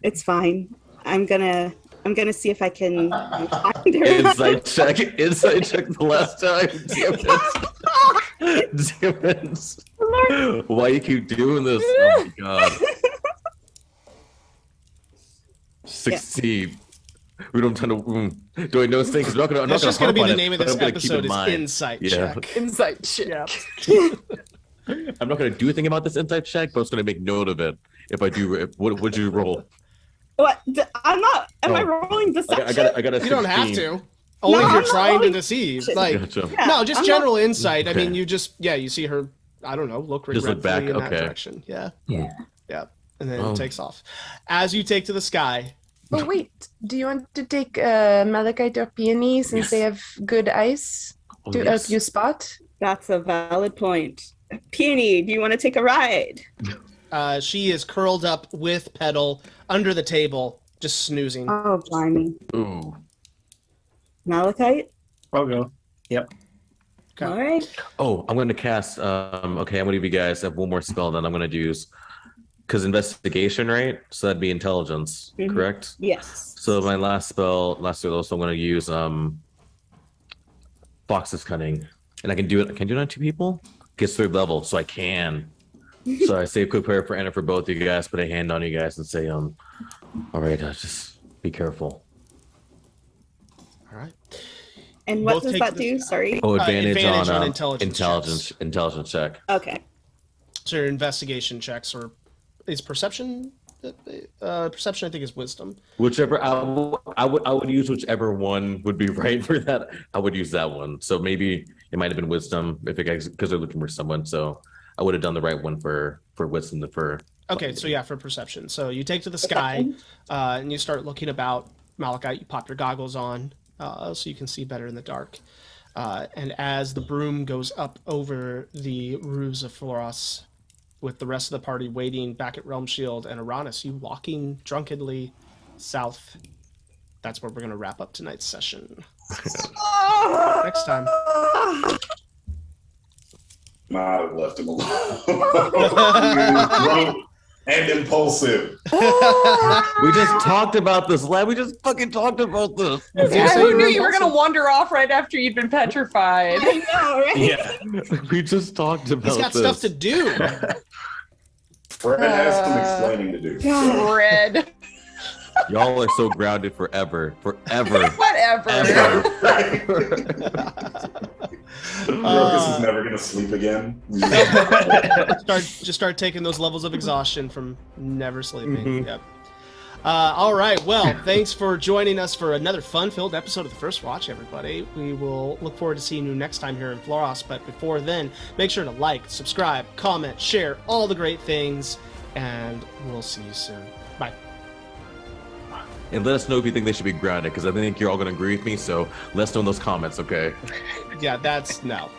[SPEAKER 5] it's fine. I'm gonna see if I can find her.
[SPEAKER 2] Insight check. Insight check the last time. Damn it. Why you keep doing this? Oh my god. Succeed. We don't tend to. Do I know things? I'm not gonna. I'm
[SPEAKER 1] That's
[SPEAKER 2] not
[SPEAKER 1] just going to be
[SPEAKER 2] harp
[SPEAKER 1] the
[SPEAKER 2] on
[SPEAKER 1] name
[SPEAKER 2] it,
[SPEAKER 1] of this
[SPEAKER 2] but I'm gonna keep
[SPEAKER 1] episode
[SPEAKER 2] in
[SPEAKER 1] is
[SPEAKER 2] mind.
[SPEAKER 1] Insight
[SPEAKER 2] Yeah.
[SPEAKER 1] Check.
[SPEAKER 6] Insight check.
[SPEAKER 1] Yeah.
[SPEAKER 2] I'm not gonna do anything about this insight check, but I was gonna make note of it. If I do, what would you roll?
[SPEAKER 5] What? I'm not. Am I
[SPEAKER 2] Oh.
[SPEAKER 5] rolling deception?
[SPEAKER 2] I got a 16.
[SPEAKER 1] You don't have to. Only if
[SPEAKER 5] I'm
[SPEAKER 1] you're
[SPEAKER 5] not
[SPEAKER 1] trying to
[SPEAKER 5] rolling
[SPEAKER 1] deceive.
[SPEAKER 5] shit.
[SPEAKER 1] Like,
[SPEAKER 2] Gotcha.
[SPEAKER 5] Yeah,
[SPEAKER 1] no, just
[SPEAKER 5] I'm
[SPEAKER 1] general insight. I
[SPEAKER 2] Okay.
[SPEAKER 1] mean, you see her, I don't know, look
[SPEAKER 2] Just look
[SPEAKER 1] regretfully
[SPEAKER 2] back,
[SPEAKER 1] in that
[SPEAKER 2] okay.
[SPEAKER 1] direction. Yeah.
[SPEAKER 5] Yeah.
[SPEAKER 1] Yeah. And then
[SPEAKER 2] Oh.
[SPEAKER 1] it takes off. As you take to the sky,
[SPEAKER 7] Oh wait, do you want to take malachite or peony since they have good eyes
[SPEAKER 2] Oh,
[SPEAKER 7] to help
[SPEAKER 2] yes.
[SPEAKER 7] you spot?
[SPEAKER 5] That's a valid point. Peony, do you want to take a ride?
[SPEAKER 1] she is curled up with Pedal under the table, just snoozing.
[SPEAKER 5] Oh, blimey.
[SPEAKER 2] Ooh.
[SPEAKER 5] Malachite?
[SPEAKER 4] I'll go.
[SPEAKER 1] Okay.
[SPEAKER 5] All right.
[SPEAKER 2] Oh, I'm gonna cast. Okay, I'm gonna give you guys have one more spell that I'm gonna use. Because investigation, right? So that'd be intelligence,
[SPEAKER 5] Mhm.
[SPEAKER 2] correct?
[SPEAKER 5] Yes.
[SPEAKER 2] So my last spell, so I'm gonna use Fox's Cunning, and I can do it. Can I do it on 2 people? Gets 3rd level, so I can. So I say a quick prayer for Anna for both of you guys. Put a hand on you guys and say, all right, just be careful.
[SPEAKER 1] All right.
[SPEAKER 5] And what
[SPEAKER 1] Both
[SPEAKER 5] does
[SPEAKER 1] take
[SPEAKER 5] that
[SPEAKER 1] the-
[SPEAKER 5] do? Sorry.
[SPEAKER 2] Oh, advantage,
[SPEAKER 1] advantage on
[SPEAKER 2] on
[SPEAKER 1] intelligence
[SPEAKER 2] intelligence check.
[SPEAKER 5] Okay.
[SPEAKER 1] So your investigation checks or is perception? Perception, I think, is wisdom.
[SPEAKER 2] Whichever I would use whichever one would be right for that. I would use that one. So maybe it might have been wisdom if it because they're looking for someone. So I would have done the right one for wisdom for.
[SPEAKER 1] Okay, so yeah, for perception. So you take to the sky and you start looking about. Malachite, you pop your goggles on so you can see better in the dark. And as the broom goes up over the roofs of Floros, with the rest of the party waiting back at Realm Shield and Arranis, you walking drunkenly south. That's where we're going to wrap up tonight's session. Next time.
[SPEAKER 3] I'd have left him alone. He was drunk and impulsive.
[SPEAKER 2] We just talked about this, lad. We just fucking talked about this.
[SPEAKER 6] Yeah,
[SPEAKER 1] say
[SPEAKER 6] who
[SPEAKER 1] you're
[SPEAKER 6] knew you were
[SPEAKER 1] impulsive.
[SPEAKER 6] gonna wander off right after you'd been petrified?
[SPEAKER 5] I know, right?
[SPEAKER 4] Yeah.
[SPEAKER 2] We just talked about
[SPEAKER 1] He's got
[SPEAKER 2] this.
[SPEAKER 1] stuff to do.
[SPEAKER 3] Fred has some explaining to do.
[SPEAKER 5] God.
[SPEAKER 6] Red.
[SPEAKER 2] Y'all are so grounded forever. Forever.
[SPEAKER 6] Whatever.
[SPEAKER 3] Grokus is never gonna sleep again.
[SPEAKER 1] Start taking those levels of exhaustion from never sleeping.
[SPEAKER 2] Mhm.
[SPEAKER 1] Yep. All right. Well, thanks for joining us for another fun-filled episode of the First Watch, everybody. We will look forward to seeing you next time here in Floros. But before then, make sure to like, subscribe, comment, share, all the great things, and we'll see you soon. Bye.
[SPEAKER 2] And let us know if you think they should be grounded, because I think you're all going to agree with me. So let us know in those comments, okay?
[SPEAKER 1] Yeah, that's no.